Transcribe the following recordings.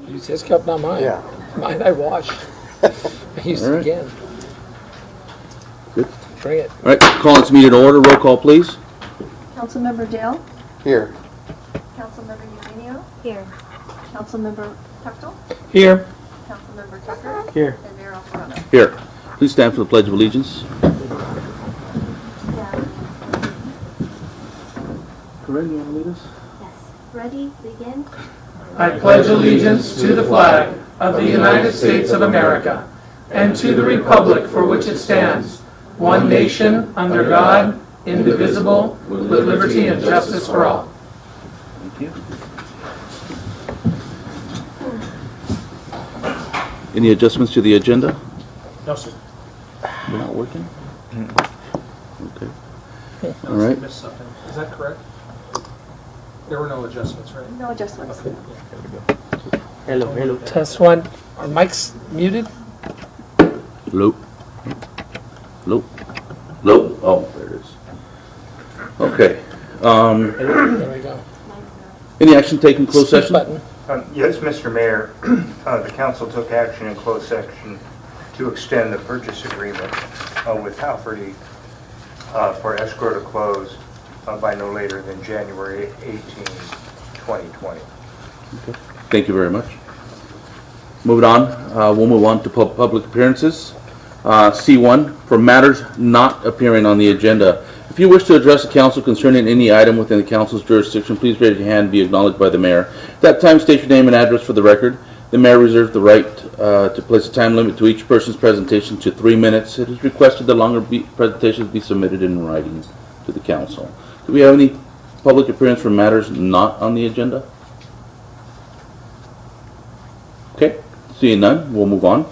Use his cup, not mine. Yeah. Mine I wash. I use All it right. again. Good. Bring it. All right, call this meeting to order. Roll call, please. Councilmember Dale? Here. Councilmember Eugenio? Here. Councilmember Tuckel? Here. Councilmember Tucker? Here. And Mayor Alferano. Here. Please stand for the Pledge of Allegiance. Corinne, you want to lead us? Yes. Ready? Begin. I pledge allegiance to the flag of the United States of America and to the republic for which it stands, one nation, under God, indivisible, with liberty and justice for all. Thank you. Any adjustments to the agenda? No, sir. We're not working? Okay. All right. Missed something. Is that correct? There were no adjustments, right? No adjustments. Hello. Test one. Are mics muted? Hello? Hello? Hello? Oh, there it is. Okay. There we go. Any action taken in closed Speak session? button. Yes, Mr. Mayor, the council took action in closed session to extend the purchase agreement with Halferty for escrow to close by no later than January 18, 2020. Okay. Thank you very much. Moving on, we'll move on to public appearances. C1, for matters not appearing on the agenda. If you wish to address the council concerning any item within the council's jurisdiction, please raise your hand and be acknowledged by the mayor. At that time, state your name and address for the record. The mayor reserves the right to place a time limit to each person's presentation to 3 minutes. It is requested that longer presentations be submitted in writing to the council. Do we have any public appearance for matters not on the agenda? Okay, seeing none, we'll move on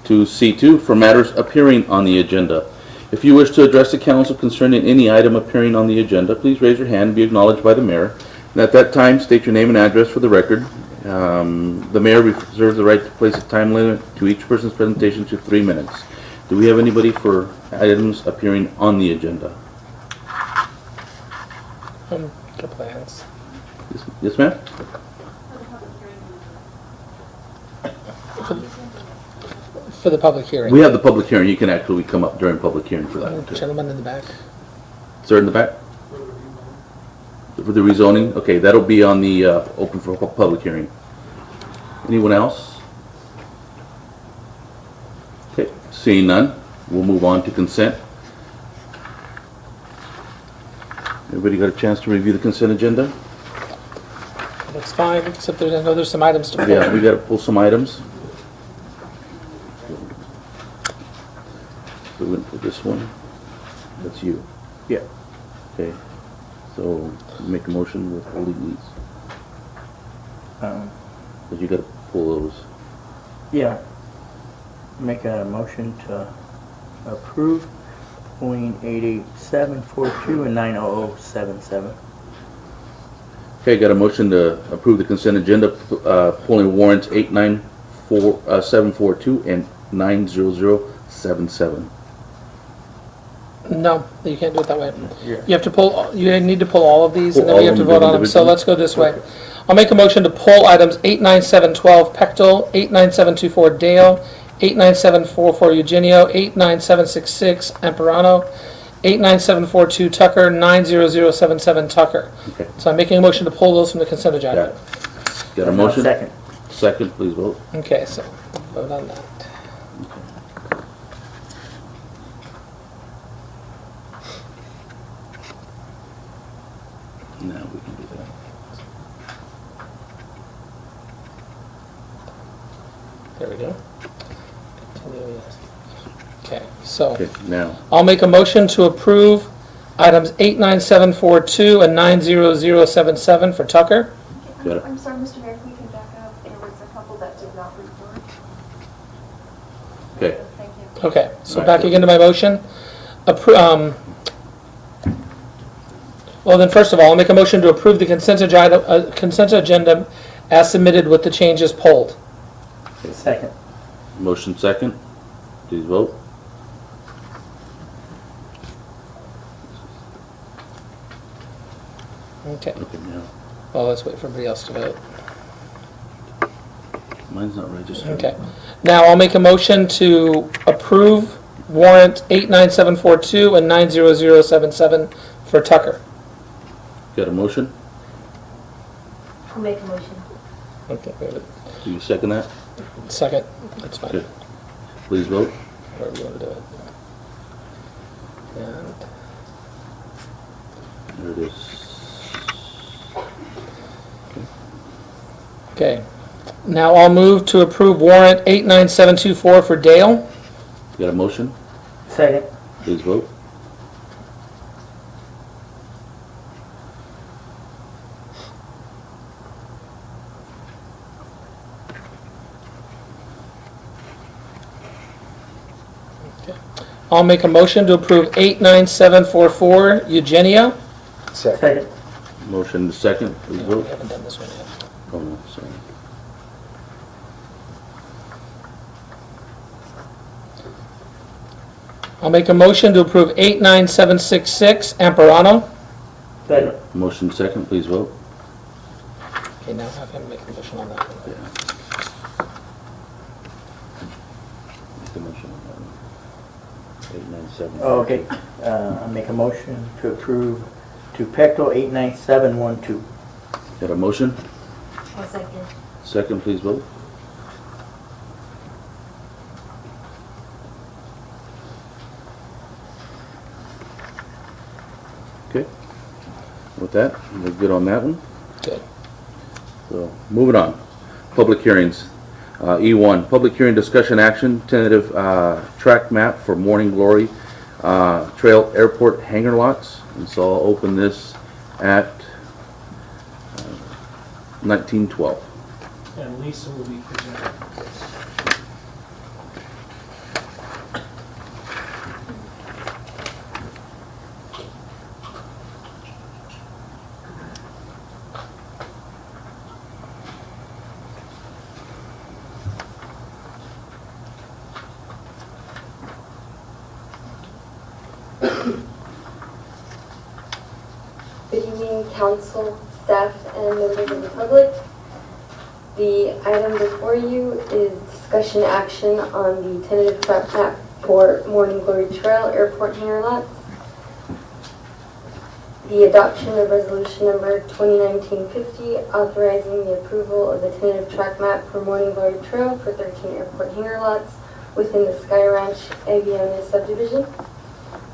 to C2 for matters appearing on the agenda. If you wish to address the council concerning any item appearing on the agenda, please raise your hand and be acknowledged by the mayor. And at that time, state your name and address for the record. The mayor reserves the right to place a time limit to each person's presentation to 3 minutes. Do we have anybody for items appearing on the agenda? Couple of hands. Yes, ma'am? For the public hearing. We have the public hearing. You can actually come up during public hearing for that. too. Gentleman in the back. Sir in the back? For the rezoning? Okay, that'll be on the open for public hearing. Anyone else? Okay, seeing none, we'll move on to consent. Everybody got a chance to review the consent agenda? Looks fine, except I know there's some items to pull. Yeah, we got to pull some items. So we're going to put this one. That's you. Yeah. Okay. So make a motion with holding these. But you got to pull those. Yeah. Make a motion to approve pulling 88742 and 90077. Okay, got a motion to approve the consent agenda, pulling warrants 742 and 90077. No, you can't do it that way. Yeah. You have to pull, you need to pull all of these, and Pull then we all have to of them vote on them. So individually? let's go this way. I'll make a motion to pull items 89712 Pectel, 89724 Dale, 89744 Eugenio, 89766 Amperano, 89742 Tucker, 90077 Tucker. Okay. So I'm making a motion to pull those from the consent Got agenda. it. Got a motion? Second. Second, please vote. Okay, so vote on that. Now we can do that. There we go. Continue, yes. Okay, so Okay, now, I'll make a motion to approve items 89742 and 90077 for Tucker. Got it. I'm sorry, Mr. Mayor, if we can back up, there was a couple that did not report. okay, Thank you. Okay, so Right. back again to my motion. Well, then first of all, I'll make a motion to approve the consent agenda as submitted with the changes polled. Second. motion second, please vote. Okay, Okay, now, well, let's wait for everybody else to vote. Mine's not registered. Okay. Now I'll make a motion to approve warrant 89742 and 90077 for Tucker. Got a motion? I'll make a motion. Okay, we have a Do you second that? second. That's fine. Good. Please vote. Wherever you want to do it. And There it is. okay. Now I'll move to approve warrant 89724 for Dale. Got a motion? Second. Please vote. I'll make a motion to approve 89744 Eugenio. Second. Motion second. Please We vote. haven't done this one yet. Oh, no, sorry. I'll make a motion to approve 89766 Amparano. Second. Motion second. Please vote. Okay, now have him make a motion on that one. Yeah. Make the motion on that one. 897. Oh, okay. I make a motion to approve to Pecto 89712. Got a motion? I'll second. Second, please vote. Okay. With that, we're good on that one. Good. So, moving on. Public hearings. E1, public hearing discussion action, tentative track map for Morning Glory Trail Airport hangar lots. And so I'll open this at 1912. And Lisa will be presenting this. Good evening, council, staff, and members of the public. The item before you is discussion action on the tentative track map for Morning Glory Trail Airport hangar lots. The adoption of resolution number 2019-50 authorizing the approval of the tentative track map for Morning Glory Trail for 13 airport hangar lots within the Sky Ranch Aviona subdivision.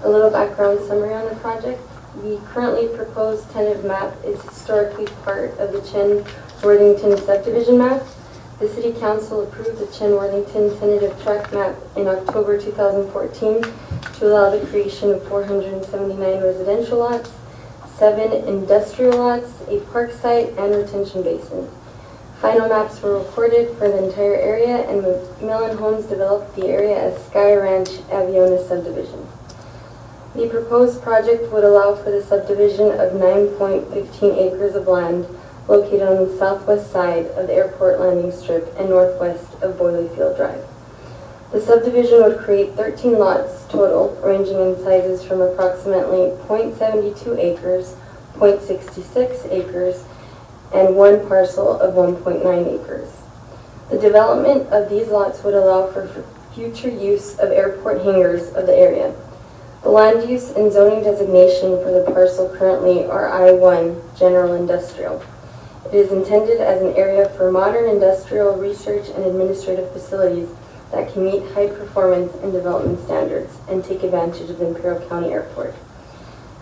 A little background summary on the project. The currently proposed tentative map is historically part of the Chen-Worthington subdivision map. The City Council approved the Chen-Worthington tentative tract map in October 2014 to allow the creation of 479 residential lots, 7 industrial lots, a park site, and retention basin. Final maps were recorded for the entire area, and Macmillan Homes developed the area as Sky Ranch Aviona subdivision. The proposed project would allow for the subdivision of 9.15 acres of land located on the southwest side of the airport landing strip and northwest of Boyley Field Drive. The subdivision would create 13 lots total, ranging in sizes from approximately 0.72 acres, 0.66 acres, and one parcel of 1.9 acres. The development of these lots would allow for future use of airport hangars of the area. The land use and zoning designation for the parcel currently are I-1, General Industrial. It is intended as an area for modern industrial research and administrative facilities that can meet high performance and development standards and take advantage of the Imperial County Airport.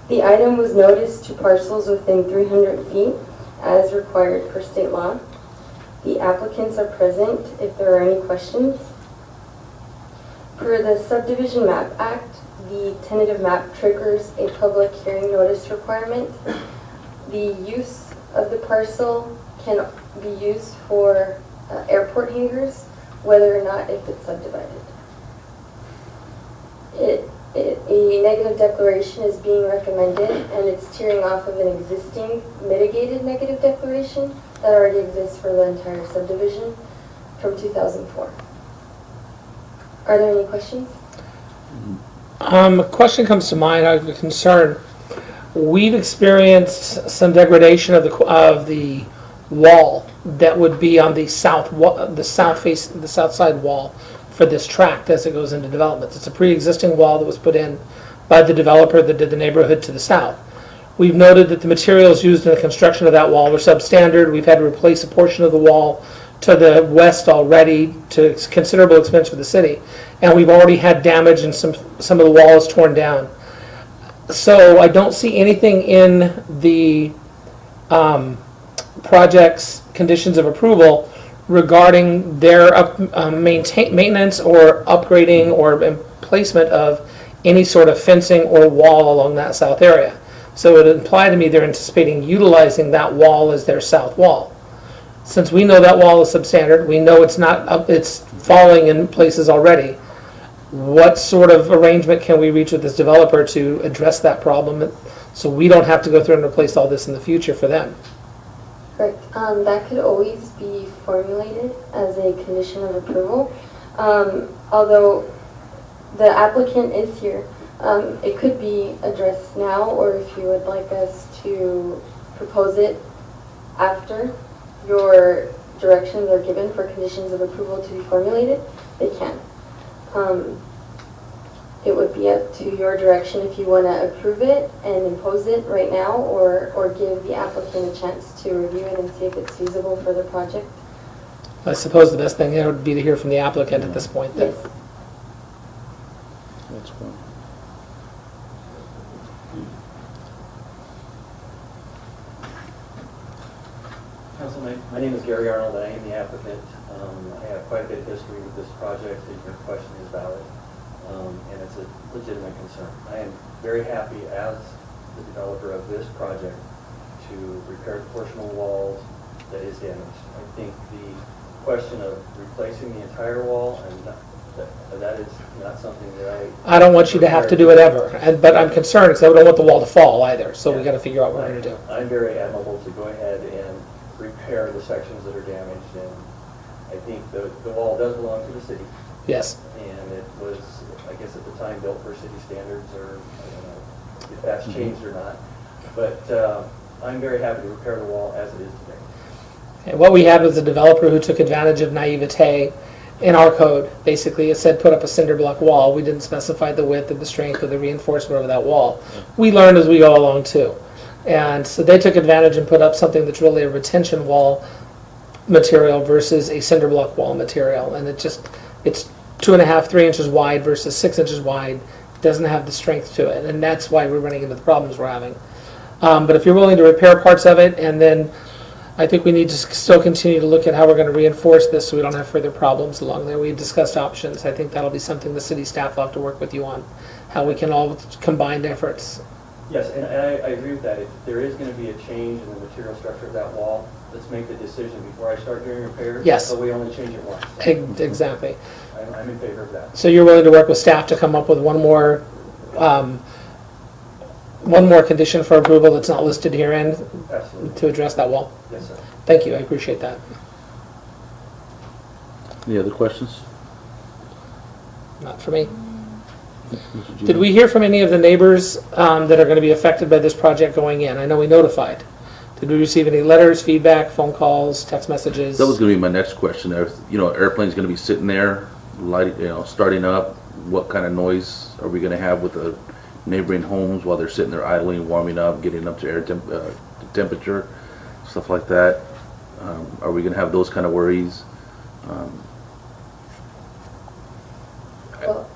The item was noticed to parcels within 300 feet as required per state law. The applicants are present if there are any questions. Per the Subdivision Map Act, the tentative map triggers a public hearing notice requirement. The use of the parcel can be used for airport hangars, whether or not if it's subdivided. A negative declaration is being recommended, and it's tearing off of an existing mitigated negative declaration that already exists for the entire subdivision from 2004. Are there any questions? A question comes to mind. I have a concern. We've experienced some degradation of the wall that would be on the the south side wall for this tract as it goes into development. It's a pre-existing wall that was put in by the developer that did the neighborhood to the south. We've noted that the materials used in the construction of that wall were substandard. We've had to replace a portion of the wall to the west already to considerable expense for the city. And we've already had damage and some of the walls torn down. So I don't see anything in the project's conditions of approval regarding their maintenance or upgrading or placement of any sort of fencing or wall along that south area. So it would imply to me they're anticipating utilizing that wall as their south wall. Since we know that wall is substandard, we know it's not up, it's falling in places already. What sort of arrangement can we reach with this developer to address that problem so we don't have to go through and replace all this in the future for them? Correct. That could always be formulated as a condition of approval. Although the applicant is here, it could be addressed now, or if you would like us to propose it after your directions are given for conditions of approval to be formulated, they can. It would be up to your direction if you want to approve it and impose it right now, or give the applicant a chance to review it and see if it's feasible for the project. I suppose the best thing there would be to hear from the applicant at this point. Then. Yes. That's fine. Council, my name is Gary Arnold. I am the applicant. I have quite a bit of history with this project, and your question is valid, and it's a legitimate concern. I am very happy as the developer of this project to repair the portion of the walls that is damaged. I think the question of replacing the entire wall, and that is not something that I don't want you to have to do it ever, but I'm concerned because I don't want the wall to fall either. So we got to figure out what we're going to do. I'm very admirable to go ahead and repair the sections that are damaged, and I think the wall does belong to the city, Yes. and it was, I guess at the time, built for city standards, or I don't know if that's changed or not, but I'm very happy to repair the wall as it is today. And what we had was a developer who took advantage of naivete in our code. Basically, it said put up a cinder block wall. We didn't specify the width or the strength or the reinforcement of that wall. We learned as we go along too. And so they took advantage and put up something that's really a retention wall material versus a cinder block wall material. And it's 2.5, 3 inches wide versus 6 inches wide. It doesn't have the strength to it. And that's why we're running into the problems we're having. But if you're willing to repair parts of it, and then I think we need to still continue to look at how we're going to reinforce this so we don't have further problems along there. We've discussed options. I think that'll be something the city staff will have to work with you on, how we can all combine efforts. Yes, and I agree with that. If there is going to be a change in the material structure of that wall, let's make the decision before I start doing repairs. Yes. So we only change it once. Exactly. I'm in favor of that. So you're willing to work with staff to come up with one more condition for approval that's not listed herein Absolutely. to address that wall? Yes, sir. Thank you. I appreciate that. Any other questions? Not for me. Mr. Did Gino? we hear from any of the neighbors that are going to be affected by this project going in? I know we notified. Did we receive any letters, feedback, phone calls, text messages? That was going to be my next question. Airplane's going to be sitting there, lighting, starting up. What kind of noise are we going to have with the neighboring homes while they're sitting there idling, warming up, getting up to air temperature, stuff like that? Are we going to have those kind of worries?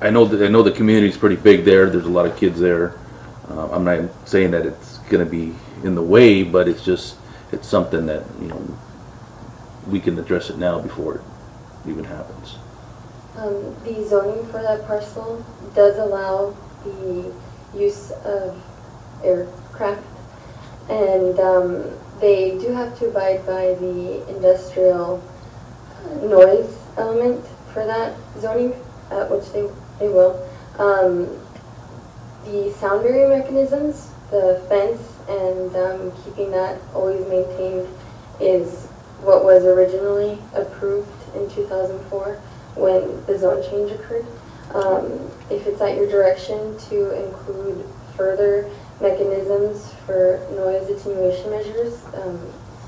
I know the community's pretty big there. There's a lot of kids there. I'm not saying that it's going to be in the way, but it's something that we can address it now before it even happens. The zoning for that parcel does allow the use of aircraft, and they do have to abide by the industrial noise element for that zoning, which they will. The sound barrier mechanisms, the fence, and keeping that always maintained is what was originally approved in 2004 when the zone change occurred. If it's at your direction to include further mechanisms for noise attenuation measures,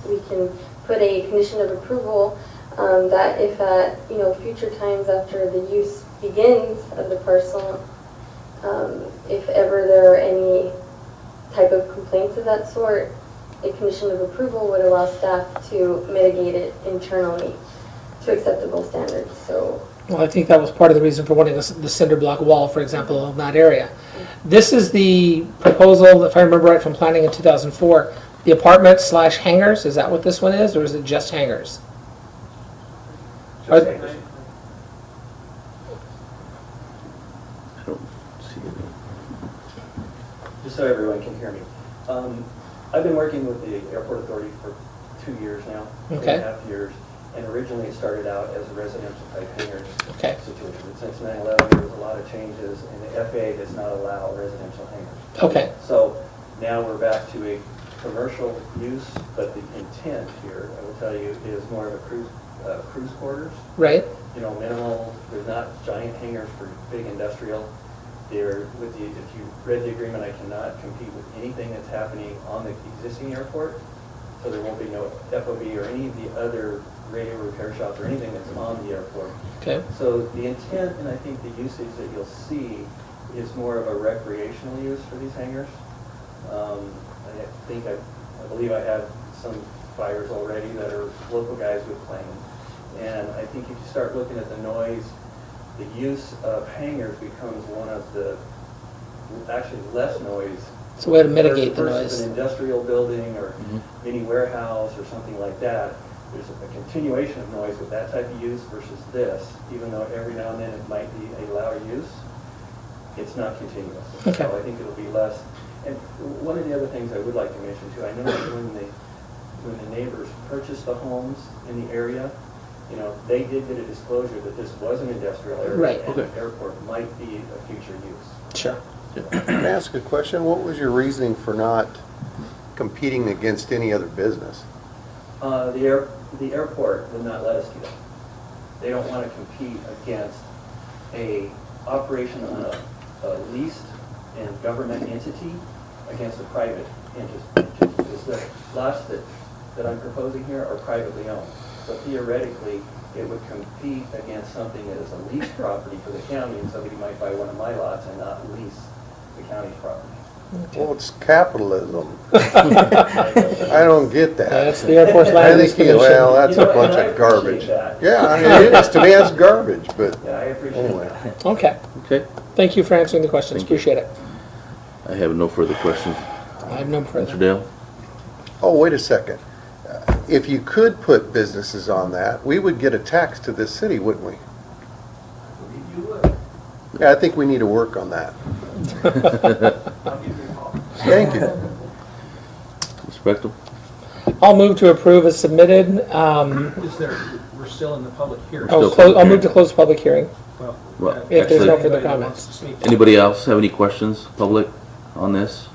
we can put a condition of approval that if at, future times after the use begins of the parcel, if ever there are any type of complaints of that sort, a condition of approval would allow staff to mitigate it internally to acceptable standards. So, Well, I think that was part of the reason for wanting the cinder block wall, for example, in that area. This is the proposal, if I remember right, from planning in 2004, the apartment / hangars. Is that what this one is, or is it just hangars? Just Are- hangers. I don't see it. Just so everyone can hear me. I've been working with the Airport Authority for 2 years now, Okay. 2.5 years, and originally it started out as a residential type hangar Okay. situation. But since 9/11, there was a lot of changes, and the FAA does not allow residential hangars. Okay, So now we're back to a commercial use, but the intent here, I will tell you, is more of a cruise quarters. right, Minimal, there's not giant hangars for big industrial. If you read the agreement, I cannot compete with anything that's happening on the existing airport. So there won't be no FOB or any of the other radio repair shops or anything that's on the airport. okay, So the intent, and I think the usage that you'll see, is more of a recreational use for these hangars. I believe I have some buyers already that are local guys with claims. And I think if you start looking at the noise, the use of hangars becomes one of the, actually less noise. it's a way to mitigate the Versus noise. an industrial building or any warehouse or something like that. There's a continuation of noise with that type of use versus this, even though every now and then it might be a louder use, it's not continuous. Okay. So I think it'll be less. And one of the other things I would like to mention too, I know that when the neighbors purchased the homes in the area, they did get a disclosure that this was an industrial area. Right. And the airport might be a future use. Sure. Can I ask a question? What was your reasoning for not competing against any other business? The airport would not let us do that. They don't want to compete against a operation on a leased and government entity against a private entity. Because the lots that I'm proposing here are privately owned. So theoretically, it would compete against something that is a leased property for the county, and somebody might buy one of my lots and not lease the county's property. Well, it's capitalism. I don't get that. That's the airport's I land use think, well, commission. that's a bunch And I of garbage. appreciate that. Yeah, I mean, it is, to me, that's garbage, but Yeah, I appreciate anyway. that. Okay, Okay, thank you for answering the questions, Thank you. appreciate it. I have no further questions. I have no Mr. further. Dale? Oh, wait a second. If you could put businesses on that, we would get a tax to this city, wouldn't we? Yeah, I think we need to work on that. Thank you. Mr. Bechtel? I'll move to approve as submitted. We're still in the public hearing. Still I'll move to close public hearing. Well, If there's no actually, further Anybody that wants comments. to speak? anybody else have any questions, public, on this?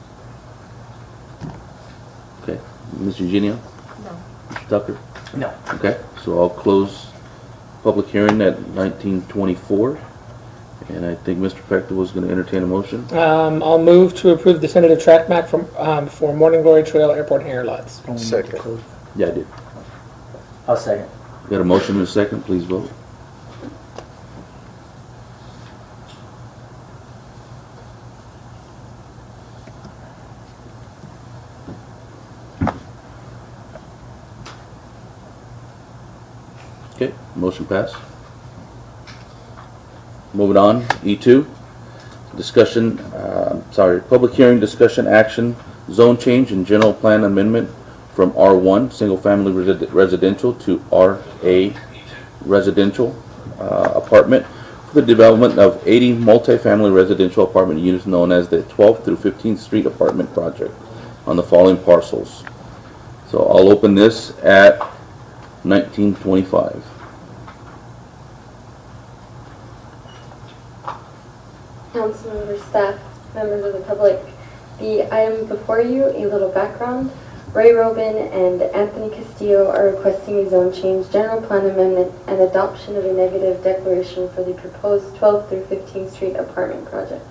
Okay, Ms. Eugenio? No. Mr. Tucker? No. Okay, so I'll close public hearing at 19:24. And I think Mr. Pector was going to entertain a motion. I'll move to approve the tentative track map for Morning Glory Trail Airport hangar lots. Don't we need to Second. close? Yeah, I did. I'll second. Got a motion and a second, please vote. Okay, motion passed. Moving on, E2, discussion, public hearing, discussion, action, zone change and general plan amendment from R1, single-family residential, to RA residential apartment for the development of 80 multifamily residential apartment units known as the 12th through 15th Street Apartment Project on the following parcels. So I'll open this at 1925. Council members, staff, members of the public, the item before you, a little background. Ray Robin and Anthony Castillo are requesting a zone change, general plan amendment, and adoption of a negative declaration for the proposed 12th through 15th Street apartment project.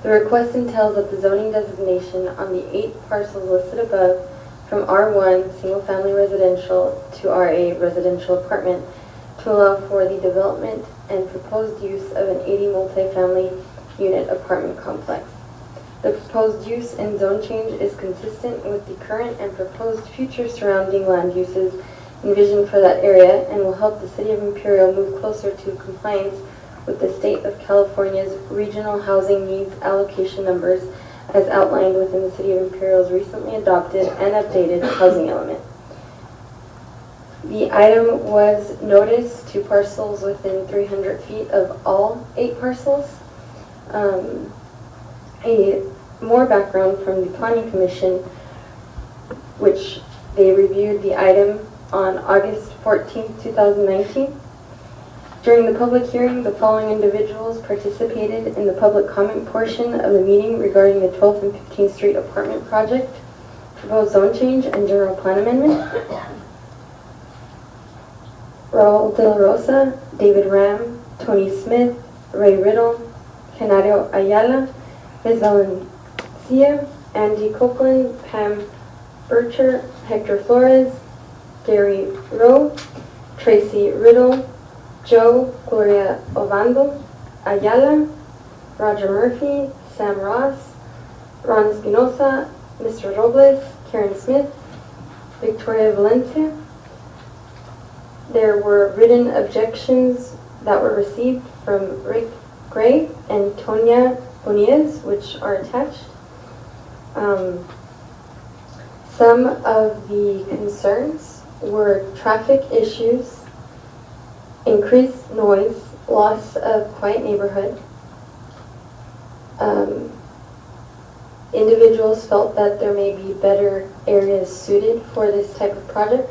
The request entails that the zoning designation on the 8 parcels listed above from R1 Single Family Residential to RA Residential Apartment to allow for the development and proposed use of an 80 multifamily unit apartment complex. The proposed use and zone change is consistent with the current and proposed future surrounding land uses envisioned for that area and will help the City of Imperial move closer to compliance with the State of California's Regional Housing Needs Allocation Numbers as outlined within the City of Imperial's recently adopted and updated housing element. The item was noticed to parcels within 300 feet of all 8 parcels. More background from the Planning Commission, which they reviewed the item on August 14, 2019. During the public hearing, the following individuals participated in the public comment portion of the meeting regarding the 12th and 15th Street apartment project, proposed zone change, and general plan amendment. Raul De La Rosa, David Ram, Tony Smith, Ray Riddle, Canario Ayala, Ms. Valencia, Andy Copeland, Pam Bircher, Hector Flores, Gary Rowe, Tracy Riddle, Joe Gloria Ovando, Ayala, Roger Murphy, Sam Ross, Ron Espinosa, Mr. Robles, Karen Smith, Victoria Valencia. There were written objections that were received from Rick Gray and Tonya Bonillas, which are attached. Some of the concerns were traffic issues, increased noise, loss of quiet neighborhood. Individuals felt that there may be better areas suited for this type of project.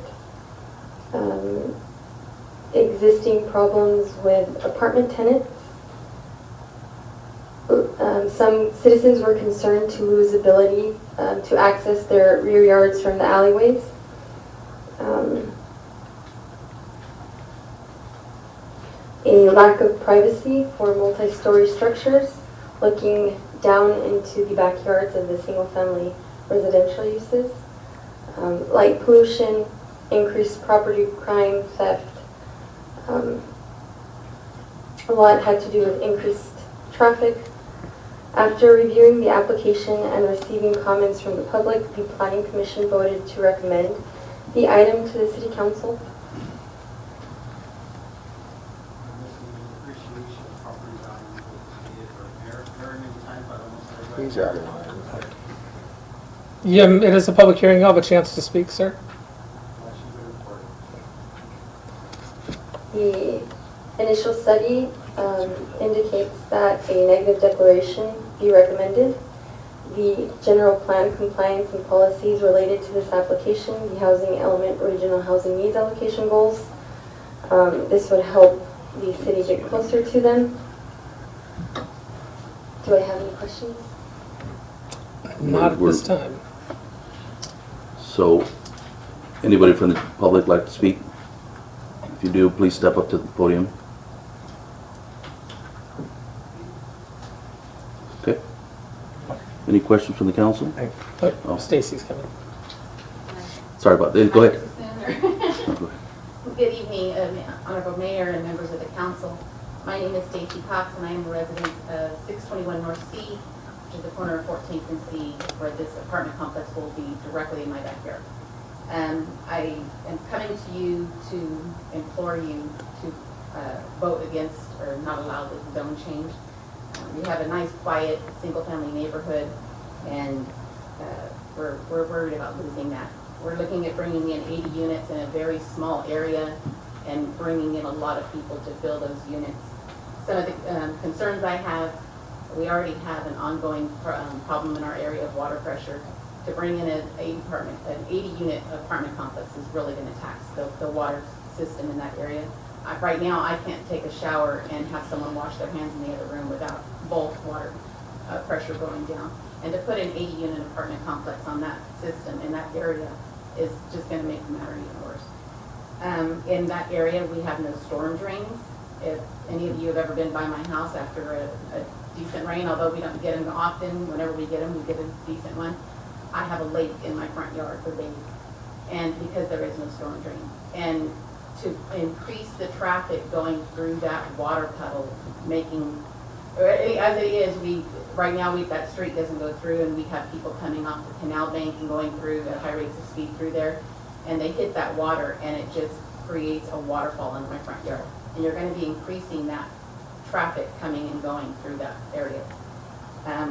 Existing problems with apartment tenants. Some citizens were concerned to lose ability to access their rear yards from the alleyways. A lack of privacy for multi-story structures looking down into the backyards of the single-family residential uses. Light pollution, increased property crime, theft. A lot had to do with increased traffic. After reviewing the application and receiving comments from the public, the Planning Commission voted to recommend the item to the City Council. He's out of line. Yeah, it is a public hearing. You'll have a chance to speak, sir. The initial study indicates that a negative declaration be recommended. The general plan compliance and policies related to this application, the housing element regional housing needs allocation goals. This would help the city get closer to them. Do I have any questions? Not at this time. So, anybody from the public like to speak? If you do, please step up to the podium. Okay. Any questions from the council? Oh, Stacy's coming. Sorry about that. Go ahead. Good evening, Honorable Mayor and members of the council. My name is Stacy Cox, and I am a resident of 621 North C, which is the corner of 14th and C, where this apartment complex will be directly in my backyard. I am coming to you to implore you to vote against or not allow the zone change. We have a nice, quiet, single-family neighborhood, and we're worried about losing that. We're looking at bringing in 80 units in a very small area and bringing in a lot of people to fill those units. Some of the concerns I have, we already have an ongoing problem in our area of water pressure. To bring in an 80-unit apartment complex is really going to tax the water system in that area. Right now, I can't take a shower and have someone wash their hands in the other room without both water pressure going down. And to put an 80-unit apartment complex on that system in that area is just going to make the matter even worse. In that area, we have no storm drains. If any of you have ever been by my house after a decent rain, although we don't get them often, whenever we get them, we get a decent one. I have a lake in my front yard for babies, and because there is no storm drain. And to increase the traffic going through that water puddle, making, as it is, right now that street doesn't go through, and we have people coming off the canal bank and going through at high rates of speed through there, and they hit that water, and it just creates a waterfall in my front yard. And you're going to be increasing that traffic coming and going through that area.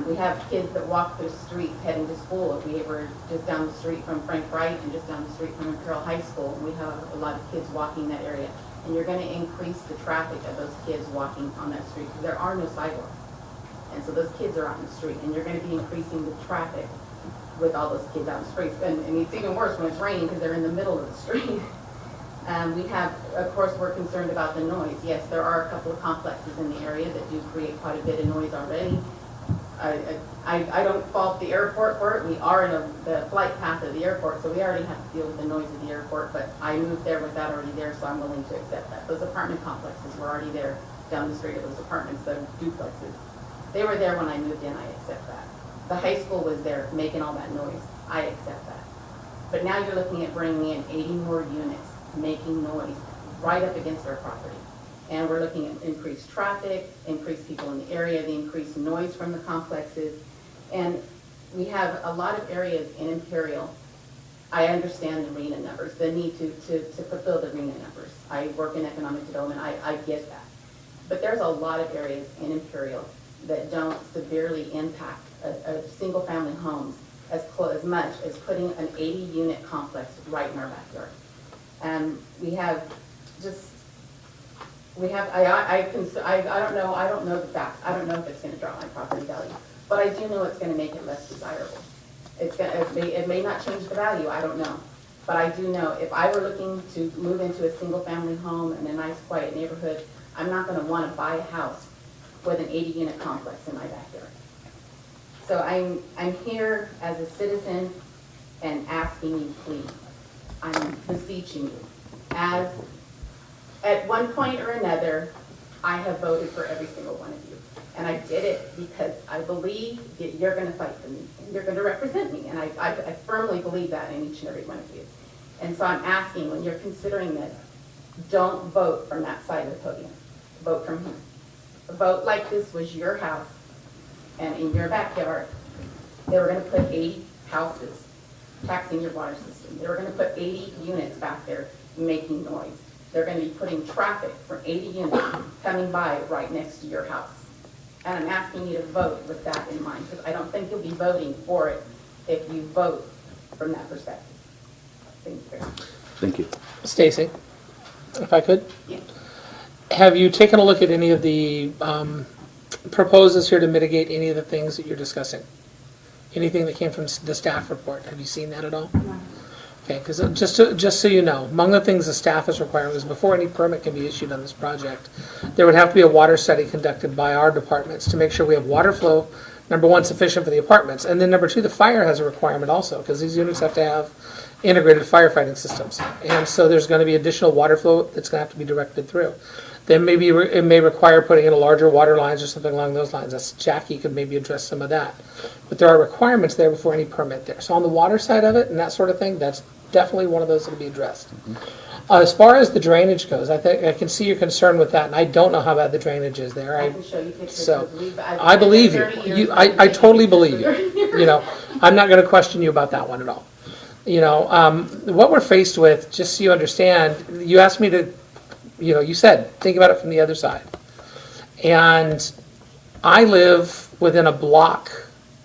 We have kids that walk the street heading to school. If we were just down the street from Frank Wright and just down the street from Imperial High School, we have a lot of kids walking that area. And you're going to increase the traffic of those kids walking on that street because there are no sidewalks. And so those kids are out in the street, and you're going to be increasing the traffic with all those kids out in the streets. And it's even worse when it's raining because they're in the middle of the street. We have, of course, we're concerned about the noise. Yes, there are a couple of complexes in the area that do create quite a bit of noise already. I don't fault the airport for it. We are in the flight path of the airport, so we already have to deal with the noise of the airport, but I moved there with that already there, so I'm willing to accept that. Those apartment complexes were already there down the street of those apartments, those duplexes. They were there when I moved in, I accept that. The high school was there making all that noise, I accept that. But now you're looking at bringing in 80 more units making noise right up against our property. And we're looking at increased traffic, increased people in the area, the increased noise from the complexes. And we have a lot of areas in Imperial. I understand the RENA numbers, the need to fulfill the RENA numbers. I work in economic development, I get that. But there's a lot of areas in Imperial that don't severely impact a single family homes as much as putting an 80-unit complex right in our backyard. I don't know the facts. I don't know if it's going to drop my property value, but I do know it's going to make it less desirable. It may not change the value, I don't know. But I do know if I were looking to move into a single family home in a nice quiet neighborhood, I'm not going to want to buy a house with an 80-unit complex in my backyard. So I'm here as a citizen and asking you, please, I'm beseeching you. As at one point or another, I have voted for every single one of you. And I did it because I believe that you're going to fight for me. And you're going to represent me. And I firmly believe that in each and every one of you. And so I'm asking, when you're considering this, don't vote from that side of the podium. Vote from here. Vote like this was your house and in your backyard. They were going to put 80 houses taxing your water system. They were going to put 80 units back there making noise. They're going to be putting traffic for 80 units coming by right next to your house. And I'm asking you to vote with that in mind, because I don't think you'll be voting for it if you vote from that perspective. Thank you very much. Thank you. Stacy, if I could? Yeah. Have you taken a look at any of the proposals here to mitigate any of the things that you're discussing? Anything that came from the staff report? Have you seen that at all? No. Okay, because just so you know, among the things the staff is requiring is before any permit can be issued on this project, there would have to be a water study conducted by our departments to make sure we have water flow, number one, sufficient for the apartments, and then number two, the fire has a requirement also, because these units have to have integrated firefighting systems. And so there's going to be additional water flow that's going to have to be directed through. Then maybe it may require putting in a larger water lines or something along those lines. That's Jackie could maybe address some of that. But there are requirements there before any permit there. So on the water side of it and that sort of thing, that's definitely one of those that will be addressed. As far as the drainage goes, I think I can see your concern with that, and I don't know how bad the drainage is there. I can show you pictures. So I've I been believe there 30 you. years, I totally believe you. You know, I'm not going to question you about that one at all. You know, what we're faced with, just so you understand, you asked me to, you know, you said, think about it from the other side. And I live within a block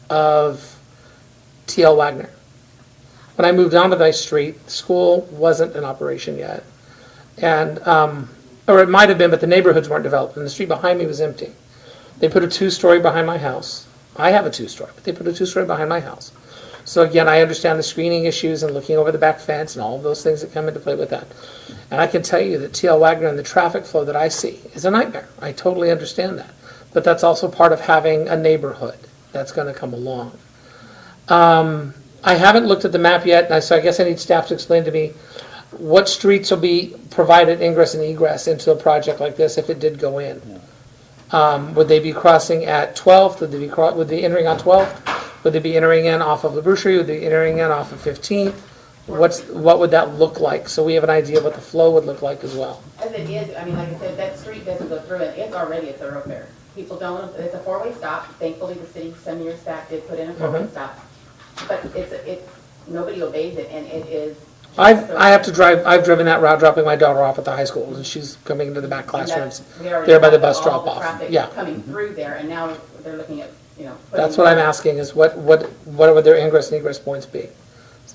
of T.L. Wagner. When I moved onto my street, the school wasn't in operation yet. And, or it might have been, but the neighborhoods weren't developed, and the street behind me was empty. They put a 2-story behind my house. I have a 2-story, but they put a 2-story behind my house. So again, I understand the screening issues and looking over the back fence and all of those things that come into play with that. And I can tell you that T.L. Wagner and the traffic flow that I see is a nightmare. I totally understand that. But that's also part of having a neighborhood that's going to come along. I haven't looked at the map yet, and so I guess I need staff to explain to me what streets will be provided ingress and egress into a project like this if it did go in. Would they be crossing at 12th? Would they be entering on 12th? Would they be entering in off of LaBoucherie? Would they be entering in off of 15th? What would that look like? So we have an idea of what the flow would look like as well. As it is, I mean, like I said, that street doesn't go through it, it's already a thoroughfare. People don't, it's a four-way stop, thankfully the city some years back did put in a four-way stop. But it's, nobody obeys it, and it is. I have to drive, I've driven that route dropping my daughter off at the high school, and she's coming into the back classrooms. There by the bus drop-off. Traffic Yeah. coming through there, and now they're looking at, you know. That's what I'm asking, is what would their ingress and egress points be?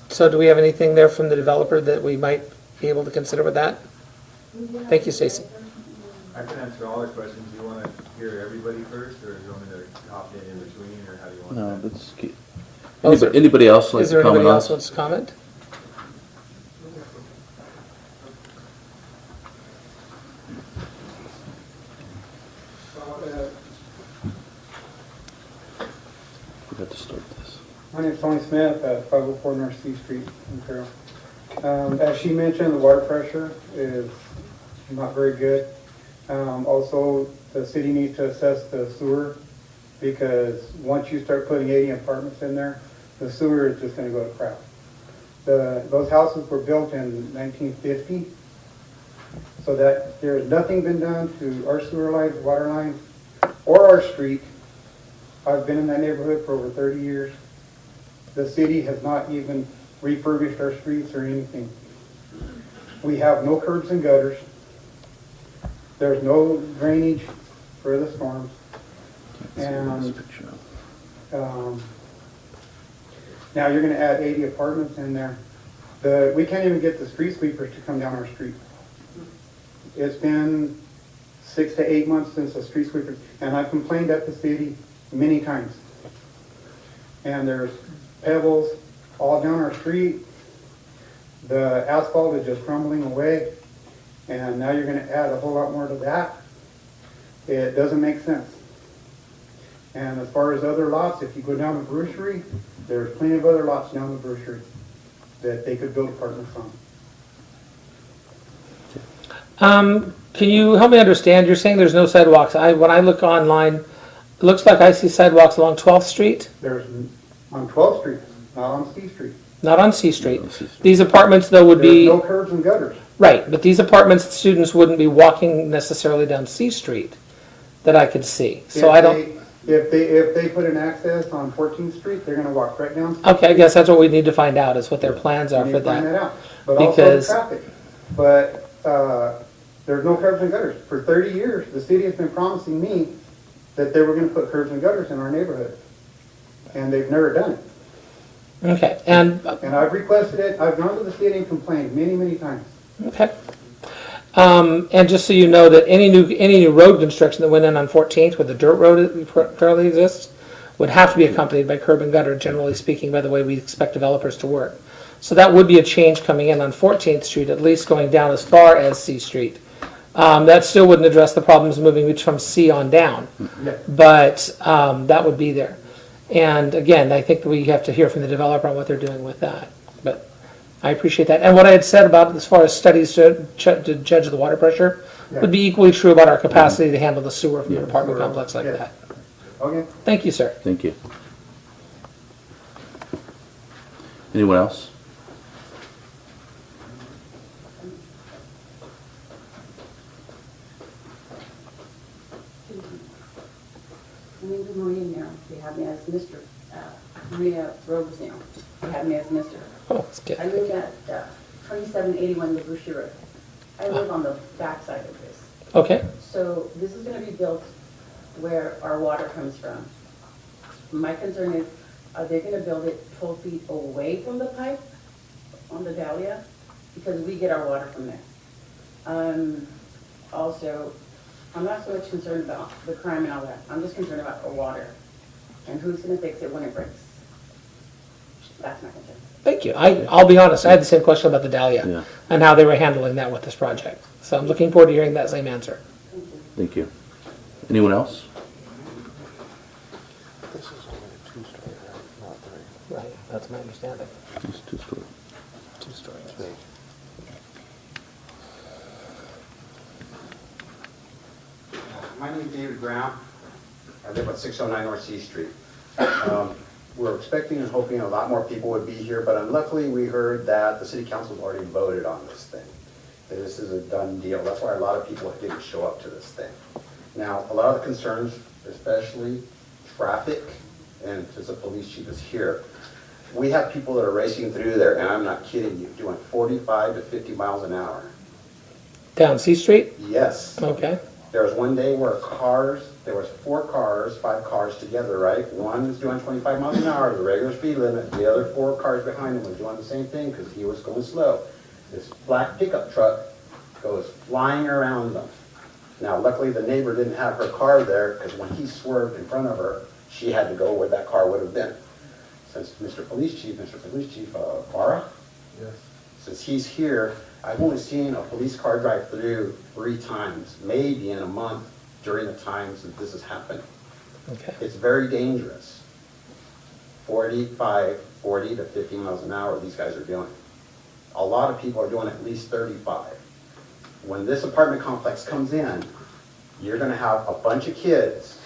So do we have anything there from the developer that we might be able to consider with that? Thank you, Stacy. I can answer all the questions. Do you want to hear everybody first, or do you want me to hop in between, or how do you want No, that? let's keep. Oh, is there- Anybody else like Is to there comment anybody on else this? who wants to comment? We have to start this. My name is Tony Smith, 504 North C Street in Carroll. As she mentioned, the water pressure is not very good. Also, the city needs to assess the sewer, because once you start putting 80 apartments in there, the sewer is just going to go to crap. Those houses were built in 1950, so that there has nothing been done to our sewer lines, water lines, or our street. I've been in that neighborhood for over 30 years. The city has not even refurbished our streets or anything. We have no curbs and gutters. There's no drainage for the storms. And now you're going to add 80 apartments in there. We can't even get the street sweepers to come down our street. It's been 6 to 8 months since the street sweepers, and I've complained at the city many times. And there's pebbles all down our street. The asphalt is just crumbling away, and now you're going to add a whole lot more to that. It doesn't make sense. And as far as other lots, if you go down the Brucherie, there's plenty of other lots down the Brucherie that they could build apartments on. Can you help me understand? You're saying there's no sidewalks. When I look online, it looks like I see sidewalks along 12th Street, There's on 12th Street, not on C Street. not on C Street. These apartments, though, would There's be, no curbs and gutters. right, but these apartments, students wouldn't be walking necessarily down C Street that I could see. So I don't, If they put an access on 14th Street, they're gonna walk right down. okay, I guess that's what we need to find out, is what their plans are You for need to find that that. out. But also the Because- traffic. But there's no curbs and gutters. For 30 years, the city has been promising me that they were gonna put curbs and gutters in our neighborhood. And they've never done it. Okay, and, And I've requested it, I've gone to the city and complained many, many times. okay. And just so you know, that any new road construction that went in on 14th, where the dirt road currently exists, would have to be accompanied by curb and gutter, generally speaking, by the way we expect developers to work. So that would be a change coming in on 14th Street, at least going down as far as C Street. That still wouldn't address the problems moving from C on down, but that would be there. And again, I think we have to hear from the developer on what they're doing with that. But I appreciate that. And what I had said about as far as studies to judge the water pressure would be equally true about our capacity to handle the sewer from an apartment complex like that. Okay. Thank you, sir. Thank you. Anyone else? My name is Maria Nero. They have me as Mr. Maria Robes Nero. They have me as Mr. Oh, that's good. I live at 2781 LaBouche Road. I live on the back side of this. Okay. So this is going to be built where our water comes from. My concern is, are they going to build it 12 feet away from the pipe on the Dahlia? Because we get our water from there. Also, I'm not so much concerned about the crime and all that. I'm just concerned about the water and who's going to fix it when it breaks. That's my concern. Thank you. I'll be honest, I had the same question about the Dahlia Yeah. and how they were handling that with this project. So I'm looking forward to hearing that same answer. Thank you. Anyone else? This is only a two-story, not three. Right, that's my understanding. It's two-story. Two-story. My name is David Brown. I live at 609 North C Street. were expecting and hoping a lot more people would be here, but unluckily we heard that the city council's already voted on this thing. This is a done deal. That's why a lot of people didn't show up to this thing. Now, a lot of the concerns, especially traffic, and since the police chief is here, we have people that are racing through there, and I'm not kidding you, doing 45 to 50 miles an hour. Down C Street? Yes. Okay. There was one day where there was 5 cars together, right? One was doing 25 miles an hour, the regular speed limit. The other 4 cars behind him was doing the same thing because he was going slow. This black pickup truck goes flying around them. Now, luckily, the neighbor didn't have her car there because when he swerved in front of her, she had to go where that car would have been. Since Mr. Police Chief Barra? Yes. Since he's here, I've only seen a police car drive through 3 times, maybe in a month during the times that this has happened. Okay. It's very dangerous. 40 to 50 miles an hour these guys are doing. A lot of people are doing at least 35. When this apartment complex comes in, you're going to have a bunch of kids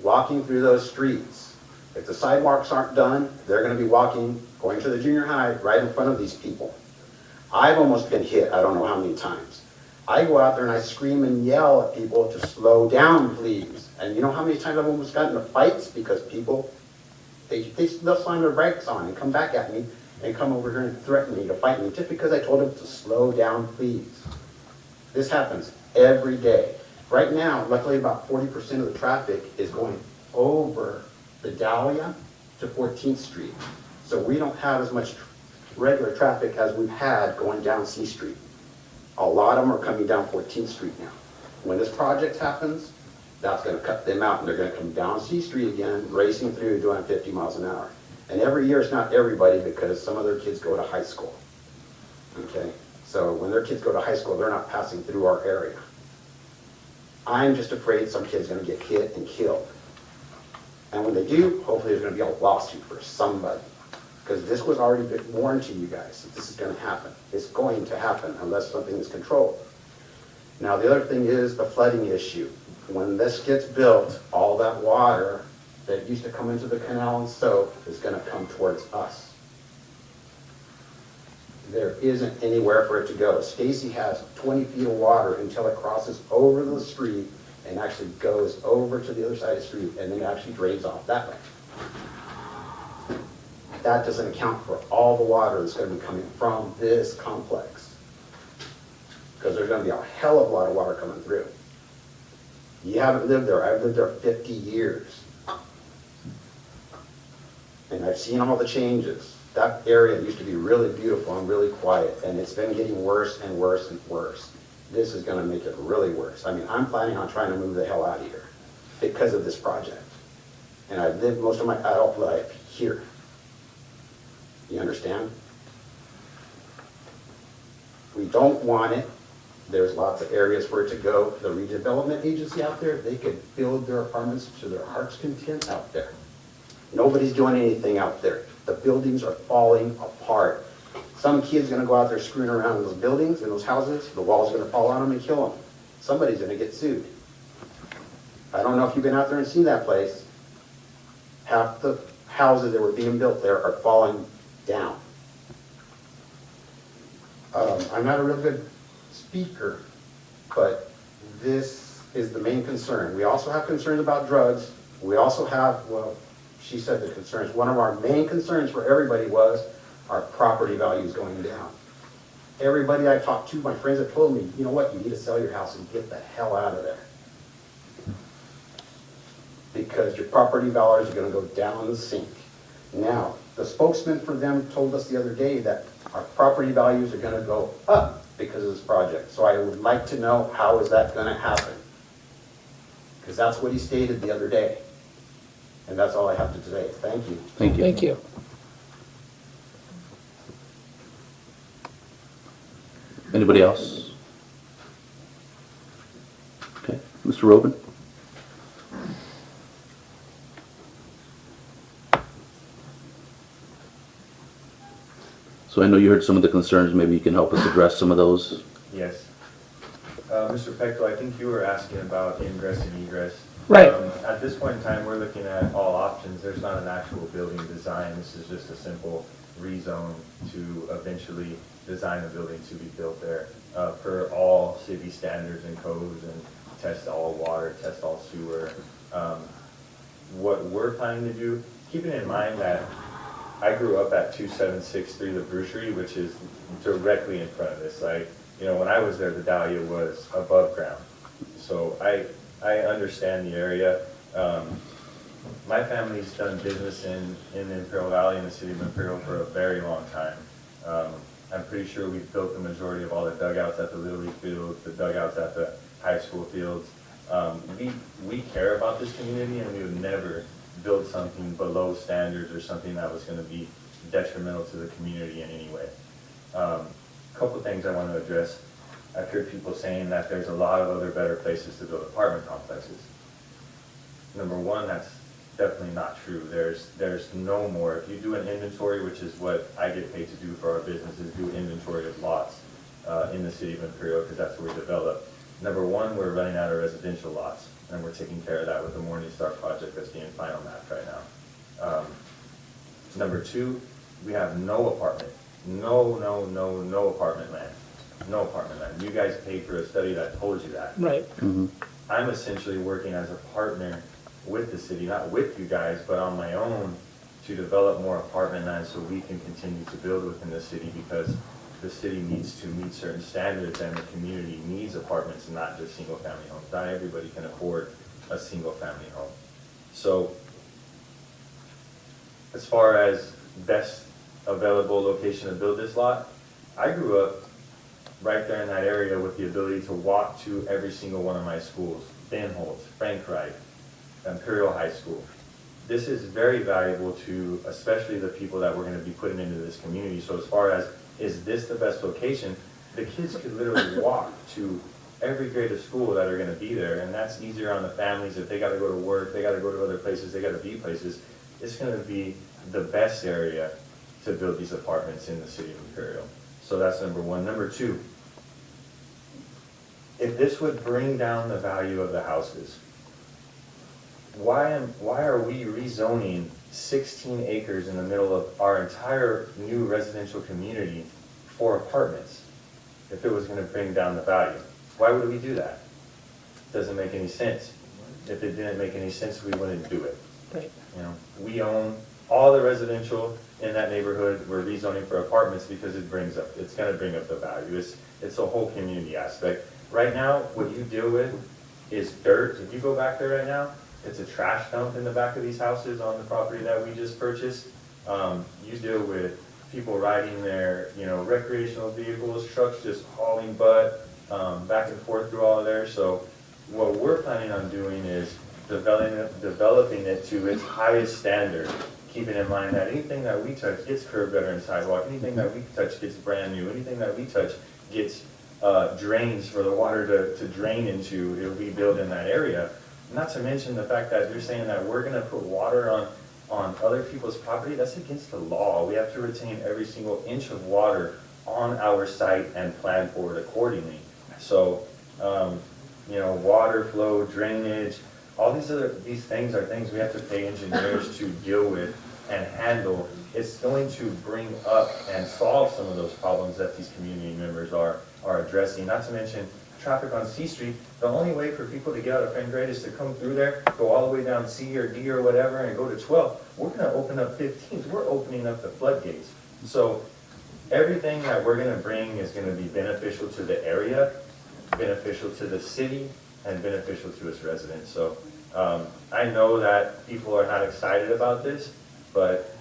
walking through those streets. If the sidewalks aren't done, they're going to be walking, going to the junior high, right in front of these people. I've almost been hit, I don't know how many times. I go out there and I scream and yell at people to slow down, please. And you know how many times I've almost gotten into fights because people, they'll slam their brakes on and come back at me and come over here and threaten me to fight me just because I told them to slow down, please. This happens every day. Right now, luckily about 40% of the traffic is going over the Dahlia to 14th Street. So we don't have as much regular traffic as we've had going down C Street. A lot of them are coming down 14th Street now. When this project happens, that's going to cut them out and they're going to come down C Street again, racing through doing 50 miles an hour. And every year it's not everybody because some of their kids go to high school. Okay? So when their kids go to high school, they're not passing through our area. I'm just afraid some kid's going to get hit and killed. And when they do, hopefully there's going to be a lawsuit for somebody. Because this was already been warned to you guys that this is going to happen. It's going to happen unless something is controlled. Now the other thing is the flooding issue. When this gets built, all that water that used to come into the canal and soak is going to come towards us. There isn't anywhere for it to go. Stacy has 20 feet of water until it crosses over the street and actually goes over to the other side of the street and then actually drains off that way. That doesn't account for all the water that's going to be coming from this complex. Because there's going to be a hell of a lot of water coming through. You haven't lived there. I've lived there 50 years. And I've seen all the changes. That area used to be really beautiful and really quiet, and it's been getting worse and worse and worse. This is going to make it really worse. I mean, I'm planning on trying to move the hell out of here because of this project. And I've lived most of my adult life here. You understand? We don't want it. There's lots of areas for it to go. The redevelopment agency out there, they could build their apartments to their heart's content out there. Nobody's doing anything out there. The buildings are falling apart. Some kid's gonna go out there screwing around in those buildings, in those houses, the wall's gonna fall on them and kill them. Somebody's gonna get sued. I don't know if you've been out there and seen that place. Half the houses that were being built there are falling down. I'm not a real good speaker, but this is the main concern. We also have concerns about drugs. We also have, well, she said the concerns. One of our main concerns for everybody was our property values going down. Everybody I talked to, my friends have told me, you know what, you need to sell your house and get the hell out of there. Because your property values are going to go down the sink. Now, the spokesman for them told us the other day that our property values are going to go up because of this project. So I would like to know how is that going to happen? Because that's what he stated the other day. And that's all I have to say. Thank you. Thank you. Thank you. Anybody else? Okay, Mr. Robin? So I know you heard some of the concerns, maybe you can help us address some of those. Yes. Mr. Peckel, I think you were asking about ingress and egress. Right. At this point in time, we're looking at all options. There's not an actual building design. This is just a simple rezone to eventually design a building to be built there per all city standards and codes, and test all water, test all sewer. What we're planning to do, keeping in mind that I grew up at 2763 The Bruchery, which is directly in front of this. Like, you know, when I was there, the Dahlia was above ground. So I understand the area. My family's done business in the Imperial Valley, in the city of Imperial, for a very long time. I'm pretty sure we've built the majority of all the dugouts at the Little League fields, the dugouts at the high school fields. We care about this community, and we would never build something below standards or something that was going to be detrimental to the community in any way. Couple things I want to address. I've heard people saying that there's a lot of other better places to build apartment complexes. Number one, that's definitely not true. There's no more. If you do an inventory, which is what I get paid to do for our business, is do inventory of lots in the city of Imperial, because that's where we develop. Number one, we're running out of residential lots, and we're taking care of that with the Morningstar project that's being final mapped right now. Number two, we have no apartment. No apartment land. No apartment land. You guys paid for a study that told you that. Right. I'm essentially working as a partner with the city, not with you guys, but on my own, to develop more apartment land so we can continue to build within the city, because the city needs to meet certain standards, and the community needs apartments, not just single-family homes. Not everybody can afford a single-family home. So, as far as best available location to build this lot, I grew up right there in that area with the ability to walk to every single one of my schools: Benholtz, Frank Wright, Imperial High School. This is very valuable to especially the people that we're going to be putting into this community. So as far as, is this the best location, the kids could literally walk to every grade of school that are going to be there, and that's easier on the families. If they got to go to work, they got to go to other places, they got to be places, it's going to be the best area to build these apartments in the city of Imperial. So that's number one. Number two, if this would bring down the value of the houses, why are we rezoning 16 acres in the middle of our entire new residential community for apartments if it was going to bring down the value? Why would we do that? Doesn't make any sense. If it didn't make any sense, we wouldn't do it. Right. You know, we own all the residential in that neighborhood. We're rezoning for apartments because it's going to bring up the value. It's a whole community aspect. Right now, what you deal with is dirt. If you go back there right now, it's a trash dump in the back of these houses on the property that we just purchased. You deal with people riding their, recreational vehicles, trucks just hauling butt back and forth through all of there. So what we're planning on doing is developing it to its highest standard, keeping in mind that anything that we touch gets curb gutter and sidewalk, anything that we touch gets brand new, anything that we touch gets drains for the water to drain into. It'll be built in that area. Not to mention the fact that you're saying that we're going to put water on other people's property. That's against the law. We have to retain every single inch of water on our site and plan for it accordingly. So, water flow, drainage, all these things are things we have to pay engineers to deal with and handle. It's going to bring up and solve some of those problems that these community members are addressing. Not to mention traffic on C Street. The only way for people to get out of Frank Wright is to come through there, go all the way down C or D or whatever, and go to 12. We're going to open up 15s. We're opening up the floodgates. So everything that we're going to bring is going to be beneficial to the area, beneficial to the city, and beneficial to its residents. So I know that people are not excited about this, but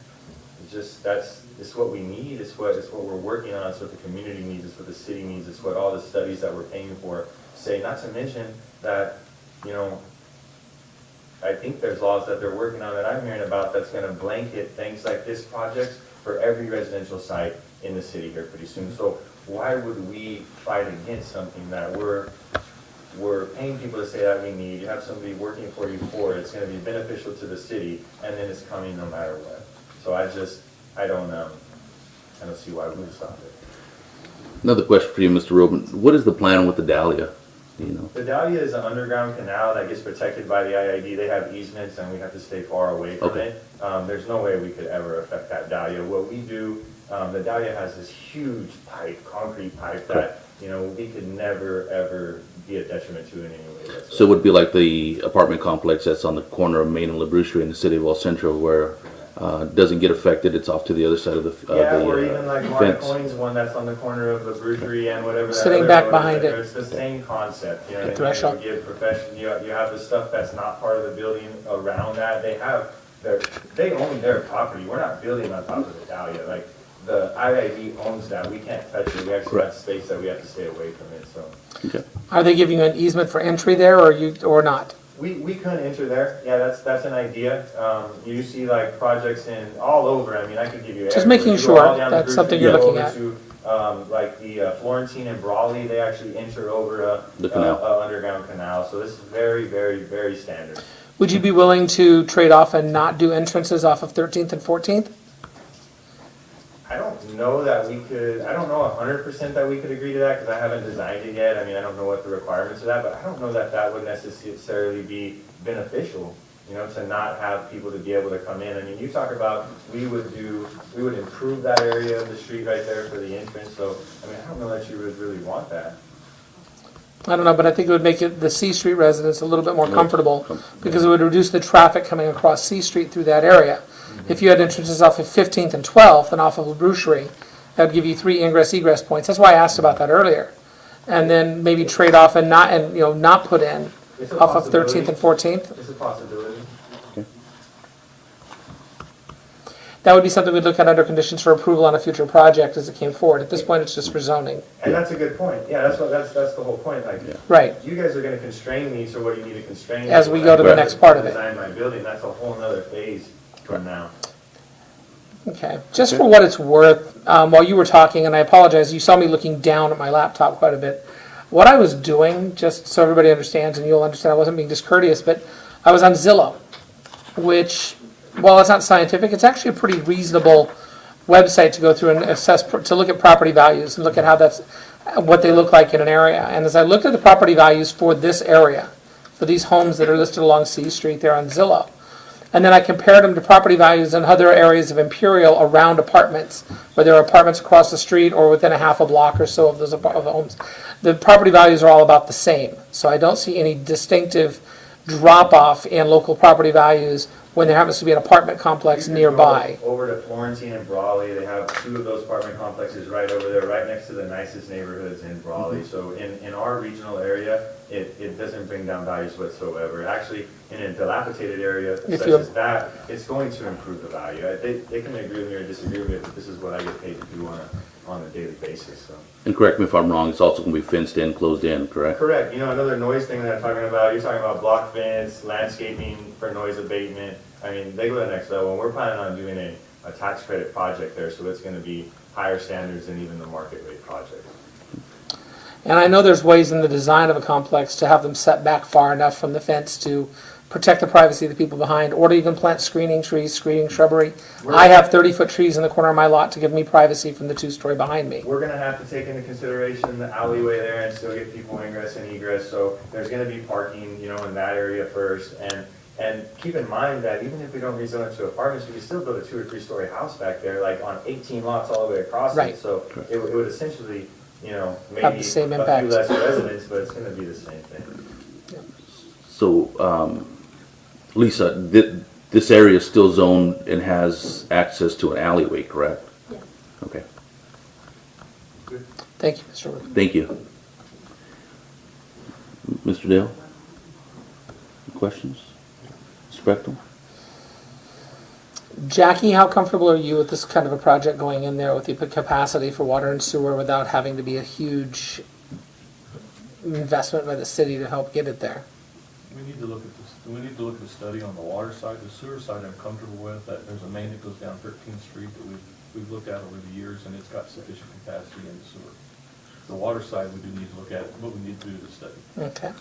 it's what we need. It's what we're working on. It's what the community needs. It's what the city needs. It's what all the studies that we're paying for say. Not to mention that, I think there's laws that they're working on that I'm hearing about that's going to blanket things like this projects for every residential site in the city here pretty soon. So why would we fight against something that we're paying people to say that we need? You have somebody working for you for it. It's going to be beneficial to the city, and then it's coming no matter what. So I don't see why we would stop it. Another question for you, Mr. Robin. What is the plan with the Dahlia? you know? The Dahlia is an underground canal that gets protected by the IID. They have easements and we have to stay far away from Okay. it. There's no way we could ever affect that Dahlia. What we do, the Dahlia has this huge pipe, concrete pipe that, you know, we could never, ever be a detriment to in any way whatsoever. So it would be like the apartment complex that's on the corner of Main and LaBrucherie in the city of El Centro where doesn't get affected, it's off to the other side of the Yeah, or even like fence. Marcoing's one that's on the corner of the brewery and whatever. that Sitting other back road is behind there. it. It's the same concept, you know The what I mean? threshold. You give profession, you have the stuff that's not part of the building around that. They own their property. We're not building on top of the Dahlia. Like, the IID owns that. We can't touch it. We actually have space that we have to stay away from it, so. Okay. Are they giving you an easement for entry there, or not? We couldn't enter there. Yeah, that's an idea. You see like projects in all over. I mean, I could give you. Just everywhere. making You go sure all down the that's Bruce something and you're you go looking over at. To, like the Florentine and Brawley, they actually enter over The canal. a underground canal. So this is very, very, very standard. Would you be willing to trade off and not do entrances off of 13th and 14th? I don't know that we could. I don't know 100% that we could agree to that because I haven't designed it yet. I mean, I don't know what the requirements of that, but I don't know that that would necessarily be beneficial. You know, to not have people to be able to come in. I mean, you talk about we would improve that area of the street right there for the entrance. So, I mean, I don't know that you would really want that. I don't know, but I think it would make the C Street residents a little bit more comfortable because it would reduce the traffic coming across C Street through that area. If you had entrances off of 15th and 12th and off of LaBrucherie, that would give you 3 ingress-egress points. That's why I asked about that earlier. And then maybe trade off and not put in It's a off of possibility. 13th and 14th. It's a possibility. That would be something we'd look at under conditions for approval on a future project as it came forward. At this point, it's just for zoning. And that's a good point. Yeah, that's the whole point. Like, Right. you guys are going to constrain me to what you need to constrain me As we go to the next part of it. Design my building. That's a whole other phase from now. Okay, just for what it's worth, while you were talking, and I apologize, you saw me looking down at my laptop quite a bit. What I was doing, just so everybody understands, and you'll understand I wasn't being discourteous, but I was on Zillow, which, while it's not scientific, it's actually a pretty reasonable website to go through and assess, to look at property values and look at how what they look like in an area. And as I looked at the property values for this area, for these homes that are listed along C Street there on Zillow, and then I compared them to property values in other areas of Imperial around apartments, where there are apartments across the street or within a half a block or so of those of the homes. The property values are all about the same. So I don't see any distinctive drop-off in local property values when there happens to be an apartment complex You could nearby. go over to Florentine and Brawley. They have 2 of those apartment complexes right over there, right next to the nicest neighborhoods in Brawley. So in our regional area, it doesn't bring down values whatsoever. Actually, in a dilapidated area such as that, it's going to improve the value. They can agree with me or disagree with me, but this is what I get paid to do on a daily basis. So. And correct me if I'm wrong, it's also going to be fenced in, closed in, correct? Correct. You know, another noise thing that I'm talking about, you're talking about block fence, landscaping for noise abatement. I mean, they go to the next level, and we're planning on doing a tax credit project there, so it's going to be higher standards than even the market rate project. And I know there's ways in the design of a complex to have them set back far enough from the fence to protect the privacy of the people behind, or to even plant screening trees, screening shrubbery. I have 30-foot trees in the corner of my lot to give me privacy from the 2-story behind me. We're going to have to take into consideration the alleyway there and still get people ingress and egress, so there's going to be parking, you know, in that area first. And keep in mind that even if we don't rezone it to apartments, we can still build a 2- or 3-story house back there, like on 18 lots all the way across Right. it. So it would essentially, you know, maybe Have the same a impact. few less residents, but it's going to be the same thing. So, Lisa, this area is still zoned and has access to an alleyway, correct? Yes. Okay, Thank you, Mr. Wood. thank you. Mr. Dale? Questions? Mr. Bechtel? Jackie, how comfortable are you with this kind of a project going in there with the capacity for water and sewer without having to be a huge investment by the city to help get it there? We need to look at this. We need to look at the study on the water side. The sewer side I'm comfortable with. That there's a main that goes down 13th Street that we've looked at over the years, and it's got sufficient capacity in the sewer. The water side we do need to look at, but we need to do the study. Okay.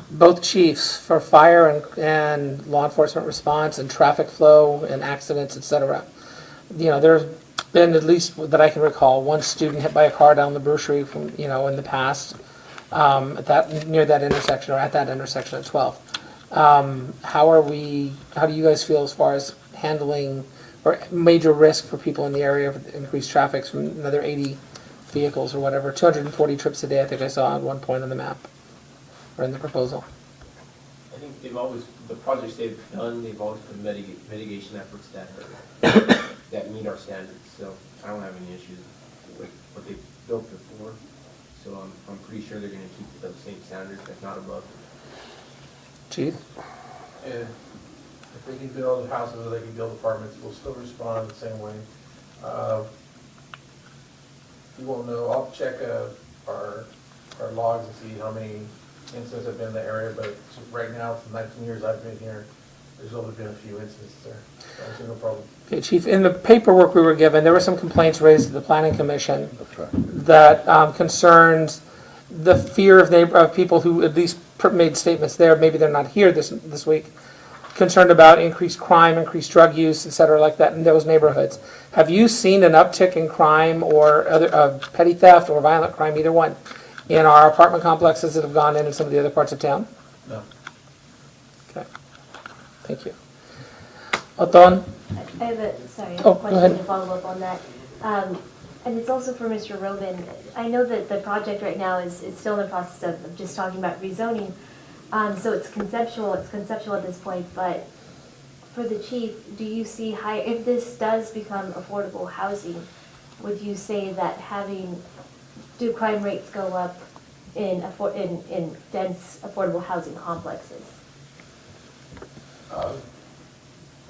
Both chiefs for fire and law enforcement response and traffic flow and accidents, etc. You know, there's been, at least that I can recall, one student hit by a car down the Brucherie from, in the past. near that intersection or at that intersection at 12th. How do you guys feel as far as handling or major risk for people in the area of increased traffic from another 80 vehicles or whatever, 240 trips a day, I think I saw at one point on the map or in the proposal? I think the projects they've done, they've always put mitigation efforts that are, that meet our standards. So I don't have any issues with what they've built before. So I'm pretty sure they're going to keep those same standards, if not above. Chief? And if they can build houses or they can build apartments, we'll still respond the same way. You won't know, I'll check our logs and see how many incidents have been in the area, but right now, for 19 years I've been here, there's only been a few incidents there. So I see no problem. Okay, Chief, in the paperwork we were given, there were some complaints raised to the Planning Commission that concerned the fear of people who at least made statements there, maybe they're not here this week, concerned about increased crime, increased drug use, et cetera, like that in those neighborhoods. Have you seen an uptick in crime or other petty theft or violent crime, either one, in our apartment complexes that have gone in some of the other parts of town? No. Okay. Thank you. Oton? I have a Oh, go question ahead. to follow up on that. And it's also for Mr. Robin. I know that the project right now is still in the process of just talking about rezoning. So it's conceptual at this point, but for the chief, do you see if this does become affordable housing, would you say that do crime rates go up in dense affordable housing complexes?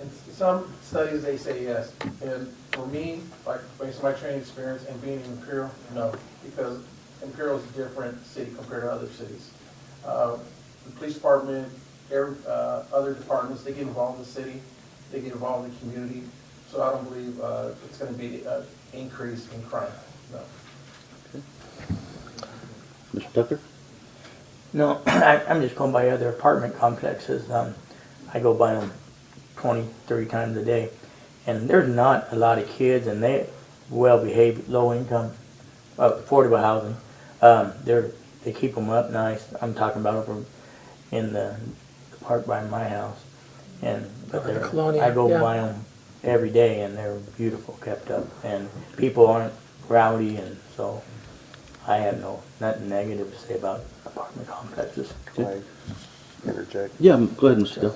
In some studies, they say yes. And for me, like based on my training experience and being in Imperial, no, because Imperial is a different city compared to other cities. The police department, other departments, they get involved in the city, they get involved in the community. So I don't believe it's going to be an increase in crime, no. Mr. Tucker? No, I'm just going by other apartment complexes. I go by them 20, 30 times a day. And there's not a lot of kids, and they well-behaved, low-income, affordable housing. They keep them up nice. I'm talking about over in the park by my house. But I go by them every day, and they're beautiful, kept up. And people aren't rowdy, and so I have nothing negative to say about apartment complexes. Can I interject? Yeah, go ahead, Mr. Dell.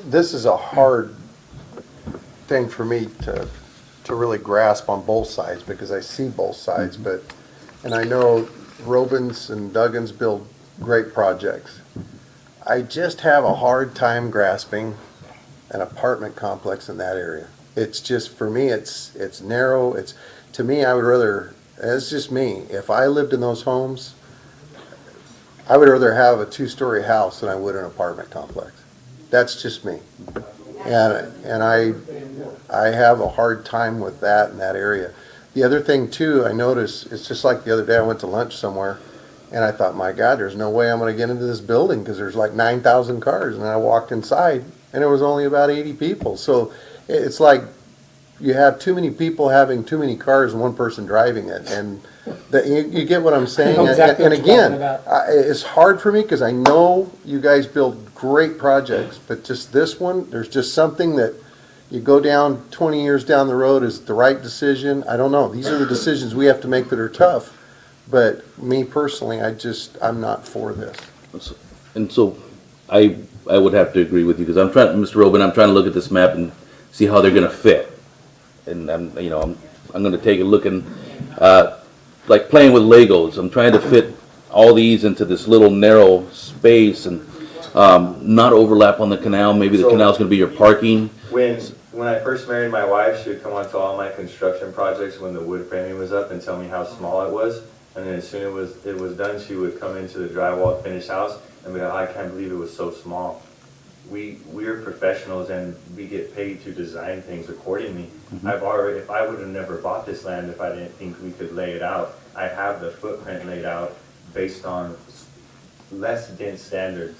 This is a hard thing for me to really grasp on both sides, because I see both sides, and I know Robins and Duggins build great projects. I just have a hard time grasping an apartment complex in that area. It's just, for me, it's narrow. To me, I would rather, it's just me, if I lived in those homes, I would rather have a 2-story house than I would an apartment complex. That's just me. And I have a hard time with that in that area. The other thing too, I noticed, it's just like the other day I went to lunch somewhere and I thought, my God, there's no way I'm going to get into this building because there's like 9,000 cars. And I walked inside and there was only about 80 people. So it's like you have too many people having too many cars and one person driving it. And you get what I'm saying? I know exactly and what you're again, talking about. it's hard for me because I know you guys build great projects, but just this one, there's just something that you go down 20 years down the road, is it the right decision? I don't know. These are the decisions we have to make that are tough. But me personally, I'm not for this. And so I would have to agree with you, because Mr. Robin, I'm trying to look at this map and see how they're going to fit. And I'm going to take a look and like playing with Legos. I'm trying to fit all these into this little narrow space and not overlap on the canal. Maybe the canal's going to be your parking. When I first married my wife, she would come onto all my construction projects when the wood framing was up and tell me how small it was. And then as soon as it was done, she would come into the drywall finished house and be like, I can't believe it was so small. We're professionals and we get paid to design things accordingly. Mm-hmm. If I would have never bought this land if I didn't think we could lay it out, I have the footprint laid out based on less dense standards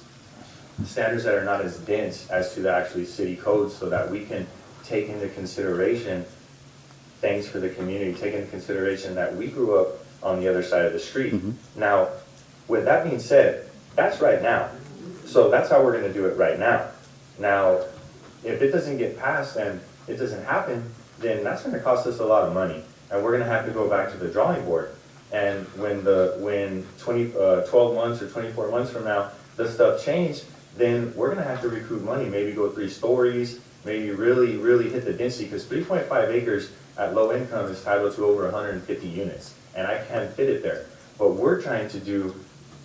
that are not as dense as to the actually city codes, so that we can take into consideration things for the community, take into consideration that we grew up on the other side of the street. Mm-hmm. Now, With that being said, that's right now. So that's how we're gonna do it right now. Now, if it doesn't get passed and it doesn't happen, then that's gonna cost us a lot of money. And we're gonna have to go back to the drawing board. And when 12 months or 24 months from now, the stuff changed, then we're gonna have to recoup money, maybe go 3 stories, maybe really, really hit the density, because 3.5 acres at low income is titled to over 150 units, and I can't fit it there. But we're trying to do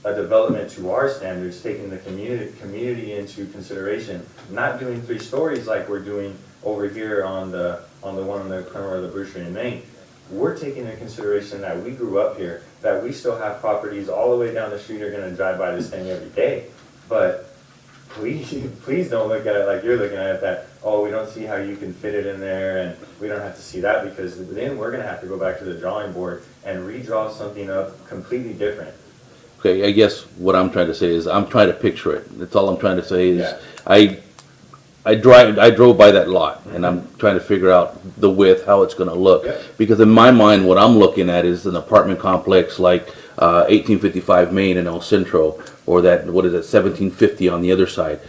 a development to our standards, taking the community into consideration, not doing 3 stories like we're doing over here on the one on the corner of the Bruce Street in Maine. We're taking into consideration that we grew up here, that we still have properties all the way down the street are gonna drive by this thing every day. But please don't look at it like you're looking at it, that, oh, we don't see how you can fit it in there, and we don't have to see that, because then we're gonna have to go back to the drawing board and redraw something up completely different. Okay, I guess what I'm trying to say is, I'm trying to picture it. That's all I'm trying to say is, Yeah. I drove by that lot, and I'm trying to figure out the width, how it's gonna look. Yep. Because in my mind, what I'm looking at is an apartment complex like 1855 Main in El Centro, or that, what is it, 1750 on the other side.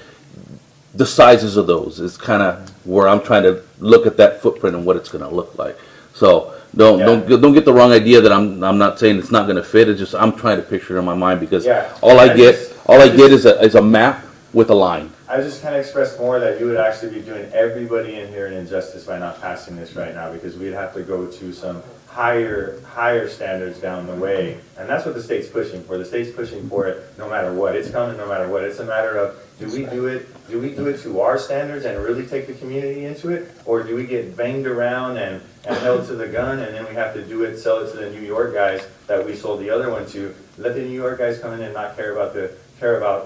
The sizes of those is kind of where I'm trying to look at that footprint and what it's gonna look like. So, don't get the wrong idea that I'm not saying it's not gonna fit, it's just, I'm trying to picture it in my mind, because all I get is a map with a line. I just kind of expressed more that you would actually be doing everybody in here an injustice by not passing this right now, because we'd have to go to some higher standards down the way, and that's what the state's pushing for. The state's pushing for it no matter what. It's coming no matter what. It's a matter of, do we do it to our standards and really take the community into it, or do we get banged around and held to the gun, and then we have to do it, sell it to the New York guys that we sold the other one to, let the New York guys come in and not care about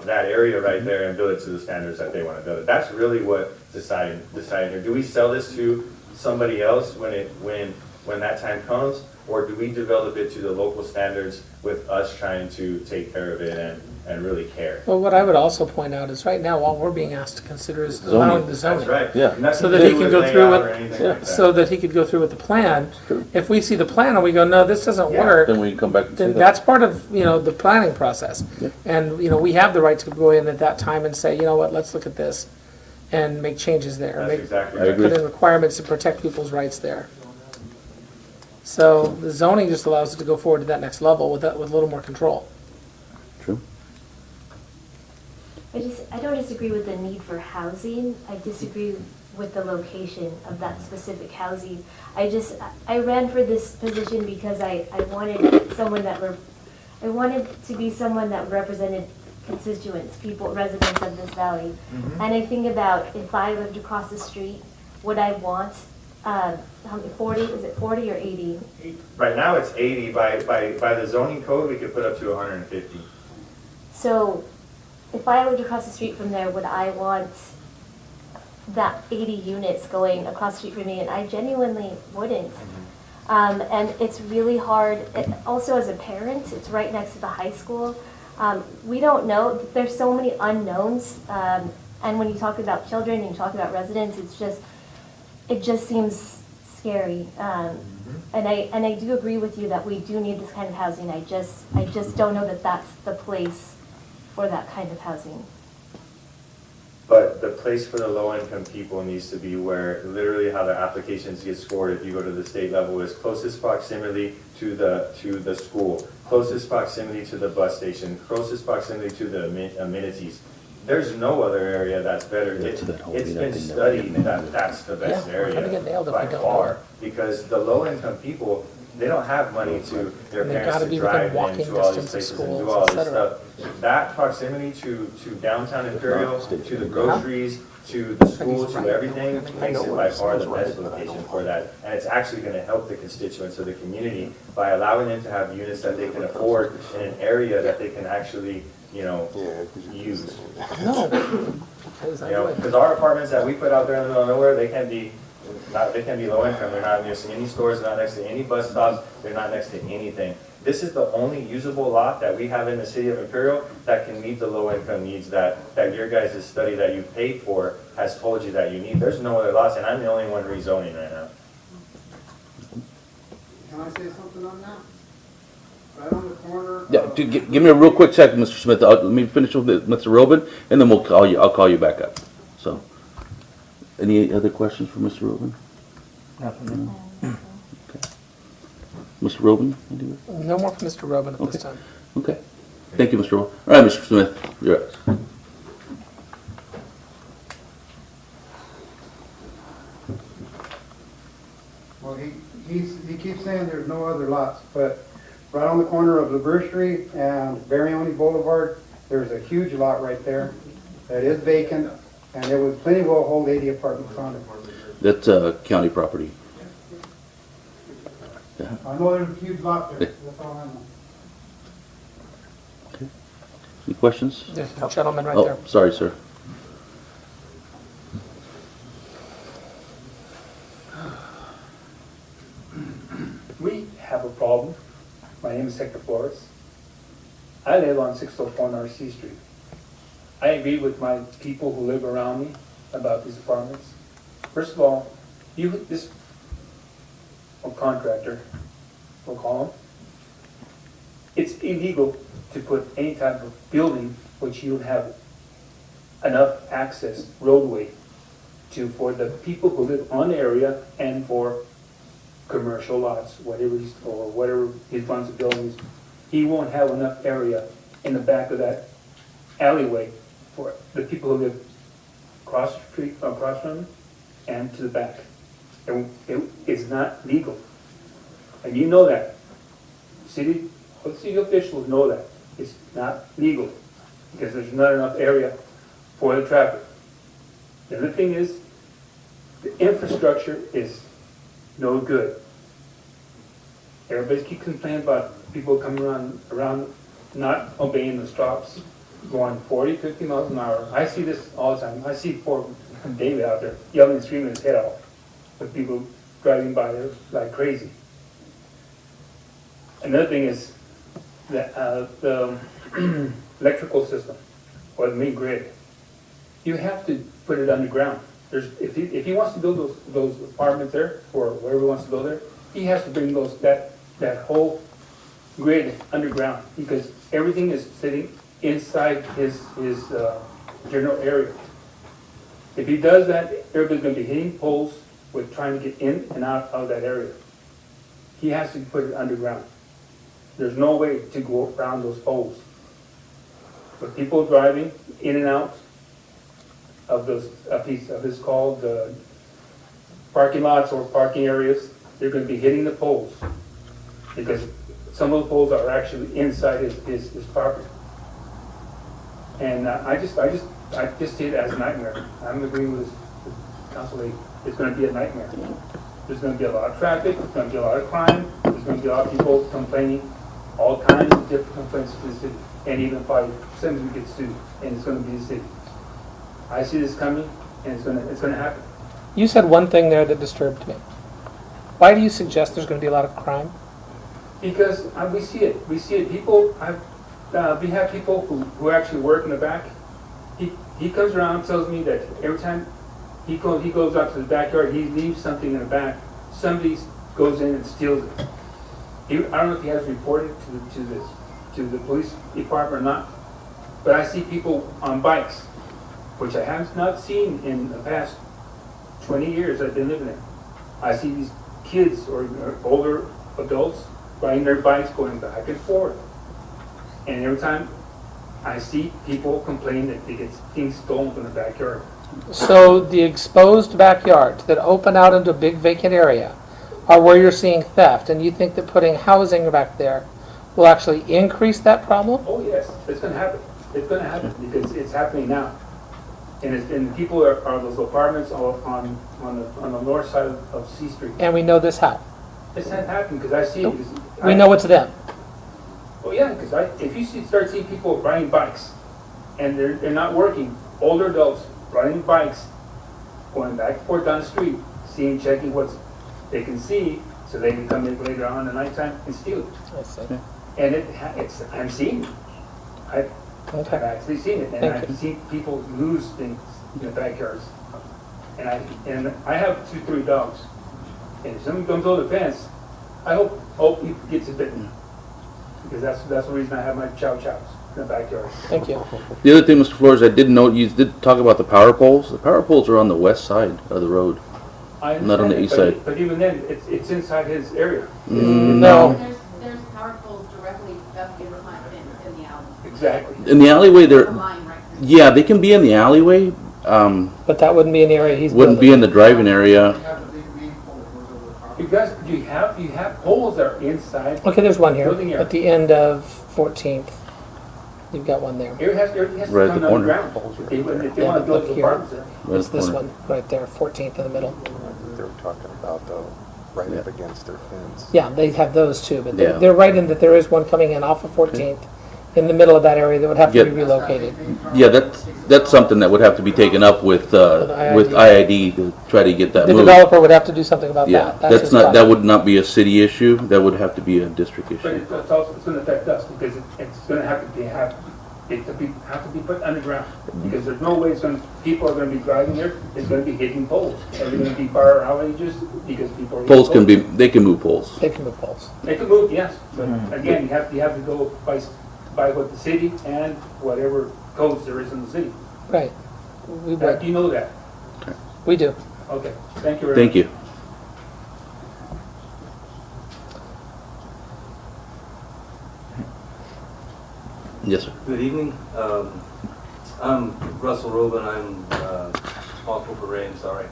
that area right there and build it to the standards that they want to build it. That's really what deciding here. Do we sell this to somebody else when that time comes, or do we develop it to the local standards with us trying to take care of it and really care? Well, what I would also point out is right now, all we're being asked to consider is allowing the zoning. That's right. Yeah. Nothing So to that he do can with go through layout or with, anything like that. so that he could go through with the plan. If we see the plan and we go, no, this doesn't work, Then we can come back and say then that. that's part of, the planning process. Yeah. And, we have the right to go in at that time and say, you know what, let's look at this and make changes there. That's Make- exactly I right. agree. Put in requirements to protect people's rights there. So the zoning just allows it to go forward to that next level with a little more control. True. I don't disagree with the need for housing. I disagree with the location of that specific housing. I ran for this position because I wanted to be someone that represented constituents, people, residents of this valley. And I think about if I lived across the street, would I want, how many, 40, is it 40 or 80? Right now it's 80. By the zoning code, we could put up to 150. So if I lived across the street from there, would I want that 80 units going across the street from me? And I genuinely wouldn't. And it's really hard. Also as a parent, it's right next to the high school. We don't know. There's so many unknowns. And when you talk about children and you talk about residents, it just seems scary. And I do agree with you that we do need this kind of housing. I just don't know that that's the place for that kind of housing. But the place for the low-income people needs to be where literally how their applications get scored if you go to the state level is closest proximity to the school, closest proximity to the bus station, closest proximity to the amenities. There's no other area that's better. It's been studied that that's the best Yeah, we're gonna get nailed area if we by don't far. Because the low-income people, they don't have money to their And they've parents gotta to be drive within walking into all these distance of places and do schools, all et this cetera. stuff. That proximity to downtown Imperial, to the groceries, to the school, to everything, makes it by far the best location for that. And it's actually gonna help the constituents of the community by allowing them to have units that they can afford in an area that they can actually, use. No. Because our apartments that we put out there in the middle of nowhere, they can be low income. They're not near any stores, they're not next to any bus stops, they're not next to anything. This is the only usable lot that we have in the city of Imperial that can meet the low income needs that your guys' study that you paid for has told you that you need. There's no other lots, and I'm the only one rezoning right now. Can I say something on that? Right on the corner. Yeah, give me a real quick second, Mr. Smith. Let me finish with Mr. Robin, and then we'll call you. I'll call you back up. So, any other questions for Mr. Robin? Nothing. Okay. Mr. Robin, anything? No more from Mr. Robin at this time. Okay. Thank you, Mr. Robin. All right, Mr. Smith, you're up. Well, he keeps saying there's no other lots, but right on the corner of LaBerge Street and Barione Boulevard, there's a huge lot right there that is vacant, and it would plenty well hold 80 apartments on it. That's county property. I know there's a huge lot there, that's all I know. Any questions? There's a gentleman right there. Oh, sorry, sir. We have a problem. My name is Hector Flores. I live on 604 North C Street. I agree with my people who live around me about these apartments. First of all, this contractor, we'll call him, it's illegal to put any type of building which you have enough access roadway for the people who live on the area and for commercial lots, whatever he runs the buildings. He won't have enough area in the back of that alleyway for the people who live across the street, across from him, and to the back. It's not legal. And you know that. City officials know that. It's not legal because there's not enough area for the traffic. The other thing is, the infrastructure is no good. Everybody keeps complaining about people coming around not obeying the stops, going 40, 50 miles an hour. I see this all the time. I see poor David out there yelling and screaming his head off with people driving by there like crazy. Another thing is the electrical system or the main grid. You have to put it underground. If he wants to build those apartments there or wherever he wants to build there, he has to bring that whole grid underground because everything is sitting inside his general area. If he does that, everybody's going to be hitting poles with trying to get in and out of that area. He has to put it underground. There's no way to go around those poles. But people driving in and out of a piece of this called parking lots or parking areas, they're going to be hitting the poles because some of the poles are actually inside his property. And I just see it as a nightmare. I'm agreeing with Council Lady. It's going to be a nightmare. There's going to be a lot of traffic. There's going to be a lot of crime. There's going to be a lot of people complaining, all kinds of different complaints to the city. And even if somebody gets sued, and it's going to be the city. I see this coming, and it's going to happen. You said one thing there that disturbed me. Why do you suggest there's going to be a lot of crime? Because we see it. We see it. People, we have people who actually work in the back. He comes around and tells me that every time he goes out to the backyard, he leaves something in the back. Somebody goes in and steals it. I don't know if he has reported to the police department or not, but I see people on bikes, which I have not seen in the past 20 years I've been living there. I see these kids or older adults riding their bikes going back and forth. And every time I see people complain that they get things stolen from the backyard. So the exposed backyards that open out into a big vacant area are where you're seeing theft, and you think that putting housing back there will actually increase that problem? Oh yes, it's going to happen. It's going to happen because it's happening now. And people are those apartments on the north side of C Street. And we know this how? It's not happening because I see it. We know it's them. Oh yeah, because if you start seeing people riding bikes, and they're not working, older adults riding bikes, going back and forth down the street, checking what they can see, so they can come in later on in the nighttime and steal it. I see. And I'm seeing it. I've actually seen it, and I've seen people lose things in the backyards. And I have 2-3 dogs, and if someone comes over the fence, I hope he gets it bitten. because that's the reason I have my chow chows in the backyard. Thank you. The other thing, Mr. Flores, I did note, you did talk about the power poles. The power poles are on the west side of the road. I Not on the understand east it, but- side. But even then, it's inside his area. No. There's power poles directly up in the alley. Exactly. In the alleyway, The there, line right there. yeah, they can be in the alleyway, But that wouldn't be in the area he's wouldn't be building. in the driving area. You guys, you have poles that are inside. Okay, there's one here, Building area. at the end of 14th. You've got one there. It has to Right at come the corner. underground. If they want to Yeah, build look the here. apartments there. Right It's at the this corner. one, right there, 14th in the middle. They're talking about though, right up against their fence. Yeah, they have those too, but Yeah. they're right in that there is one coming in off of 14th, in the middle of that area that would have to be Yeah. relocated. Yeah, that's something that would have to be taken up with IID to try to get that The moved. developer would have to do something about Yeah, that. That's his that project. would not be a city issue. That would have to be a district But issue. it's also, it's gonna affect us because it's gonna have to be put underground. Because there's no way people are gonna be driving there, it's gonna be hitting poles. Are they gonna be fire outages because people are hitting Poles can be, they can move poles. They can move poles. They can move, yes, but again, you have to go by what the city and whatever codes there is in the city. Right. We Do would. you know that? We do. Okay, thank you very much. Thank you. Yes, sir. Good evening. I'm Russell Rubin. I'm responsible for rain, sorry.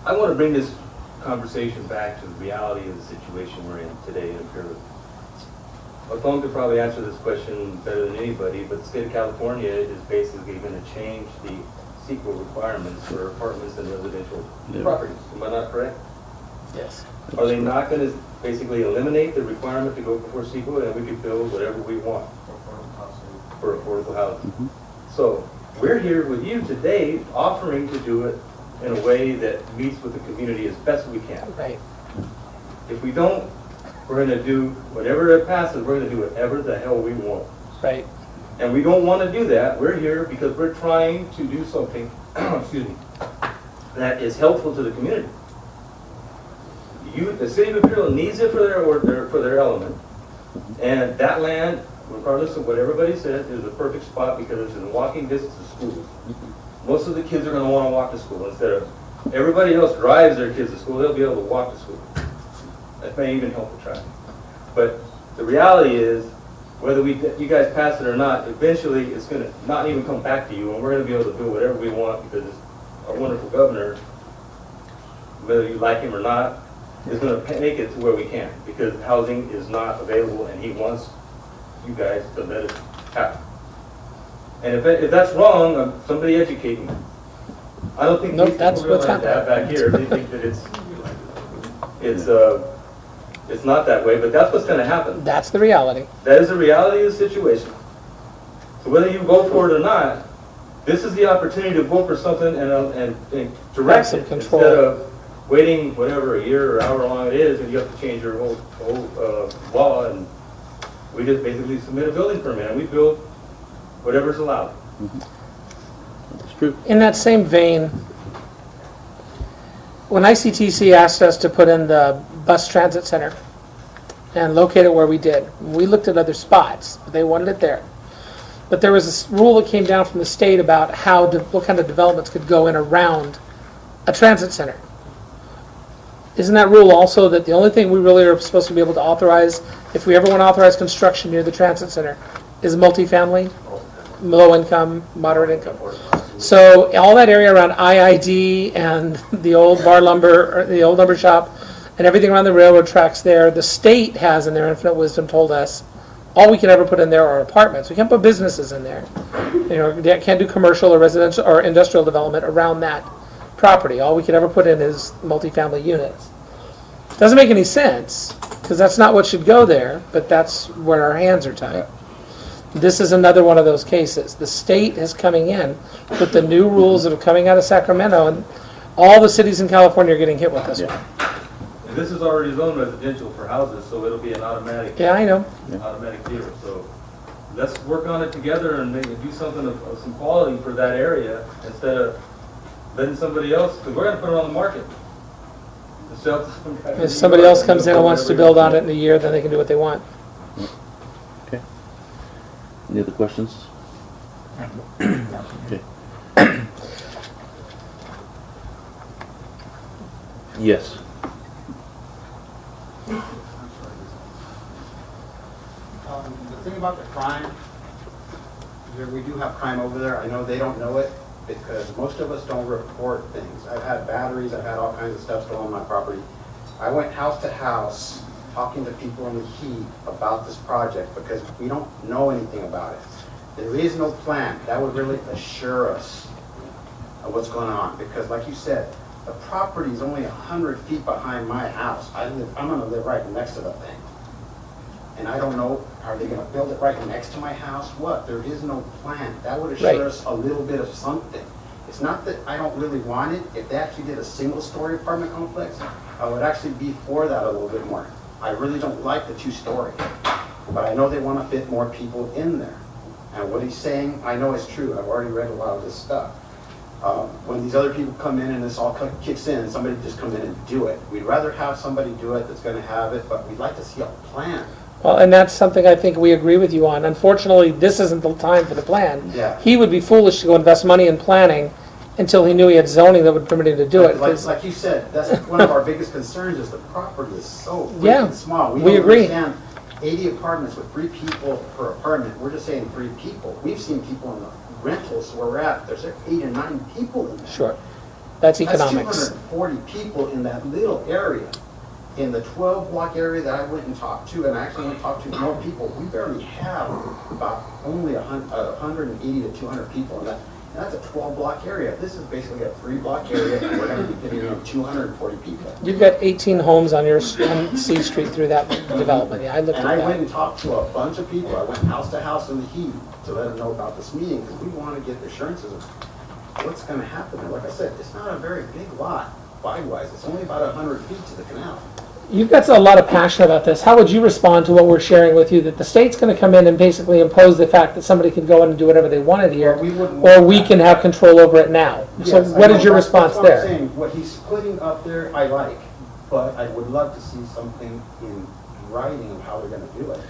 I want to bring this conversation back to the reality of the situation we're in today in Imperial. Othon could probably answer this question better than anybody, but the state of California is basically going to change the CEQA requirements for apartments and residential properties. Am I not correct? Yes. Are they not going to basically eliminate the requirement to go before CEQA and we could build whatever we want for affordable housing? So we're here with you today offering to do it in a way that meets with the community as best we can. Right. If we don't, we're going to do whatever it passes, we're going to do whatever the hell we want. Right. And we don't want to do that. We're here because we're trying to do something, excuse me, that is helpful to the community. The city of Imperial needs it for their element. And that land, regardless of what everybody says, is a perfect spot because it's in walking distance to schools. Most of the kids are going to want to walk to school instead of everybody else drives their kids to school. They'll be able to walk to school. That may even help the traffic. But the reality is, whether you guys pass it or not, eventually it's going to not even come back to you, and we're going to be able to do whatever we want because our wonderful governor, whether you like him or not, is going to make it to where we can because housing is not available, and he wants you guys to let it happen. And if that's wrong, somebody educate me. I don't think Nope, these that's people what's realize that back here. They think that it's not that way, but that's what's going to happen. That's the reality. That is the reality of the situation. So whether you vote for it or not, this is the opportunity to vote for something and direct some it control. instead of waiting whatever, a year or however long it is, and you have to change your whole law. And we just basically submit a building permit, and we build whatever's allowed. That's true. In that same vein, when ICTC asked us to put in the bus transit center and locate it where we did, we looked at other spots, but they wanted it there. But there was this rule that came down from the state about what kind of developments could go in around a transit center. Isn't that rule also that the only thing we really are supposed to be able to authorize, if we ever want to authorize construction near the transit center, is multifamily, low income, moderate income? So all that area around IID and the old bar lumber, or the old lumber shop, and everything around the railroad tracks there, the state has in their infinite wisdom told us all we can ever put in there are apartments. We can't put businesses in there. Can't do commercial or residential or industrial development around that property. All we can ever put in is multifamily units. Doesn't make any sense because that's not what should go there, but that's where our hands are tied. This is another one of those cases. The state is coming in with the new rules that are coming out of Sacramento, and all the cities in California are getting hit with this one. And this is already zoned residential for houses, so it'll be an automatic. Yeah, I know. Automatic deal. So let's work on it together and do something of some quality for that area instead of letting somebody else, because we're going to put it on the market. self-contractor. If somebody else comes in and wants to build on it in a year, then they can do what they want. Okay. Any other questions? Okay. Yes. The thing about the crime, we do have crime over there. I know they don't know it because most of us don't report things. I've had batteries, I've had all kinds of stuff stolen on my property. I went house to house talking to people in the heat about this project because we don't know anything about it. There is no plan. That would really assure us of what's going on because like you said, the property is only 100 feet behind my house. I'm gonna live right next to the thing. And I don't know, are they gonna build it right next to my house? What? There is no plan. That would assure us a little bit of something. It's not that I don't really want it. If they actually did a single-story apartment complex, I would actually be for that a little bit more. I really don't like the two-story. But I know they wanna fit more people in there. And what he's saying, I know it's true. I've already read a lot of this stuff. When these other people come in and this all kicks in, somebody just come in and do it. We'd rather have somebody do it that's gonna have it, but we'd like to see a plan. Well, and that's something I think we agree with you on. Unfortunately, this isn't the time for the plan. Yeah. He would be foolish to go invest money in planning until he knew he had zoning that would permit him to do it. Like you said, that's one of our biggest concerns is the property is so Yeah, freaking small. we don't agree. understand 80 apartments with 3 people per apartment. We're just saying 3 people. We've seen people in the rentals where we're at. There's 8 or 9 people in there. Sure. That's economics. That's 240 people in that little area. In the 12-block area that I went and talked to, and I actually went and talked to more people, we barely have about only 180 to 200 people in that. And that's a 12-block area. This is basically a 3-block area, and we're going to be fitting in 240 people. You've got 18 homes on your on C Street through that development. Yeah, I looked And at I went that. and talked to a bunch of people. I went house to house in the heat to let them know about this meeting because we want to get assurances of what's going to happen there. Like I said, it's not a very big lot, wide-wise. It's only about 100 feet to the canal. You've got a lot of passion about this. How would you respond to what we're sharing with you, that the state's going to come in and basically impose the fact that somebody can go in and do whatever they wanted here, or we can have control over it now? So Yes, what I is know. your That's response what I'm there? saying. What he's putting up there, I like, but I would love to see something in writing of how they're going to do it.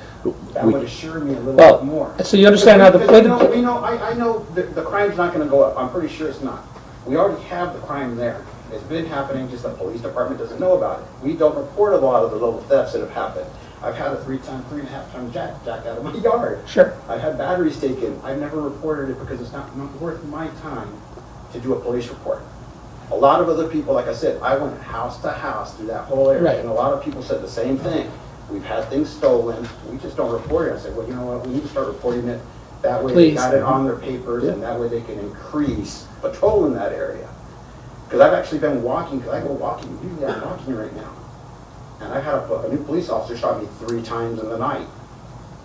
That would assure me a little bit more. So you understand how the Because I know the crime's not going to go up. I'm pretty sure it's not. We already have the crime there. It's been happening, just the police department doesn't know about it. We don't report a lot of the little thefts that have happened. I've had a 3.5 ton jack out of my yard. Sure. I've had batteries taken. I've never reported it because it's not worth my time to do a police report. A lot of other people, like I said, I went house to house through that whole area, Right. and a lot of people said the same thing. We've had things stolen. We just don't report it. I said, well, you know what? We need to start reporting it. That way Please. they got it on their papers, and that way they can increase patrol in that area. Because I've actually been walking, because I go walking, usually I'm walking right now. And I've had a new police officer shot me 3 times in the night.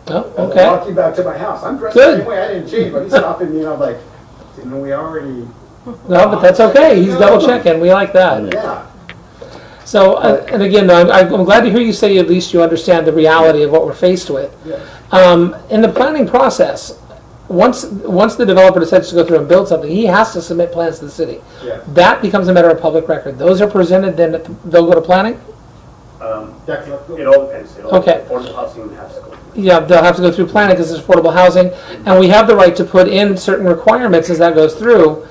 Oh, As I'm okay. walking back to my house. I'm dressed Good. the same way. I didn't change, but he's stopping me, and I'm like, you know, we already... No, but that's okay. He's double checking. We like that. Yeah. So, and again, I'm glad to hear you say at least you understand the reality of what we're faced with. Yeah. In the planning process, once the developer decides to go through and build something, he has to submit plans to the city. Yeah. That becomes a matter of public record. Those are presented, then they'll go to planning? It all depends. Okay. Affordable housing has to go. Yeah, they'll have to go through planning because it's affordable housing, and we have the right to put in certain requirements as that goes through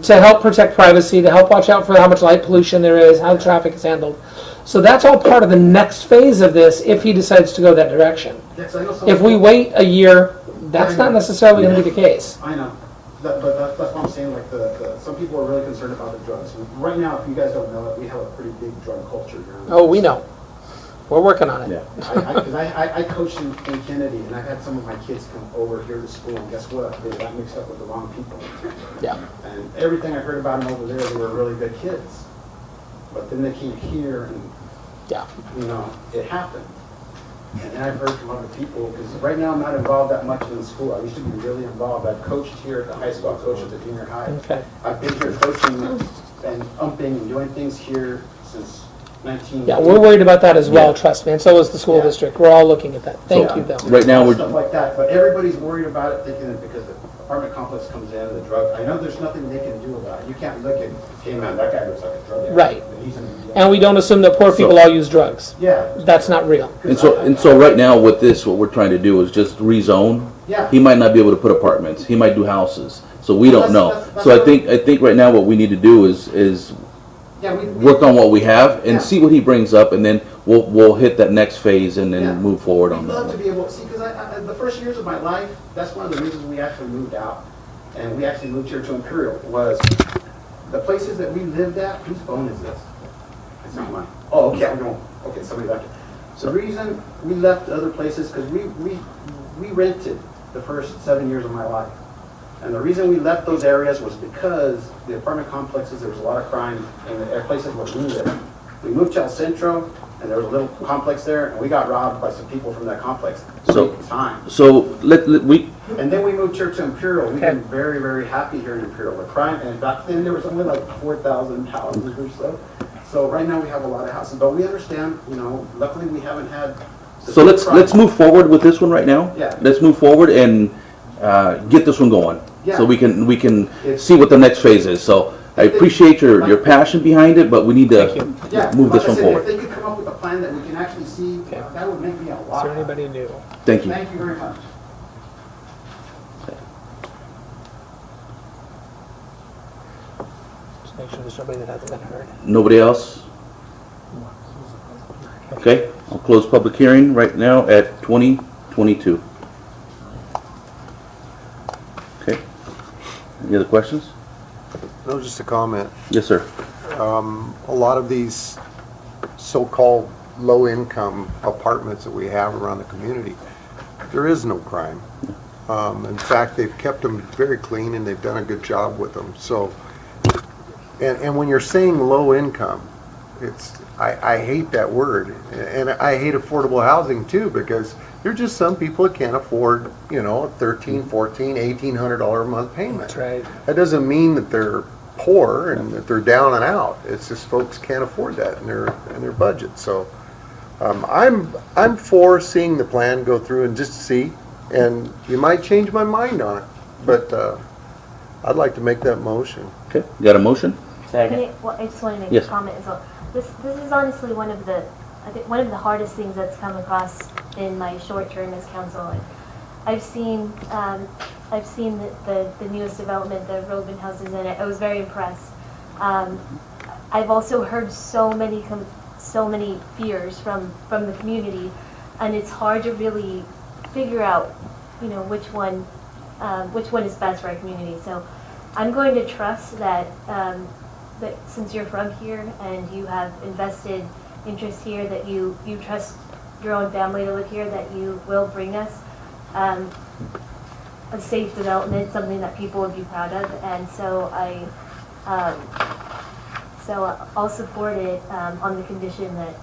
to help protect privacy, to help watch out for how much light pollution there is, how the traffic is handled. So that's all part of the next phase of this if he decides to go that direction. Yes, I know some If we people- wait a year, that's not necessarily going to be the case. I know, but that's what I'm saying, like, some people are really concerned about the drugs. Right now, if you guys don't know it, we have a pretty big drug culture here. Oh, we know. We're working on it. Because I coach in Kennedy, and I've had some of my kids come over here to school, and guess what? They got mixed up with the wrong people. Yeah. And everything I heard about them over there, they were really good kids. But then they came here, and, you know, it happened. And then I've heard from other people, because right now I'm not involved that much in the school. I used to be really involved. I've coached here at the high school, I coached at the junior high. Okay. I've been here coaching and umping and doing things here since 19... Yeah, we're worried about that as well, trust me, and so is the school district. We're all looking at that. Thank you, Bill. Right now, we're Stuff like that, but everybody's worried about it, thinking that because of apartment complex comes in, the drug, I know there's nothing they can do about it. You can't look at, hey man, that guy looks like a drug addict. Right. And he's in- And we don't assume that poor people all use drugs. Yeah. That's not real. And so right now with this, what we're trying to do is just rezone. Yeah. He might not be able to put apartments. He might do houses. So we don't know. That's So I what- think right now what we need to do is Yeah, work on what we have and Yeah. see what he brings up, and then we'll hit that next phase and then Yeah. move forward on We'd that love to one. be able, see, because the first years of my life, that's one of the reasons we actually moved out. And we actually moved here to Imperial, was the places that we lived at, whose phone is this? It's not mine. Oh, okay, I'm going, okay, somebody left it. The reason we left other places, because we rented the first 7 years of my life. And the reason we left those areas was because the apartment complexes, there was a lot of crime in the places where we lived. We moved to El Centro, and there was a little complex there, and we got robbed by some people from that complex. So- Time. So we And then we moved here to Imperial. We've been very, very happy here in Imperial. The crime, and back then there was only like 4,000 houses or so. So right now we have a lot of houses, but we understand, luckily we haven't had. the So big let's crime. move forward with this one right now. Yeah. Let's move forward and get this one going. Yeah. So we can It's- see what the next phase is. So I appreciate your passion behind it, but we need to Yeah, move like this I one said, forward. If they could come up with a plan that we can actually see, that would make me a lot. Is there anybody new? Thank you. Thank you very much. Just make sure there's nobody that hasn't been heard. Nobody else? Okay, I'll close public hearing right now at 20:22. Okay. Any other questions? No, just a comment. Yes, sir. A lot of these so-called low-income apartments that we have around the community, there is no crime. In fact, they've kept them very clean and they've done a good job with them. So, and when you're saying low income, I hate that word. And I hate affordable housing too, because there's just some people that can't afford, a $1,300, $1,400, $1,800 a month payment. That's right. That doesn't mean that they're poor and that they're down and out. It's just folks can't afford that in their budget. So I'm for seeing the plan go through and just see, and you might change my mind on it, but I'd like to make that motion. Okay, you got a motion? I just want to make Yes. a comment as well. This is honestly one of the hardest things that's come across in my short term as council. I've seen the newest development, the Robin houses, and I was very impressed. I've also heard so many fears from the community, and it's hard to really figure out, which one is best for our community. So I'm going to trust that since you're from here and you have invested interest here, that you trust your own family to live here, that you will bring us a safe development, something that people would be proud of. And so I'll support it on the condition that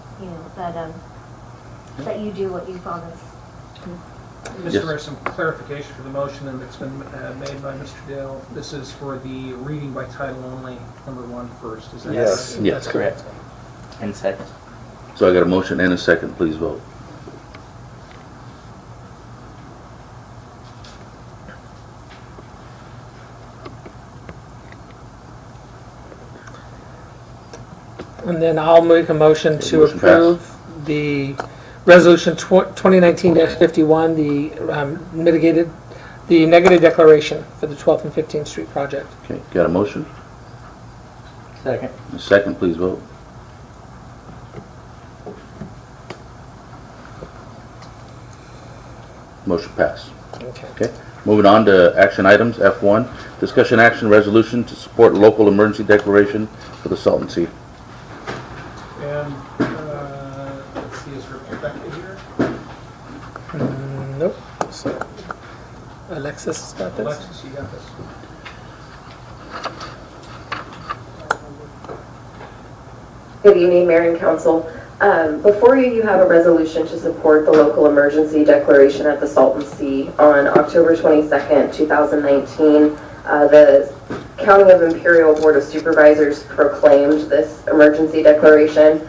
that you do what you promised. Mr. Mayor, some clarification for the motion that's been made by Mr. Dale. This is for the reading by title only, number 1 first. Is that Yes. correct? Yes. That's correct. And second. So I got a motion and a second, please vote. And then I'll make a motion to Motion approve the resolution 2019-51, the negative declaration for the 12th and 15th Street project. Okay, got a motion? Second. A second, please vote. Motion passed. Okay. Okay, moving on to action items. F1, discussion action resolution to support local emergency declaration for the Salton Sea. And let's see, is Rebecca here? Nope. So Alexis has got this. Alexis, you got this? Good evening, Mayor and Council. Before you have a resolution to support the local emergency declaration at the Salton Sea. On October 22nd, 2019, the County of Imperial Board of Supervisors proclaimed this emergency declaration.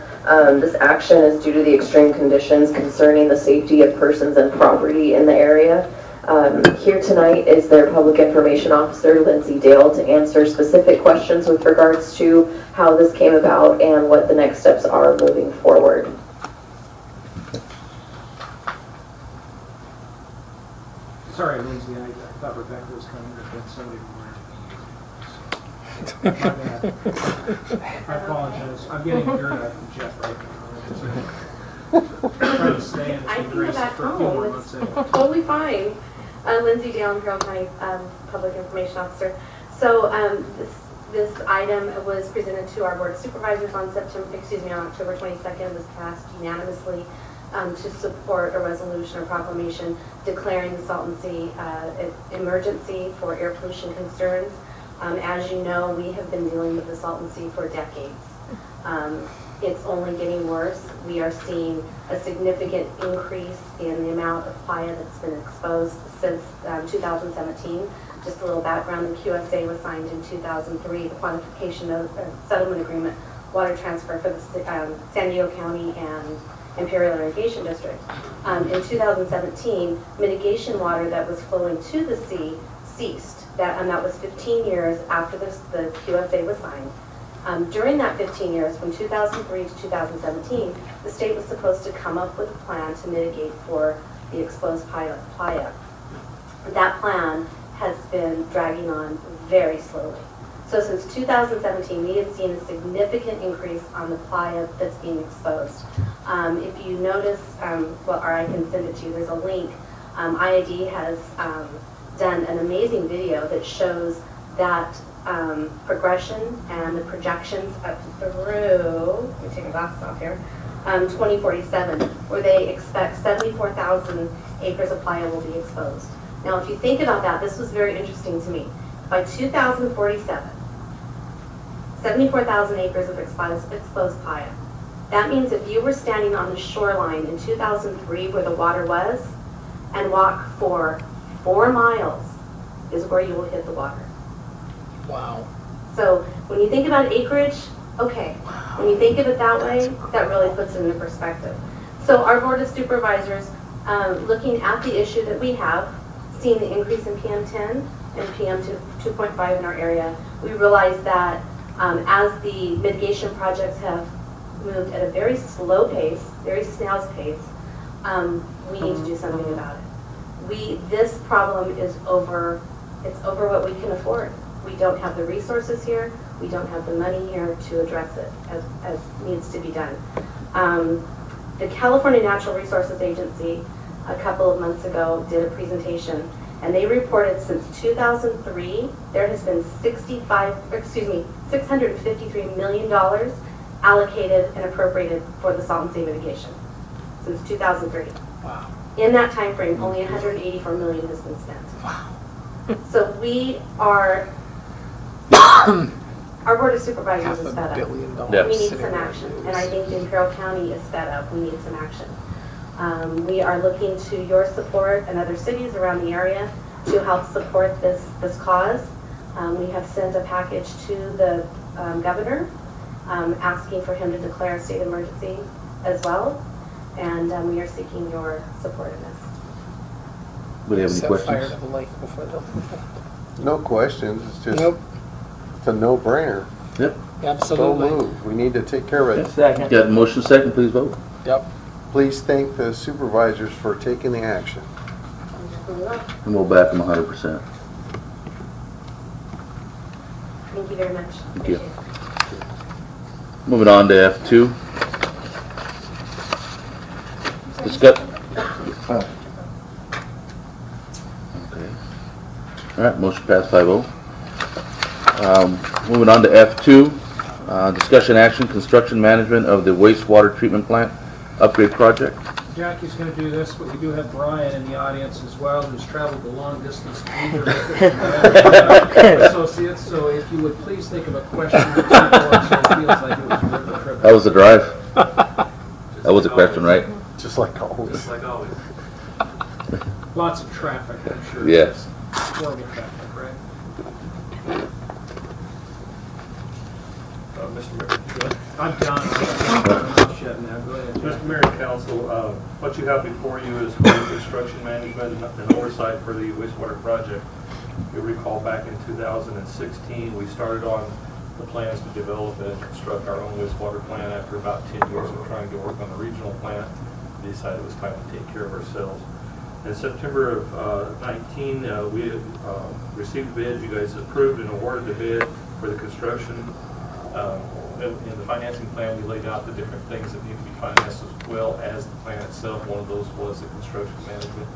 This action is due to the extreme conditions concerning the safety of persons and property in the area. Here tonight is their public information officer, Lindsay Dale, to answer specific questions with regards to how this came about and what the next steps are moving forward. Sorry, Lindsay, I thought Rebecca was coming, but then somebody wanted to be. My bad. I apologize. I'm getting dirt out from Jeff right now. Trying to stay in I this can grace go back for a few more home. months. It's totally fine. Lindsay Dale, Imperial County Public Information Officer. So this item was presented to our Board of Supervisors on October 22nd. It was passed unanimously to support a resolution or proclamation declaring the Salton Sea emergency for air pollution concerns. As you know, we have been dealing with the Salton Sea for decades. It's only getting worse. We are seeing a significant increase in the amount of playa that's been exposed since 2017. Just a little background, the QSA was signed in 2003, the quantification of settlement agreement, water transfer for the San Diego County and Imperial Irrigation District. In 2017, mitigation water that was flowing to the sea ceased, and that was 15 years after the QSA was signed. During that 15 years, from 2003 to 2017, the state was supposed to come up with a plan to mitigate for the exposed playa. That plan has been dragging on very slowly. So since 2017, we have seen a significant increase on the playa that's being exposed. If you notice, or I can send it to you, there's a link. IID has done an amazing video that shows that progression and the projections up through, let me take my glasses off here, 2047, where they expect 74,000 acres of playa will be exposed. Now, if you think about that, this was very interesting to me. By 2047, 74,000 acres of exposed playa. That means if you were standing on the shoreline in 2003 where the water was and walk for 4 miles is where you will hit the water. Wow. So when you think about acreage, okay. When you think of it that way, that really puts it into perspective. So our Board of Supervisors, looking at the issue that we have, seeing the increase in PM10 and PM2.5 in our area, we realize that as the mitigation projects have moved at a very slow pace, very snail's pace, we need to do something about it. This problem is over, it's over what we can afford. We don't have the resources here, we don't have the money here to address it as needs to be done. The California Natural Resources Agency a couple of months ago did a presentation, and they reported since 2003 there has been $653 million allocated and appropriated for the Salton Sea mitigation since 2003. Wow. In that time frame, only $184 million has been spent. Wow. So we are, our Board of Supervisors is fed up. $500 million. We need some action, and I think the Imperial County is fed up. We need some action. We are looking to your support and other cities around the area to help support this cause. We have sent a package to the governor asking for him to declare a state emergency as well, and we are seeking your support in this. Anybody have any Set questions? fire to the lake before the... No questions, it's just, Nope. it's a no-brainer. Yep. So Absolutely. moved. We need to take care of it. Second. Got a motion second, please vote. Yep. Please thank the supervisors for taking the action. And we'll back them 100%. Thank you very much. Thank you. Appreciate it. Moving on to F2. Discuss. Okay. All right, motion passed 5-0. Moving on to F2. Discussion action, construction management of the wastewater treatment plant upgrade project. Jackie's going to do this, but we do have Brian in the audience as well, who's traveled the long distance to be here with us. Associates, so if you would please think of a question or two for us, so it feels like it was worth the trip. How was the drive? That was a question, right? Just like always. Just like always. Lots of traffic, I'm sure. Yes. Horrible traffic, right? Mr. Mayor. I'm done. that now, go ahead. Mr. Mayor and Council, what you have before you is for construction management and oversight for the wastewater project. You'll recall back in 2016, we started on the plans to develop and construct our own wastewater plant. After about 10 years of trying to work on the regional plant, we decided it was time to take care of ourselves. In September of 19, we received a bid. You guys approved and awarded the bid for the construction. In the financing plan, we laid out the different things that need to be financed as well as the plan itself. One of those was the construction management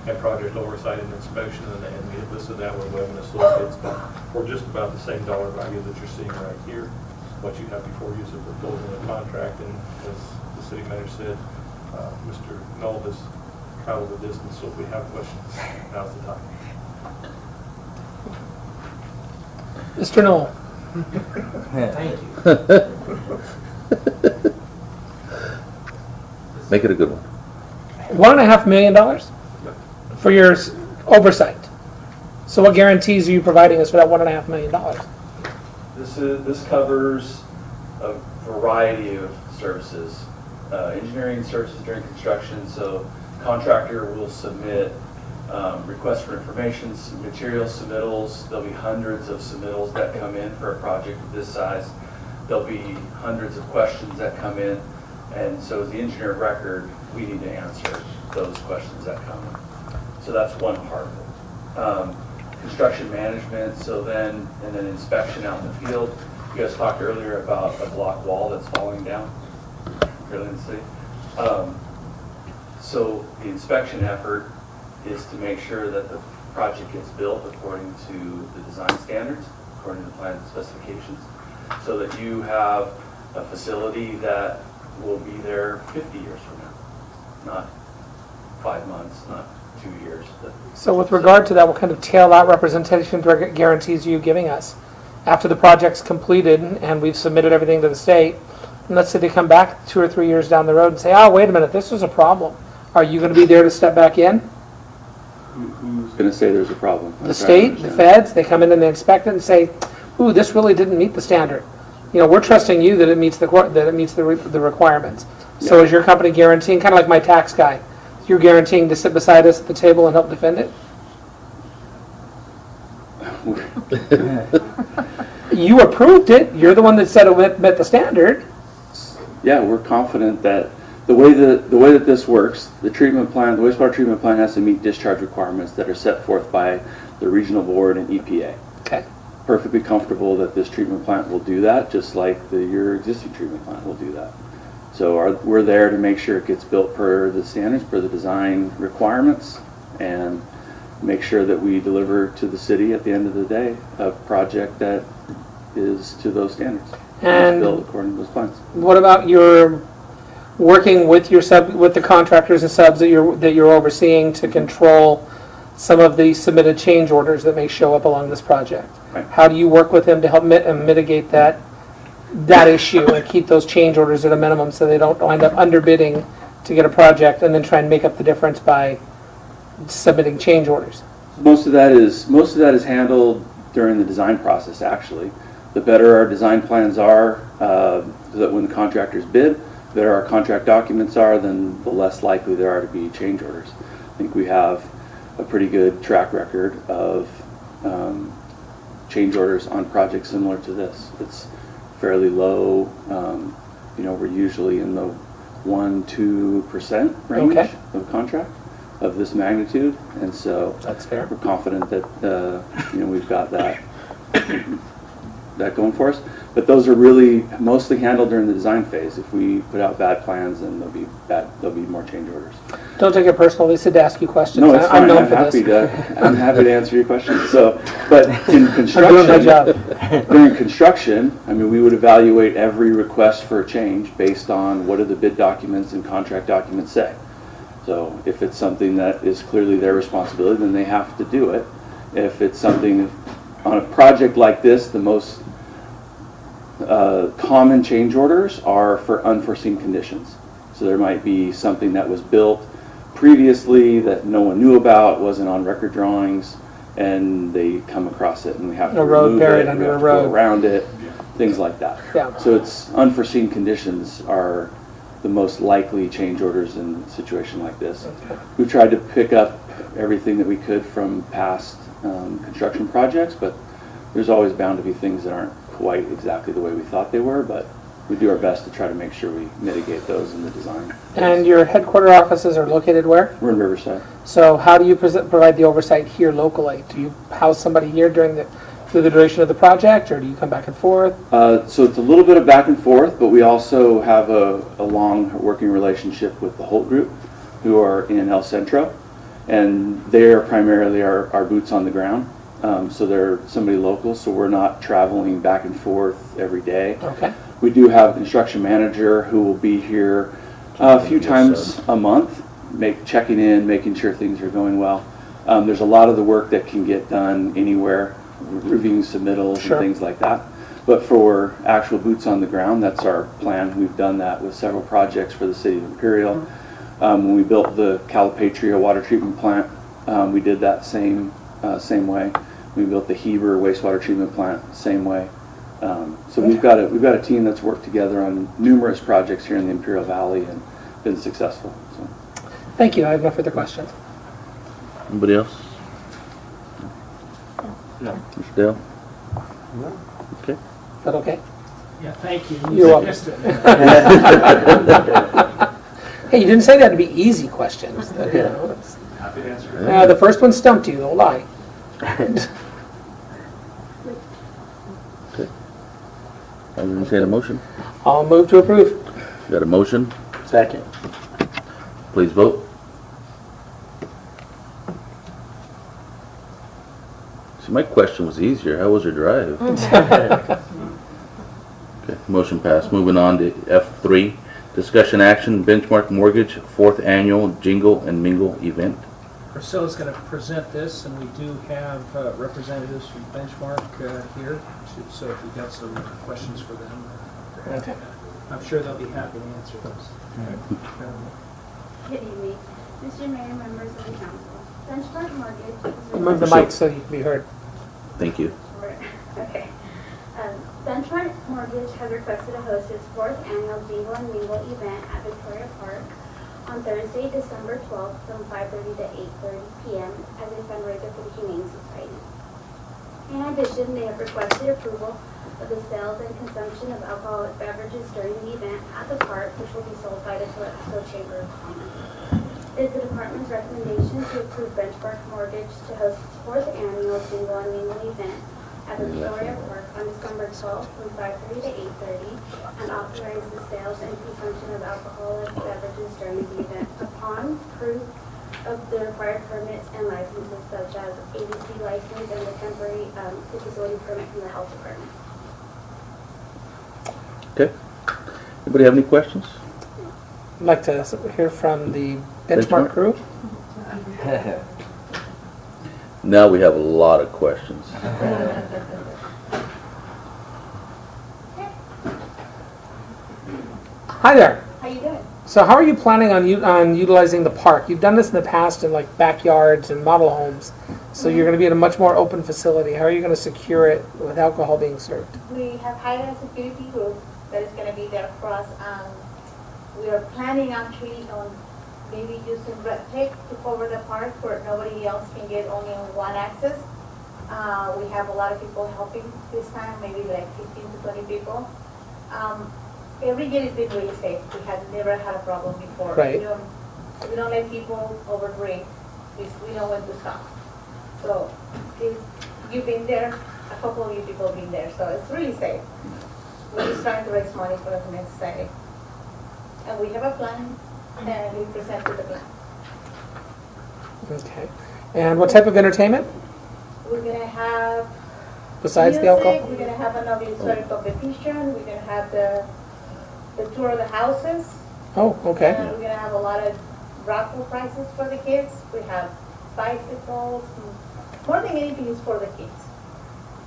and project oversight and inspection, and we had listed that with Webb and Associates for just about the same dollar value that you're seeing right here. What you have before you is a proposal and a contract, and as the city manager said, Mr. Knoll has traveled the distance, so if we have questions, now's the time. Mr. Knoll. Thank you. Make it a good one. $1.5 million for your oversight. So what guarantees are you providing us for that $1.5 million? This covers a variety of services, engineering services during construction. So contractor will submit requests for information, material submittals. There'll be hundreds of submittals that come in for a project of this size. There'll be hundreds of questions that come in, and so as the engineer of record, we need to answer those questions that come in. So that's one part of it. Construction management, and then inspection out in the field. You guys talked earlier about a block wall that's falling down earlier in the city. So the inspection effort is to make sure that the project gets built according to the design standards, according to the plan specifications, so that you have a facility that will be there 50 years from now, not 5 months, not 2 years. So with regard to that, what kind of tail-out representation guarantees are you giving us? After the project's completed and we've submitted everything to the state, and let's say they come back 2 or 3 years down the road and say, oh, wait a minute, this was a problem. Are you going to be there to step back in? Who's going to say there's a problem? The state, the feds, they come in and they inspect it and say, ooh, this really didn't meet the standard. You know, we're trusting you that it meets the requirements. So Yeah. is your company guaranteeing, kind of like my tax guy, you're guaranteeing to sit beside us at the table and help defend it? You approved it. You're the one that said it met the standard. Yeah, we're confident that the way that this works, the treatment plant, the wastewater treatment plant has to meet discharge requirements that are set forth by the regional board and EPA. Okay. Perfectly comfortable that this treatment plant will do that, just like your existing treatment plant will do that. So we're there to make sure it gets built per the standards, per the design requirements, and make sure that we deliver to the city at the end of the day a project that is to those standards And built according to those plans. what about your working with with the contractors and subs that you're overseeing to control some of the submitted change orders that may show up along this project? Right. How do you work with them to help mitigate that issue and keep those change orders at a minimum so they don't wind up underbidding to get a project and then try and make up the difference by submitting change orders? Most of that is handled during the design process, actually. The better our design plans are, so that when the contractors bid, the better our contract documents are, then the less likely there are to be change orders. I think we have a pretty good track record of change orders on projects similar to this. It's fairly low. We're usually in the 1-2% range Okay. of contract of this magnitude, and so that's fair. We're confident that we've got that going for us. But those are really mostly handled during the design phase. If we put out bad plans, then there'll be more change orders. Don't take it personal. They said to ask you questions. No, it's fine. I'm known I'm for happy this. I'm happy to answer your questions. But in construction, I'm doing my job. during construction, we would evaluate every request for a change based on what do the bid documents and contract documents say. So if it's something that is clearly their responsibility, then they have to do it. If it's something on a project like this, the most common change orders are for unforeseen conditions. So there might be something that was built previously that no one knew about, wasn't on record drawings, and they come across it and we have to remove it, we have to go around it, things like that. Yeah. So it's unforeseen conditions are the most likely change orders in a situation like this. We tried to pick up everything that we could from past construction projects, but there's always bound to be things that aren't quite exactly the way we thought they were, but we do our best to try to make sure we mitigate those in the design. And your headquarter offices are located where? We're in Riverside. So how do you provide the oversight here locally? Do you house somebody here through the duration of the project, or do you come back and forth? So it's a little bit of back and forth, but we also have a long working relationship with the Holt Group, who are in El Centro, and they are primarily our boots on the ground. So they're somebody local, so we're not traveling back and forth every day. Okay. We do have a construction manager who will be here a few times a month, checking in, making sure things are going well. There's a lot of the work that can get done anywhere, reviewing submittals Sure. and things like that. But for actual boots on the ground, that's our plan. We've done that with several projects for the city of Imperial. When we built the Calipatria water treatment plant, we did that same way. We built the Heber wastewater treatment plant, same way. So we've got a team that's worked together on numerous projects here in the Imperial Valley and been successful. So. Thank you. I have no further questions. Anybody else? No. Mr. Dale? No. Okay. Is that okay? Yeah, thank you. You're welcome. Hey, you didn't say that to be easy questions. You know, Happy to answer. the first one stumped you, don't lie. Okay. I'm entertain a motion. I'll move to approve. Got a motion? Second. Please vote. See, my question was easier. How was your drive? Okay, motion passed. Moving on to F3, discussion action, Benchmark Mortgage, 4th annual Jingle and Mingle event. Priscilla's going to present this, and we do have representatives from Benchmark here, so if you've got some questions for them, Okay. I'm sure they'll be happy to answer those. Good evening, Mr. Mayor, members of the council. Benchmark Mortgage is Move the mic so you can be heard. Thank you. Okay. Benchmark Mortgage has requested to host its 4th annual Jingle and Mingle event at Victoria Park on Thursday, December 12th from 5:30 to 8:30 p.m. as a fundraiser for the Humane Society. In addition, they have requested approval of the sales and consumption of alcoholic beverages during the event at the park, which will be sold by the Calexico Chamber of Commerce. It is the department's recommendation to approve Benchmark Mortgage to host its 4th annual Jingle and Mingle event at the Victoria Park on December 12th from 5:30 to 8:30 and authorize the sales and consumption of alcoholic beverages during the event upon proof of the required permits and licenses such as ABC license and the temporary facility permit from the health department. Okay. Anybody have any questions? I'd like to hear from the Benchmark crew. Now we have a lot of questions. Hi there. How you doing? So how are you planning on utilizing the park? You've done this in the past in like backyards and model homes. So you're going to be in a much more open facility. How are you going to secure it with alcohol being served? We have hired a security group that is going to be there for us. We are planning actually on maybe using red tape to cover the park where nobody else can get only on one access. We have a lot of people helping this time, maybe like 15 to 20 people. Every year it's been really safe. We have never had a problem before. Right. We don't let people overdrink. We know when to stop. So if you've been there, a couple of you people have been there, so it's really safe. We're just trying to raise money for the Humane Society. And we have a plan, and we presented the plan. Okay. And what type of entertainment We're gonna have besides the music, alcohol? we're gonna have an obituary competition, we're gonna have the tour of the houses. Oh, okay. And we're gonna have a lot of raffle prizes for the kids. We have bicycles, more than anything is for the kids.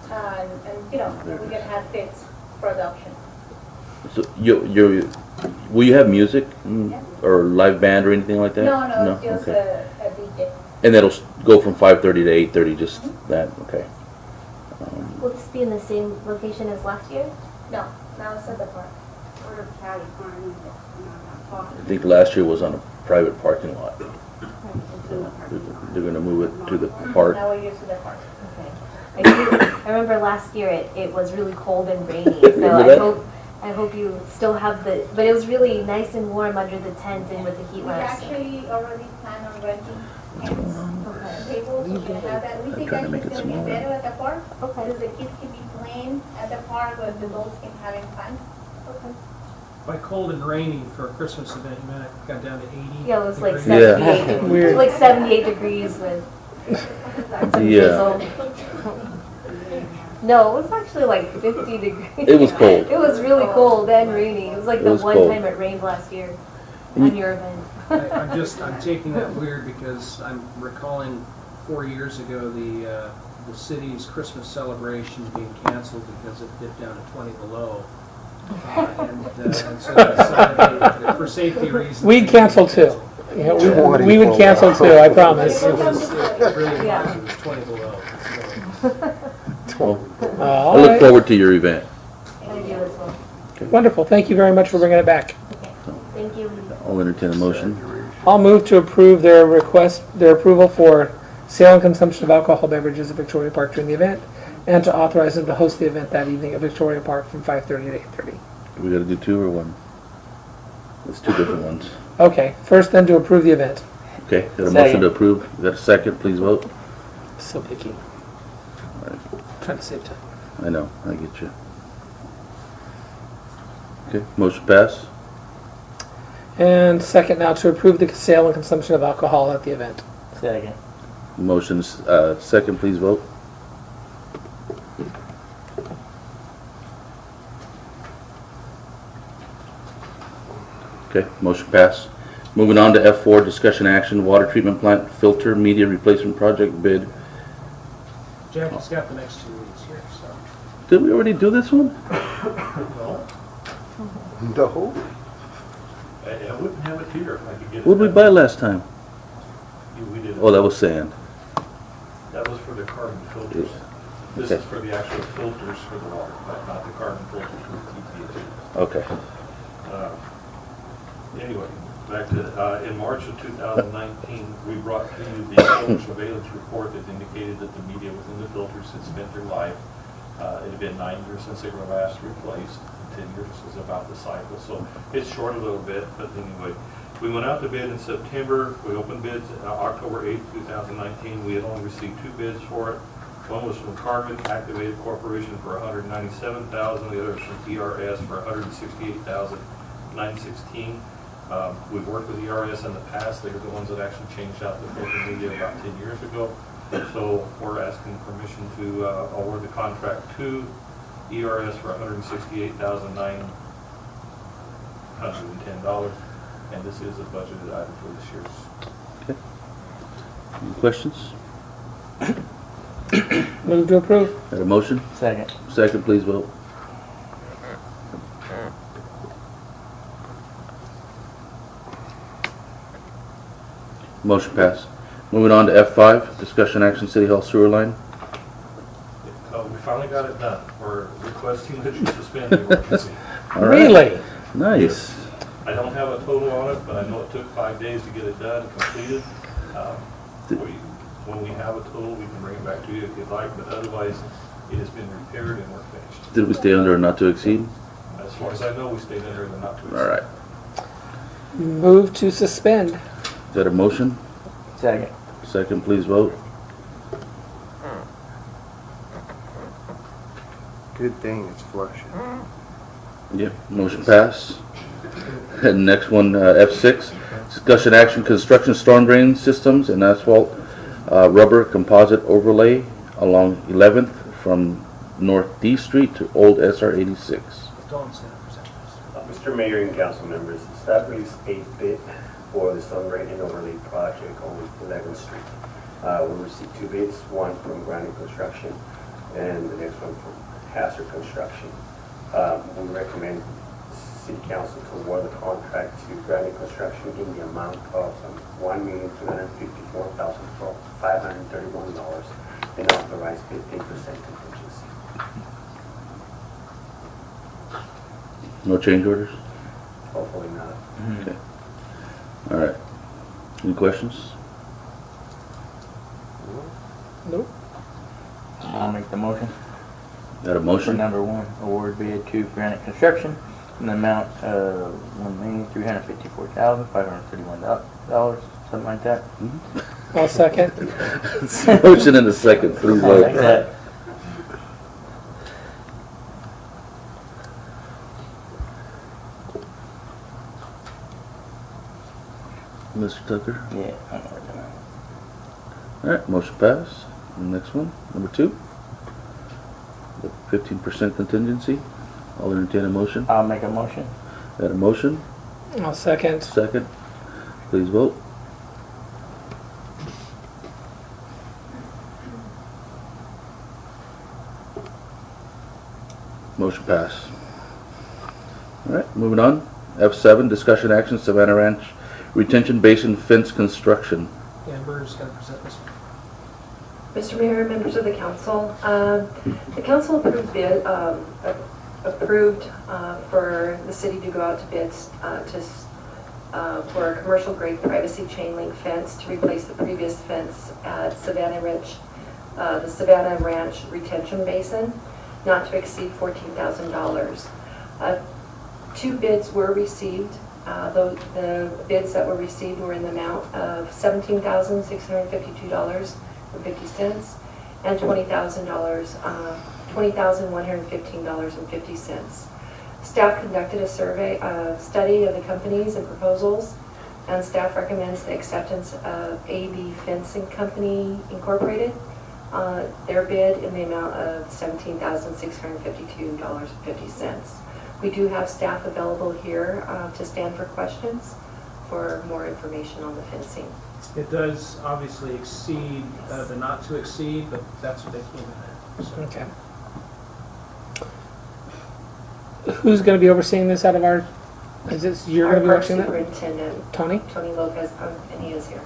And you know, we're gonna have pets for adoption. So will you have music or live band or anything like that? No, it's just Okay. a DJ. And that'll go from 5:30 to 8:30, just that, okay. Will this be in the same location as last year? No, now it's at the park. Or California. I think last year was on a private parking lot. They're gonna move it to the park. Now we're used to the park. Okay. I remember last year it was really cold and rainy, so Remember that? I hope you still have the, but it was really nice and warm under the tent and with the heat We lamps. actually already plan on renting Okay. tables, we can have that. We think trying to actually make it's it gonna be smaller. better at the park, Okay. because the kids can be playing at the park, but the adults can having fun. Okay. By cold and rainy for a Christmas event, you meant it got down to 80? Yeah, it was like degrees? 78 degrees. Weird. It was like 78 degrees with some Yeah. drizzle. No, it was actually like 50 degrees. It was cold. It was really cold and rainy. It was like It the was one cold. time it rained last year And on your event. I'm taking that weird because I'm recalling 4 years ago the city's Christmas celebration being canceled because it dipped down to 20 below. And so they decided that for safety reasons. We'd cancel too. Yeah, we would cancel too, I promise. It really was, it was 20 below. Well, All I look right. forward to your event. Thank you as well. Wonderful, thank you very much for bringing it back. Thank you. I'll entertain a motion. I'll move to approve their approval for sale and consumption of alcohol beverages at Victoria Park during the event, and to authorize them to host the event that evening at Victoria Park from 5:30 to 8:30. We gotta do two or one? It's two different ones. Okay, first then to approve the event. Okay, got a Second. motion to approve. Got a second, please vote. So picky. Trying to save time. I know, I get you. Okay, motion pass. And second now to approve the sale and consumption of alcohol at the event. Second. Motion's, second, please vote. Okay, motion pass. Moving on to F4, discussion action, water treatment plant filter media replacement project bid. Jackie's got the next 2 weeks here, so. Did we already do this one? No, No. I wouldn't have it here if I could get it. What did we buy last time? We did. Oh, that was sand. That was for the carbon filters. This Okay. is for the actual filters for the water, not the carbon filters for the TPH. Okay. Anyway, back to, in March of 2019, we brought to you the filter surveillance report that indicated that the media within the filters had spent their life. It had been 9 years since they were last replaced. 10 years was about the cycle, so it's short a little bit, but anyway. We went out to bid in September. We opened bids October 8th, 2019. We had only received 2 bids for it. One was from Carbon Activated Corporation for $197,000. The other was from ERS for $168,916. We've worked with ERS in the past. They were the ones that actually changed out the filter media about 10 years ago. So we're asking permission to award the contract to ERS for $168,910. And this is a budgeted item for this year's. Okay. Any questions? Move to approve. Got a motion? Second. Second, please vote. Motion passed. Moving on to F5, discussion action City Hall sewer line. We finally got it done. We're requesting that you suspend the emergency. All right. Really? Nice. I don't have a total on it, but I know it took 5 days to get it done and completed. When we have a total, we can bring it back to you if you'd like, but otherwise, it has been repaired and we're finished. Did we stay under a not to exceed? As far as I know, we stayed under the not to exceed. All right. Move to suspend. Is that a motion? Second. Second, please vote. Good thing it's flushing. Yep, motion passed. And next one, F6, discussion action construction storm drain systems and asphalt rubber composite overlay along 11th from North D Street to Old SR 86. Dawn's going to present this. Mr. Mayor and council members, staff released a bid for the storm drain and overlay project on 11th Street. We received 2 bids, one from Granite Construction and the next one from Hazard Construction. We recommend City Council to award the contract to Granite Construction in the amount of $1,254,531 and authorize 15% contingency. No change orders? hopefully not. Okay. All right. Any questions? Nope. I'll make the motion. Got a For motion? number one, award bid to Granite Construction in the amount of $1,354,531, something like that. I'll second. Motion in a second, please I like vote. that. Mr. Tucker? Yeah, I'm working on it. All right, motion passed. Next one, number 2. The 15% contingency. I'll entertain a motion. I'll make a motion. Got a motion? I'll second. Second. Please vote. Motion passed. All right, moving on. F7, discussion action, Savannah Ranch Retention Basin Fence Construction. Amber's going to present this one. Mr. Mayor, members of the council, the council approved for the city to go out to bids for a commercial grade privacy chain link fence to replace the previous fence at Savannah Ranch Retention Basin, not to exceed $14,000. 2 bids were received. The bids that were received were in the amount of $17,652.50 and $20,115.50. Staff conducted a study of the companies and proposals, and staff recommends the acceptance of AB Fencing Company Incorporated. Their bid in the amount of $17,652.50. We do have staff available here to stand for questions for more information on the fencing. It does obviously exceed the not to exceed, but that's what they came in at. So. Okay. Who's going to be overseeing this out of our, is this, you're going to be Our overseeing that? superintendent, Tony? Tony Lopez, and he is here.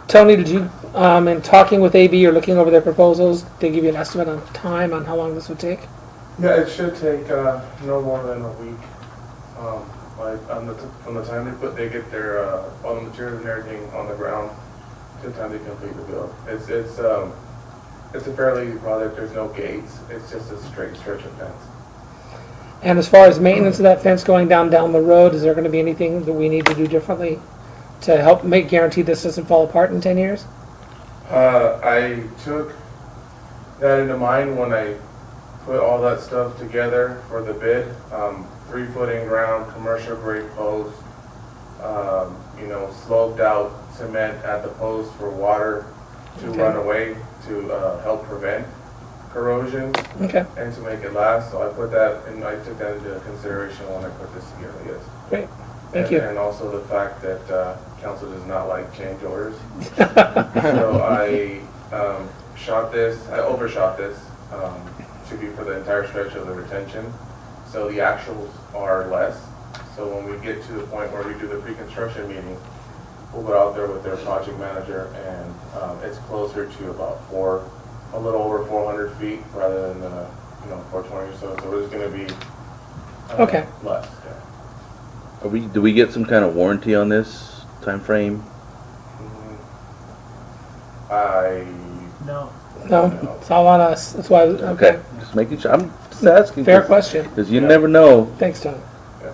Tony, did you, in talking with AB or looking over their proposals, they give you an estimate on time on how long this would take? Yeah, it should take no more than a week. From the time they get their all the materials and everything on the ground to the time they complete the build. It's a fairly easy project. There's no gates. It's just a straight stretch of fence. And as far as maintenance of that fence going down the road, is there going to be anything that we need to do differently to help guarantee this doesn't fall apart in 10 years? I took that into mind when I put all that stuff together for the bid. 3-foot in ground, commercial grade post, sloped out cement at the post for water to run away to help prevent corrosion and to make it last. So I put that and I took that into consideration when I put this together. Yes. Great. Thank you. And also the fact that council does not like change orders. So I overshot this to be for the entire stretch of the retention. So the actuals are less. So when we get to the point where we do the pre-construction meeting, we'll go out there with their project manager, and it's closer to about a little over 400 feet rather than 420 or so. So it's going to be less. Yeah. Do we get some kind of warranty on this time frame? No. No, it's all on us. That's why. Okay. Just making sure. I'm just asking. Fair question. Because you never know. Thanks, Tony.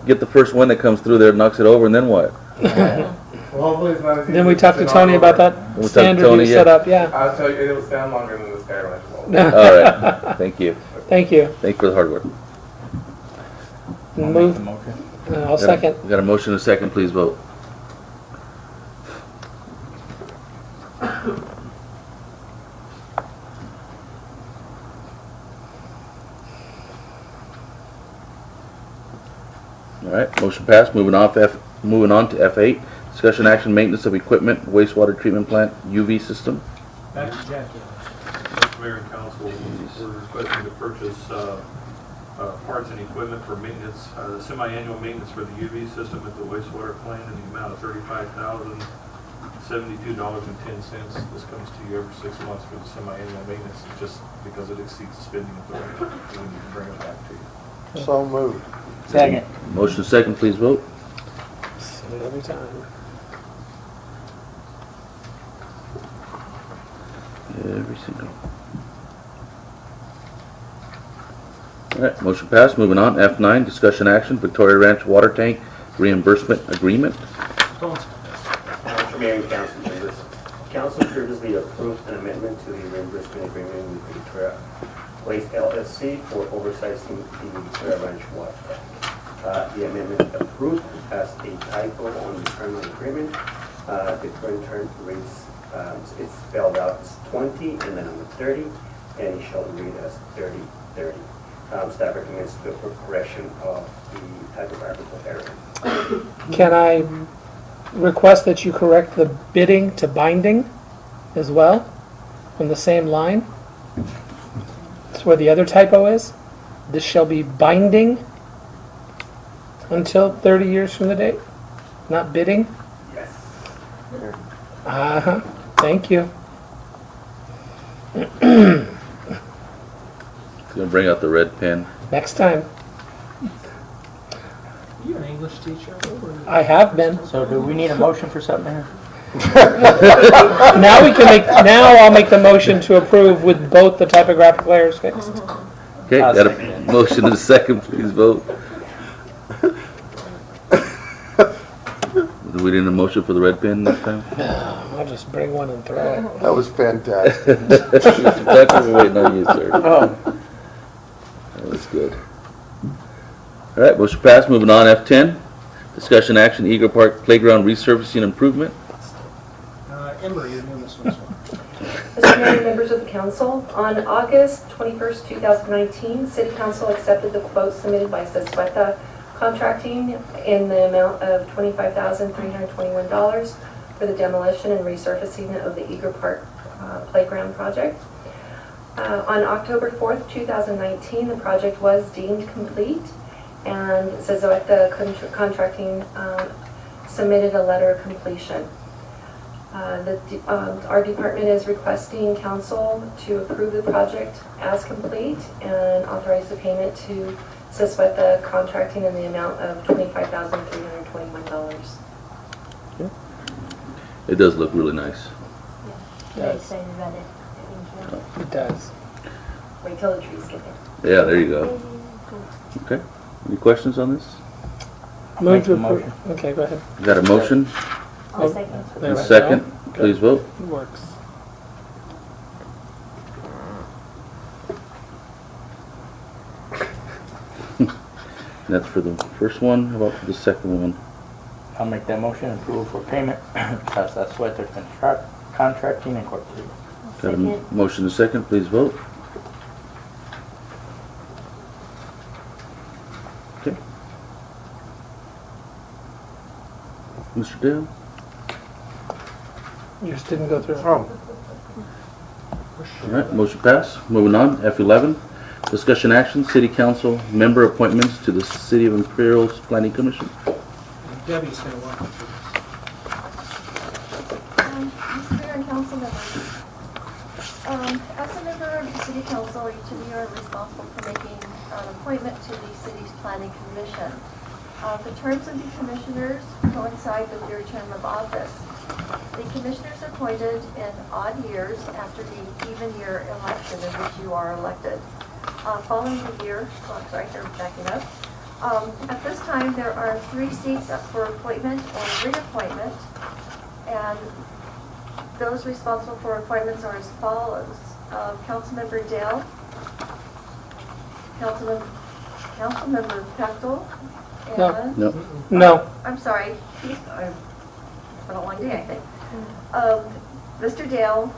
Get the first one that comes through there, knocks it over, and then what? Well, hopefully it's not as easy. Then we talked to Tony about that standard you set up. Yeah. I'll tell you, it'll stand longer than the Sky Ranch wall. All right. Thank you. Thank you. Thank you for the hard work. Move. I'll second. We got a motion and a second. Please vote. All right, motion passed. Moving on to F8, discussion action maintenance of equipment, wastewater treatment plant, UV system. Back to Jackie. Mr. Mayor and Council, we're requesting to purchase parts and equipment for maintenance, semi-annual maintenance for the UV system at the wastewater plant in the amount of $35,600. $72.10. This comes to you every 6 months for the semi-annual maintenance. It's just because it exceeds the spending authority, we need to bring it back to you. So moved. Second. Motion second, please vote. Say it every time. Every single. All right, motion passed. Moving on. F9, discussion action, Victoria Ranch Water Tank Reimbursement Agreement. Mr. Mayor and council members, council previously approved an amendment to the reimbursement agreement with Victoria Waste LLC for oversizing the Victoria Ranch water tank. The amendment approved has a typo on the term of agreement. The current term reads, it's spelled out as 20 and then number 30, and it shall read as 3030. Staff recommends the correction of the typographical error. Can I request that you correct the bidding to binding as well on the same line? That's where the other typo is. This shall be binding until 30 years from the date, not bidding? Yes. Uh-huh. Thank you. Gonna bring out the red pen. Next time. You an English teacher? I have been. So do we need a motion for something here? Now we can make. Now I'll make the motion to approve with both the typographical errors fixed. Okay, I'll got a second it. motion and a second, please vote. Do we need a motion for the red pen this time? I'll just bring one and throw it. That was fantastic. Mr. Tucker, we're waiting on you, sir. Oh. That was good. All right, motion passed. Moving on, F10, discussion action, Eagle Park Playground resurfacing improvement. Emery, you're doing this one. Mr. Mayor and members of the council, on August 21st, 2019, City Council accepted the quote submitted by Sesweta Contracting in the amount of $25,321 for the demolition and resurfacing of the Eagle Park Playground project. On October 4th, 2019, the project was deemed complete, and Sesweta Contracting submitted a letter of completion. Our department is requesting council to approve the project as complete and authorize the payment to Sesweta Contracting in the amount of $25,321. It does look really nice. Very excited about it. Thank you. It does. Wait till the trees get there. Yeah, there you go. Okay, any questions on this? Move Make to the approve. motion. Okay, go ahead. Got a motion I'll second. There and we a second, go. please vote. It works. That's for the first one. How about for the second one? I'll make that motion, approval for payment. That's what they're contracting incorporated. Got a Second. motion and a second, please vote. Okay. Mr. Dale? Yours didn't go through. Oh, All right, motion passed. Moving on, F11, discussion action, city council member appointments to the City of Imperial's Planning Commission. Debbie's going to walk us through Mr. Mayor and council members, as a member of the city council, each of you are responsible for making an appointment to the city's planning commission. The terms of the commissioners coincide with your term of office. The commissioners are appointed in odd years after the even year election in which you are elected. Following the year, backing up. At this time, there are 3 seats up for appointment or reappointment, and those responsible for appointments are as follows. Councilmember Dale, Councilmember Pectel, and... No. No. I'm sorry, it's been a long day, I think. Mr. Dale,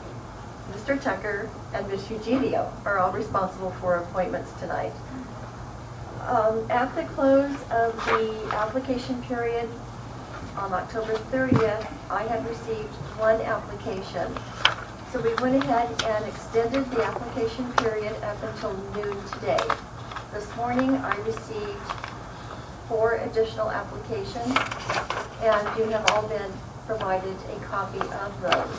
Mr. Tucker, and Ms. Eugenio are all responsible for appointments tonight. At the close of the application period on October 30th, I had received 1 application. So we went ahead and extended the application period up until noon today. This morning, I received 4 additional applications, and you have all been provided a copy of those.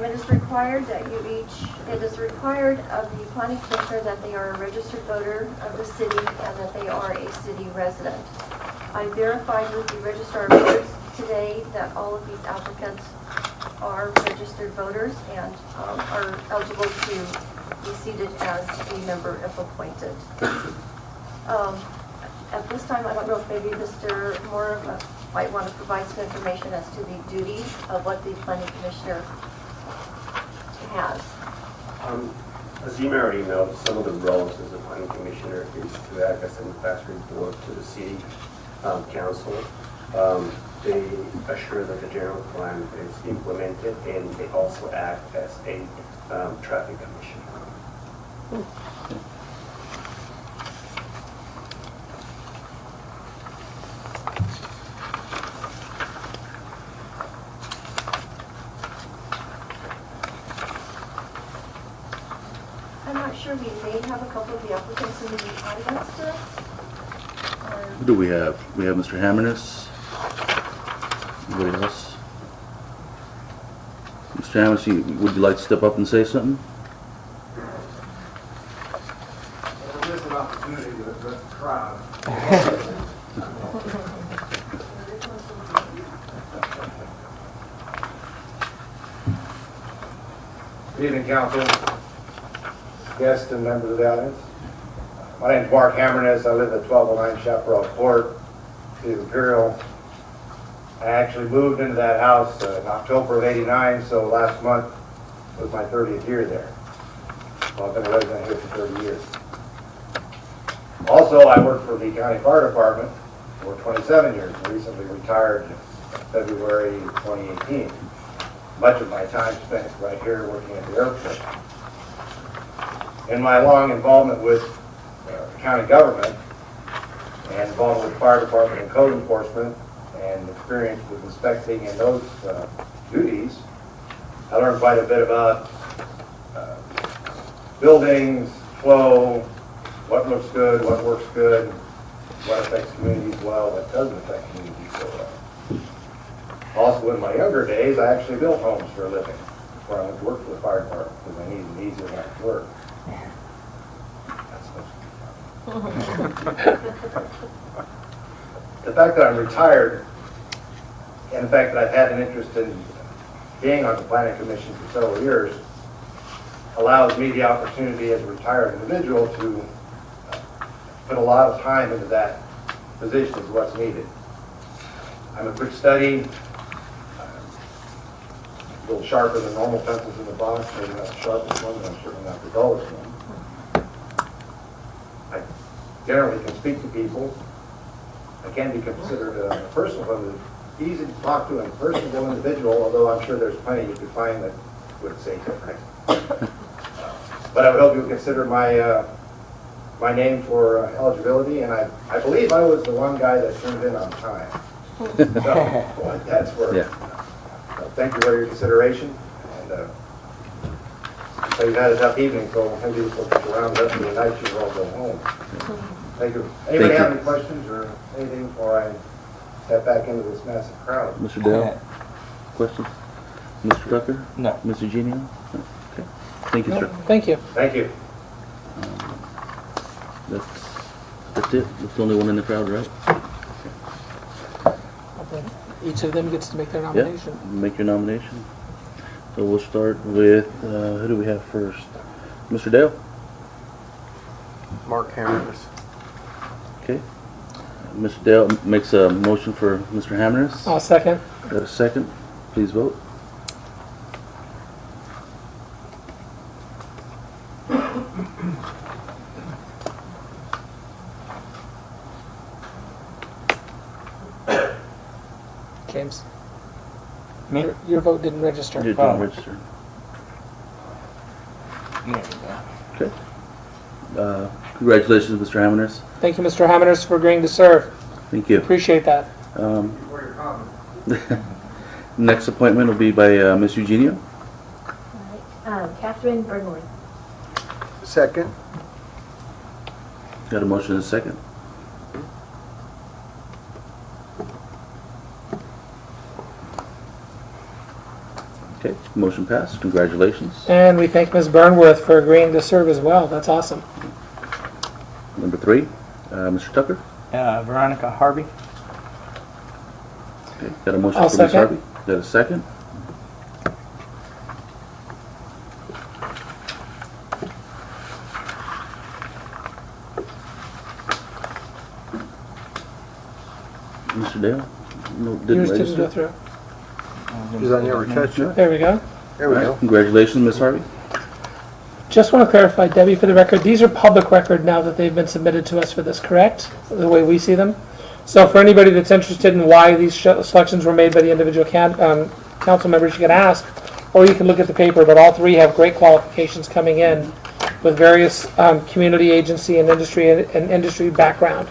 It is required that it is required of the planning commissioner that they are a registered voter of the city and that they are a city resident. I verified with the registrar of voters today that all of these applicants are registered voters and are eligible to be seated as a member if appointed. At this time, I don't know if maybe Mr. Moore might want to provide some information as to the duties of what the planning commissioner has. As you may already know, some of the roles as a planning commissioner is to act as an advisory board to the city council. They assure that the general plan is implemented, and they also act as a traffic commissioner. I'm not sure, we may have a couple of the applicants in the audience still. Who do we have? We have Mr. Hammerness. Anybody else? Mr. Hammerness, would you like to step up and say something? There's an opportunity to address the crowd. Good evening, council, guests and members of the audience. My name is Mark Hammerness. I live at 1209 Chaparral Court, City of Imperial. I actually moved into that house in October of '89, so last month was my 30th year there. Well, I've been a resident here for 30 years. Also, I worked for the county fire department for 27 years and recently retired in February 2018. Much of my time spent right here working at the airport. In my long involvement with county government and involved with fire department and code enforcement and experience with inspecting and those duties, I learned quite a bit about buildings, flow, what looks good, what works good, what affects communities well, what doesn't affect communities so well. Also, in my younger days, I actually built homes for a living before I went to work for the fire department because I needed an easier life to work. The fact that I'm retired and the fact that I've had an interest in being on the planning commission for several years allows me the opportunity as a retired individual to put a lot of time into that position as what's needed. I'm a quick study, a little sharper than normal pencils in the box, maybe not the sharpest one, but I'm certainly not the dullest one. I generally can speak to people. I can be considered a person who's easy to talk to and personable individual, although I'm sure there's plenty you could find that would say different. But I would hope you would consider my name for eligibility, and I believe I was the one guy that turned in on time. So that's where. Yeah. Thank you for your consideration, and so you've had a tough evening, so maybe we'll put you around the rest of the night, you all go home. Thank you. Anybody have any questions or anything before I step back into this massive crowd? Mr. Dale? Questions? Mr. Tucker? No. Mr. Genio? No? Okay. Thank you, sir. Thank you. Thank you. That's it. That's the only one in the crowd, right? Each of them gets to make their Yeah. nomination. Make your nomination. So we'll start with, who do we have first? Mr. Dale? Mark Hammers. Okay. Mr. Dale makes a motion for Mr. Hammerness. I'll second. Got a second? Please vote. James. Me? Your vote didn't register. You didn't register. There you go. Okay. Congratulations, Mr. Hammerness. Thank you, Mr. Hammerness, for agreeing to serve. Thank you. Appreciate that. For your comment. Next appointment will be by Ms. Eugenio. Catherine Burnworth. Second. Got a motion and a second. Okay, motion passed. Congratulations. And we thank Ms. Burnworth for agreeing to serve as well. That's awesome. Number 3, Mr. Tucker. Veronica Harvey. Okay, got a motion I'll for Ms. second. Harvey. Got a second? Mr. Dale? No, Yours didn't register? go through. Because I never touched it. There we go. There we All right, go. Congratulations, Ms. Harvey. Just want to clarify, Debbie, for the record, these are public record now that they've been submitted to us for this, correct? The way we see them? So for anybody that's interested in why these selections were made by the individual council members, you can ask, or you can look at the paper, but all 3 have great qualifications coming in with various community agency and industry background.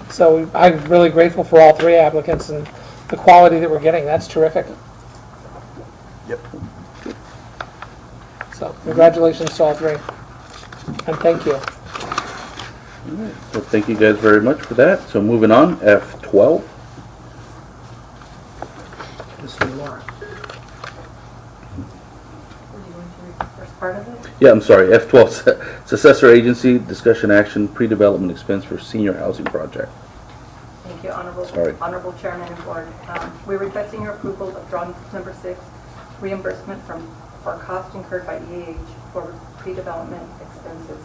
So I'm really grateful for all 3 applicants and the quality that we're getting. That's terrific. Yep. So congratulations to all 3. And thank you. All right, so thank you guys very much for that. So moving on, F12. Mr. Laura. Part of it? Yeah, I'm sorry, F12, successor agency, discussion action, pre-development expense for senior housing project. Thank you, Sorry. Honorable Chairman and Board. We're requesting your approval of draw number 6, reimbursement for cost incurred by EAH for pre-development expenses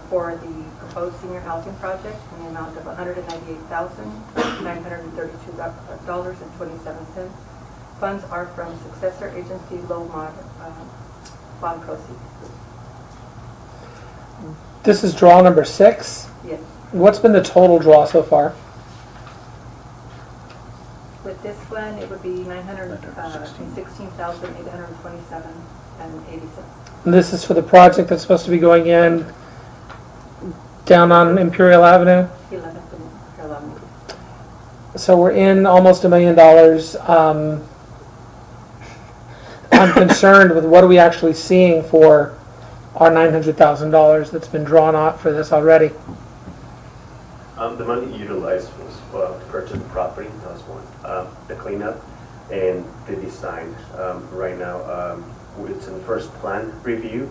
for the proposed senior housing project in the amount of $198,932.27. Funds are from successor agency low mod bond proceeds. This is draw number 6. Yes. What's been the total draw so far? With this one, it would be $916,827.80. And this is for the project that's supposed to be going in down on Imperial Avenue. 11th and Carolina. So we're in almost $1 million. I'm concerned with what are we actually seeing for our $900,000 that's been drawn out for this already. The money utilized was to purchase the property, that was one. The cleanup and the design. Right now, it's in the first plan review,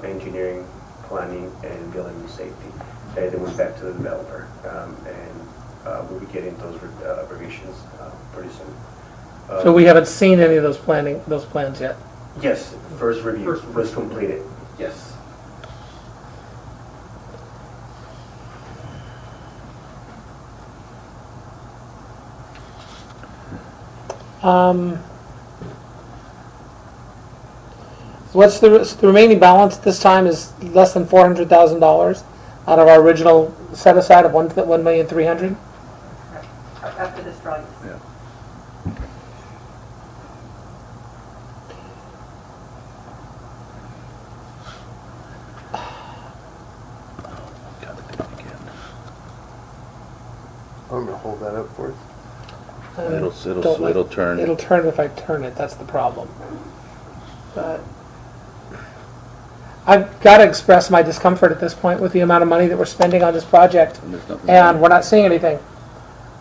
engineering, planning, and building safety. They went back to the developer, and we'll be getting those revisions pretty soon. So we haven't seen any of those plans yet. Yes, first review was completed. Yes. What's the remaining balance this time is less than $400,000 out of our original set aside of $1,300,000. After this drawing. Yeah. I'm gonna hold that up for us. It'll turn. It'll turn if I turn it. That's the problem. But I've got to express my discomfort at this point with the amount of money that we're spending on this project, and we're not seeing anything.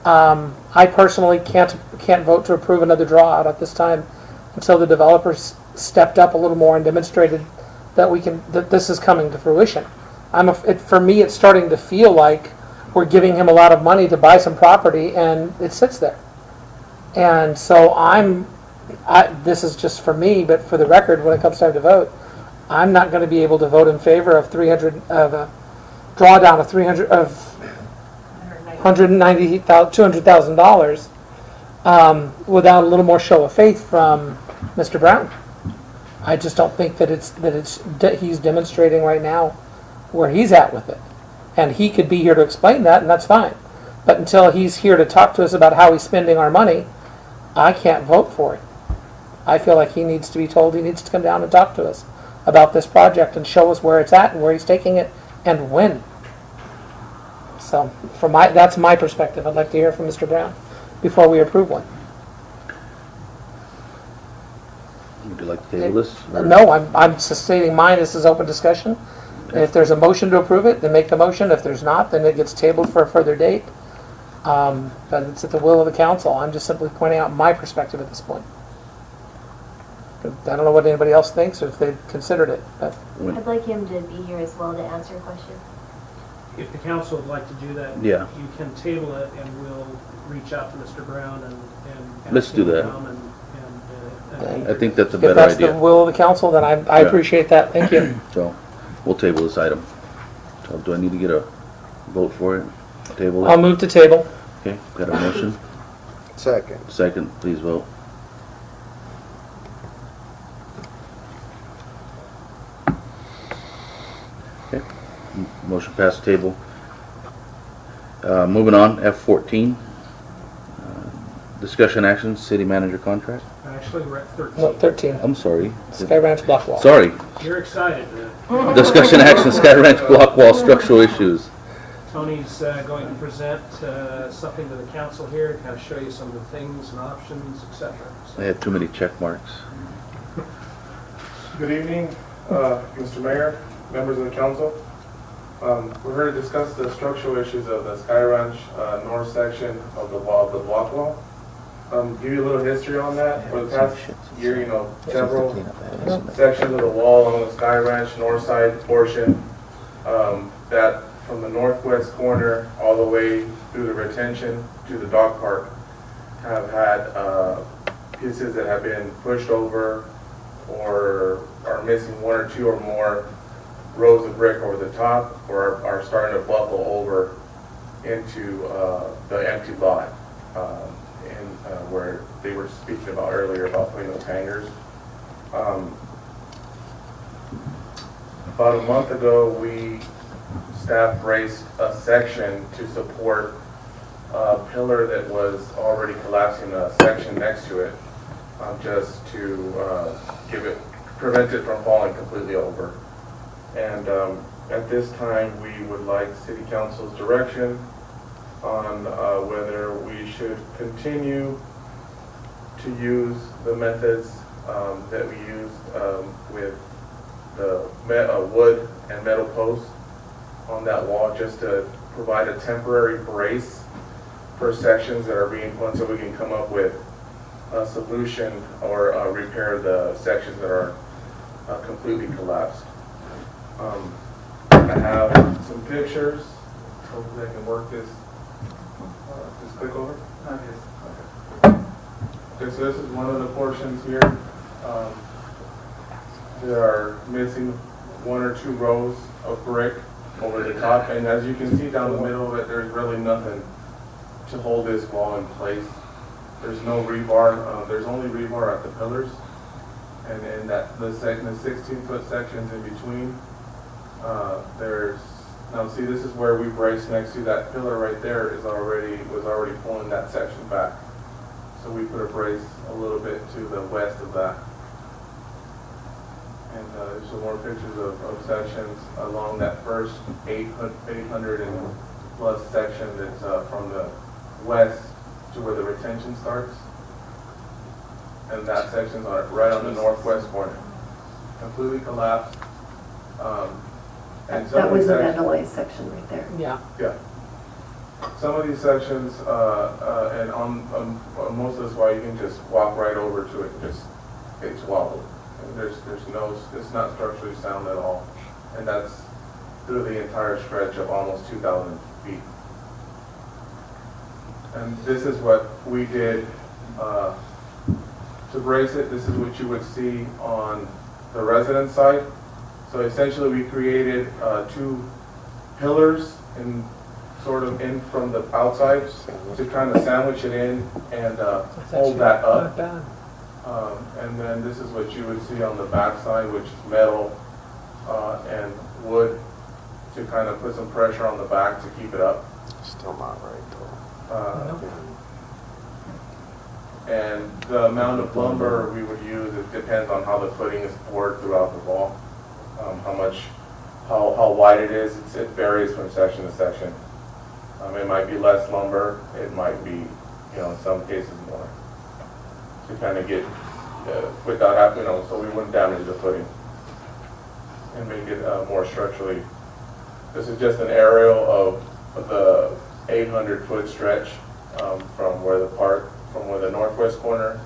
I personally can't vote to approve another draw out at this time until the developers stepped up a little more and demonstrated that this is coming to fruition. For me, it's starting to feel like we're giving him a lot of money to buy some property, and it sits there. And so this is just for me, but for the record, when it comes time to vote, I'm not going to be able to vote in favor of a drawdown of $200,000 without a little more show of faith from Mr. Brown. I just don't think that he's demonstrating right now where he's at with it. And he could be here to explain that, and that's fine. But until he's here to talk to us about how he's spending our money, I can't vote for it. I feel like he needs to be told he needs to come down and talk to us about this project and show us where it's at and where he's taking it and when. So that's my perspective. I'd like to hear from Mr. Brown before we approve one. Would you like to table this? No, I'm stating mine. This is open discussion. And if there's a motion to approve it, then make the motion. If there's not, then it gets tabled for a further date. But it's at the will of the council. I'm just simply pointing out my perspective at this point. I don't know what anybody else thinks, or if they've considered it, but. I'd like him to be here as well to answer your question. If the council would like to do that, Yeah. you can table it and we'll reach out to Mr. Brown and Let's ask do him to that. come I think that's a If better that's the idea. will of the council, then I Yeah. appreciate that, thank you. So, we'll table this item. So, do I need to get a vote for it? Table it? I'll move to table. Okay, got a motion? Second. Second, please vote. Okay, motion passed, table. Moving on, F14. Discussion action, city manager contract. Actually, we're at 13. No, 13. I'm sorry. Sky Ranch block wall. Sorry. You're excited. Discussion action, Sky Ranch block wall structural issues. Tony's going to present something to the council here, to kind of show you some of the things and options, etc. I had too many check marks. Good evening, Mr. Mayor, members of the council. We're here to discuss the structural issues of the Sky Ranch north section of the block wall. Give you a little history on that. For the past year, several sections of the wall along the Sky Ranch north side portion, that from the northwest corner all the way through the retention to the dog park, have had pieces that have been pushed over or are missing one or two or more rows of brick over the top, or are starting to buckle over into the empty lot, where they were speaking about earlier about putting those hangers. About a month ago, staff braced a section to support a pillar that was already collapsing, a section next to it, just to prevent it from falling completely over. And at this time, we would like City Council's direction on whether we should continue to use the methods that we used with the wood and metal posts on that wall, just to provide a temporary brace for sections that are being put, so we can come up with a solution or repair the sections that are completely collapsed. I have some pictures. Hopefully I can work this. Just click over. Okay, so this is one of the portions here. There are missing one or two rows of brick over the top, and as you can see down the middle of it, there's really nothing to hold this wall in place. There's no rebar. There's only rebar at the pillars, and in the 16-foot sections in between. Now see, this is where we brace next to that pillar right there was already pulling that section back. So we put a brace a little bit to the west of that. And there's some more pictures of sections along that first 800 and plus section that's from the west to where the retention starts. And that section's right on the northwest corner. Completely collapsed. And That was the vandalized section right there. Yeah. Yeah. Some of these sections, and on most of this wall, you can just walk right over to it and just get swallowed. And it's not structurally sound at all. And that's through the entire stretch of almost 2,000 feet. And this is what we did to brace it. This is what you would see on the resident side. So essentially we created two pillars in from the outside to kind of sandwich it in and hold that up. And then this is what you would see on the back side, which is metal and wood to kind of put some pressure on the back to keep it up. Still not right though. And the amount of lumber we would use, it depends on how the footing is poured throughout the wall. How wide it is, it varies from section to section. It might be less lumber, it might be, in some cases more. To kind of get, without having, so we wouldn't damage the footing and make it more structurally. This is just an aerial of the 800-foot stretch from where the northwest corner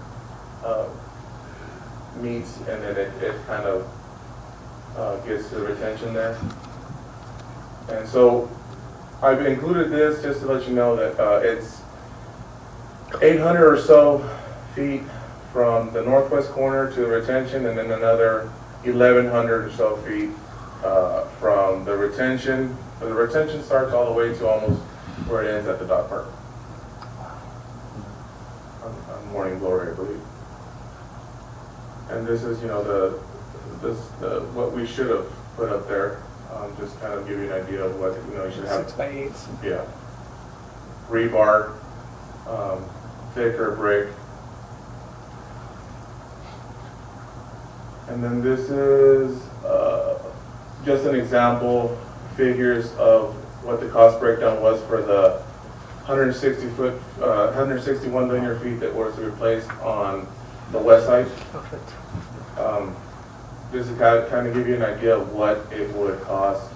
meets and then it kind of gets to the retention there. And so I've included this just to let you know that it's 800 or so feet from the northwest corner to the retention, and then another 1,100 or so feet from the retention. So the retention starts all the way to almost where it ends at the dog park. On Morning Glory, I believe. And this is, you know, what we should have put up there. Just kind of give you an idea of what, you know, you should have. 6x8s. Yeah. Rebar, thicker brick. And then this is just an example, figures of what the cost breakdown was for the 161 linear feet that was replaced on the west side. Just to kind of give you an idea of what it would cost,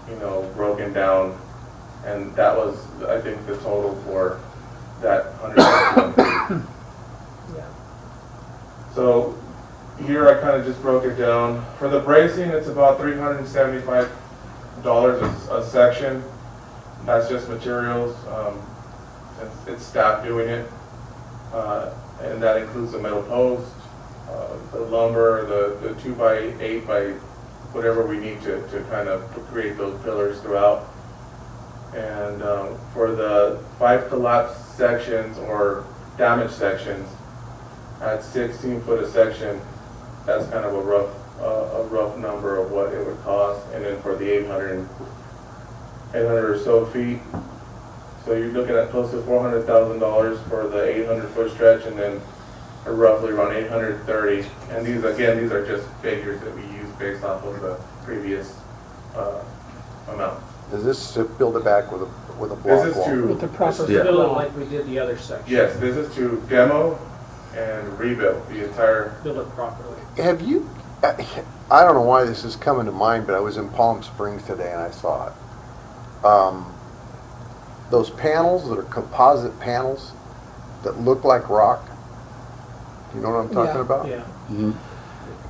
you know, broken down. And that was, I think, the total for that 161 feet. Yeah. So here I kind of just broke it down. For the bracing, it's about $375 a section. That's just materials, since it's staff doing it. And that includes the metal post, the lumber, the 2x8 by whatever we need to kind of create those pillars throughout. And for the 5 collapsed sections or damaged sections, at 16 foot a section, that's kind of a rough number of what it would cost. And then for the 800 or so feet, so you're looking at close to $400,000 for the 800 foot stretch, and then roughly around 830. And these are just figures that we use based off of the previous amount. Is this to build it back with a block This is wall? to With the proper yeah. Build it like we did the other section. Yes, this is to demo and rebuild the entire. Build it properly. Have you, I don't know why this is coming to mind, but I was in Palm Springs today and I saw it. Those panels that are composite panels that look like rock. You know what I'm talking about? Yeah. Mm-hmm.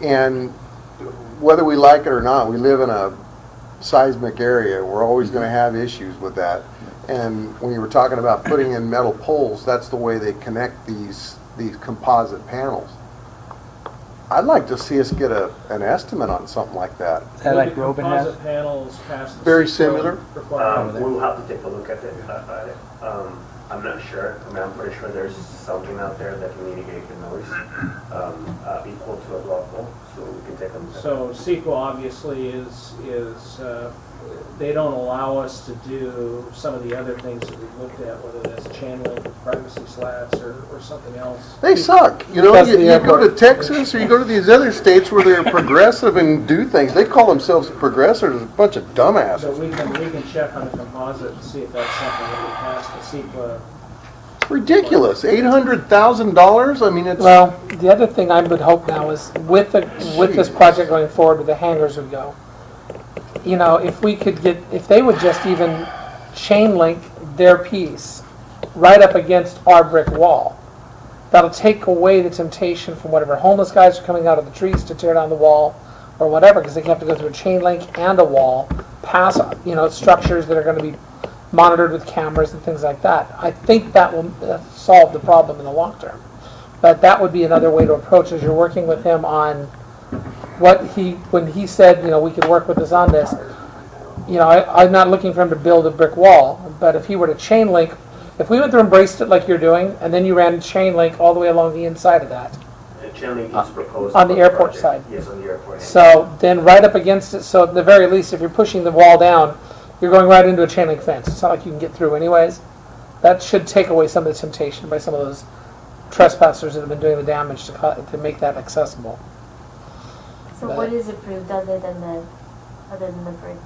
And whether we like it or not, we live in a seismic area. We're always going to have issues with that. And when you were talking about putting in metal poles, that's the way they connect these composite panels. I'd like to see us get an estimate on something like that. Is that like Robin has? Composite panels past the Very CEQA similar? requirement. We'll have to take a look at it. I'm not sure. I mean, I'm pretty sure there's something out there that can mitigate the noise equal to a block wall, so we can take a look at it. So CEQA obviously is they don't allow us to do some of the other things that we've looked at, whether that's chain link with privacy slats or something else. They suck. You know, you go to Texas or you go to these other states where they're progressive and do things. They call themselves progressives, a bunch of dumbasses. So we can check on the composite and see if that's something that we pass the CEQA. Ridiculous. $800,000? I mean, it's... Well, the other thing I would hope now is with this project going forward, with the hangars would go, you know, if they would just even chain link their piece right up against our brick wall, that'll take away the temptation from whatever homeless guys are coming out of the trees to tear down the wall or whatever, because they have to go through a chain link and a wall, pass, you know, structures that are going to be monitored with cameras and things like that. I think that will solve the problem in the long term. But that would be another way to approach as you're working with him on when he said, you know, we could work with us on this. You know, I'm not looking for him to build a brick wall, but if he were to chain link, if we went through and braced it like you're doing, and then you ran chain link all the way along the inside of that. Chain link is proposed on the airport side. Yes, on the airport. So then right up against it, so at the very least, if you're pushing the wall down, you're going right into a chain link fence. It's not like you can get through anyways. That should take away some of the temptation by some of those trespassers that have been doing the damage to make that accessible. So what is approved other than the brick?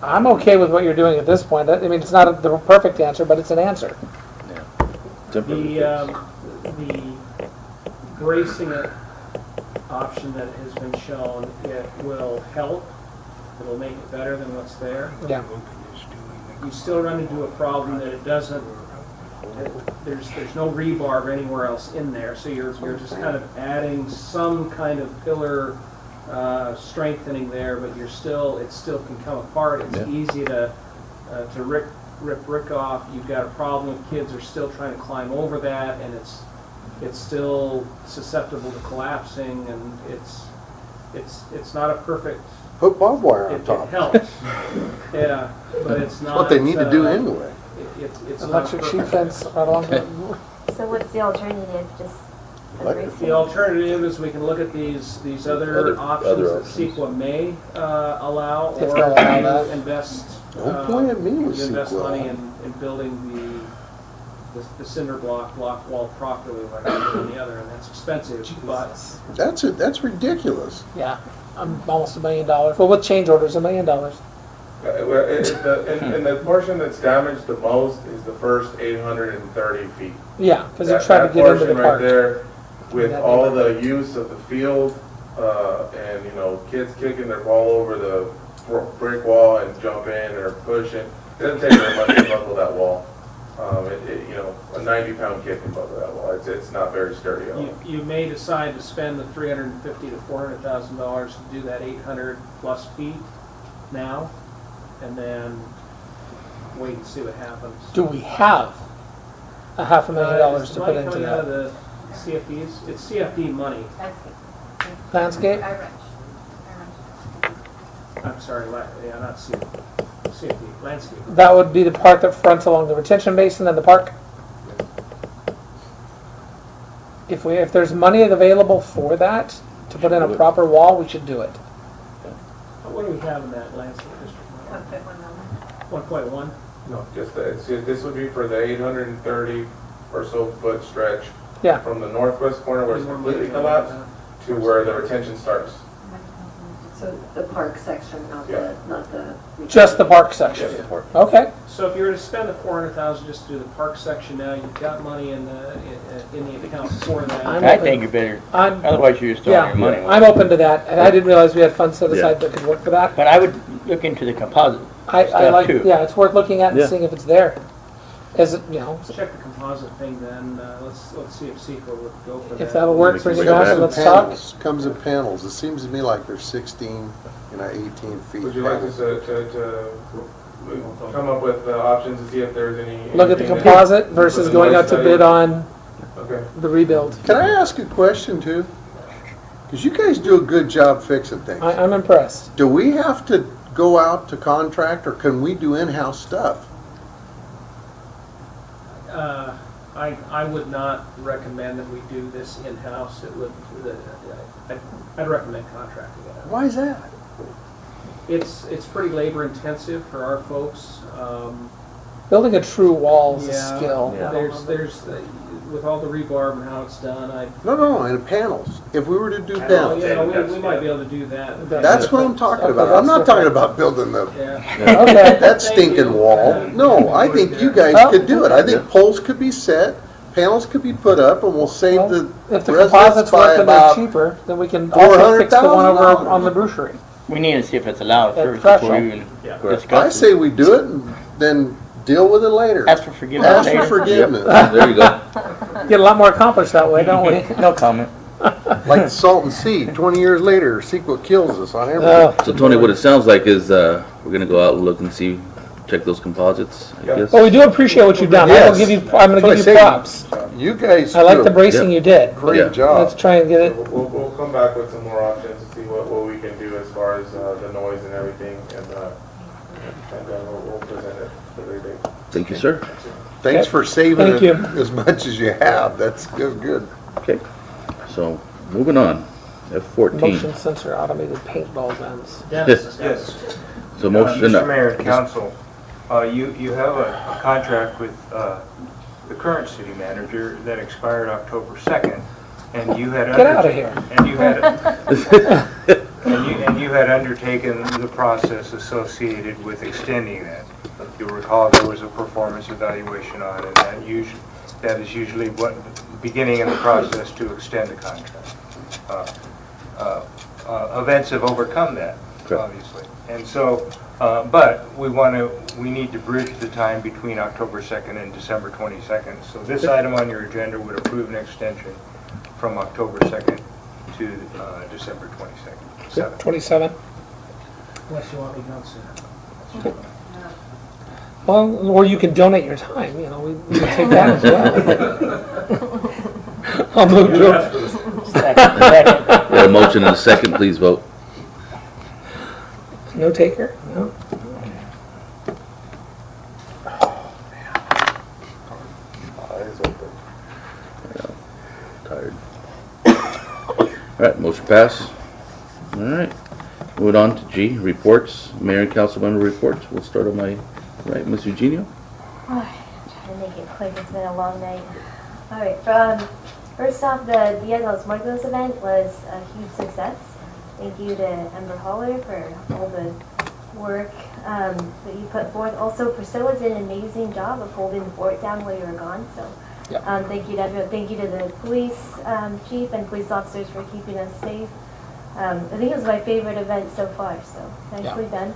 I'm okay with what you're doing at this point. I mean, it's not the perfect answer, but it's an answer. The bracing it option that has been shown, it will help. It'll make it better than what's there. Yeah. You still run into a problem that it doesn't there's no rebar anywhere else in there, so you're just kind of adding some kind of pillar strengthening there, but it still can come apart. It's easy to rip brick off. You've got a problem if kids are still trying to climb over that, and it's still susceptible to collapsing, and it's not a perfect. Put barbed wire on It top. helps, yeah, but it's not. What they need to do anyway. It's Electric not sheet perfect. fence right along the. So what's the alternative, just The alternative is we can look at these other options that CEQA may allow, If or they'll allow you that. invest, Don't point at me with you invest CEQA. money in building the cinder block wall properly like we do on the other, and that's expensive, but That's ridiculous. Yeah, almost $1 million. Well, with change orders, $1 million. And the portion that's damaged the most is the first 830 feet. Yeah, because they're That- trying to that get into the portion park. right there, with That all the use of the field, and, kids kicking their ball over the brick wall and jump in or push it. It doesn't take very much to buckle that wall. A 90-pound kid can buckle that wall. It's not very sturdy at all. you may decide to spend the $350,000 to $400,000 to do that 800 plus feet now, and then wait and see what happens. Do we have a $500,000 Is to the put money into coming out of that? the CFDs? It's CFD money. Landscape? I'm sorry, not CFD, landscape. That would be the part that fronts along the retention basin and the park? If there's money available for that, to put in a proper wall, we should do it. What do we have in that landscape district? 1.1? No, this would be for the 830 or so foot stretch. Yeah. From the northwest corner where it's completely collapsed to where the retention starts. So the park section, not the. Just the park section? Yes, the park. Okay. So if you were to spend the $400,000 just to do the park section now, you've got money in the account for that. I think you better, otherwise you're just throwing your money away. I'm open to that, and I didn't realize we had funds set aside that could work for that. But I would look into the composite I stuff like, too. yeah, it's worth looking at and Yeah. seeing if it's there. Is it, Check the composite thing then, let's see if CEQA would go for that. If that'll work, bring it Comes back and in let's talk. panels, comes in panels. It seems to me like they're 16, 18 feet. Would you like us to come up with options to see if there's any? Look at the anything that- composite versus with the going noise out to study? bid on Okay. the rebuild. Can I ask a question too? Because you guys do a good job fixing things. I'm impressed. Do we have to go out to contract, or can we do in-house stuff? I would not recommend that we do this in-house. I'd recommend contracting it out. Why is that? It's pretty labor intensive for our folks. Building a true wall is a skill. There's with all the rebarb and how it's done, No, and panels. If we were to do Oh, panels. yeah, we might be able to do that. That's what I'm talking about. I'm not talking about building the, Yeah. Okay. that stinking wall. No, I think you guys could do it. I think poles could be set, panels could be put up, and we'll save the If the residents composites by work and they're about cheaper, then we can also fix the one over $400,000. on the Bruchery. We need to see if it's allowed At first before threshold. we even Yeah. discuss I it. say we do it and then deal with it later. Ask for forgiveness Ask for later. forgiveness. There you go. Get a lot more accomplished that way, don't we? No comment. Like the Salton Sea, 20 years later, CEQA kills us on everything. Oh. So Tony, what it sounds like is we're gonna go out and look and see, check those composites, I guess. Well, we do appreciate what you've done. Yes. I'm gonna That's what I give you say. props. You guys I like do the a bracing you did. great job. Let's try and get it. We'll come back with some more options to see what we can do as far as the noise and everything, and we'll present it for the date. Thank you, sir. Thanks for saving Thank it you. as much as you have. That's good. Okay, so moving on, F14. Motion sensor automated paintball guns. Yes. So motion. Mr. Mayor and Council, you have a contract with the current city manager that expired October 2nd, and you had Get out of here. And you had and you had undertaken the process associated with extending that. You'll recall there was a performance evaluation on it, and that is usually what beginning in the process to extend the contract. Events have overcome that. obviously. And so, but we need to bridge the time between October 2nd and December 22nd. So this item on your agenda would approve an extension from October 2nd to December 22nd. 27. Unless you want me to go sooner. Well, or you can donate your time, we can take that as well. I'll move to. Second. We have a motion and a second, please vote. No taker? No? Eyes open. Tired. All right, motion pass. All right, moving on to G, reports, mayor and council member reports. We'll start on my right, Ms. Eugenio. Try to make it quick, it's been a long night. All right, first off, the Dia de los Muertos event was a huge success. Thank you to Ember Holler for all the work that you put forth. Also, Priscilla did an amazing job of holding the fort down while you were gone, so thank you to everyone. Thank you to the police chief and police officers for keeping us safe. I think it was my favorite event so far, so nicely done.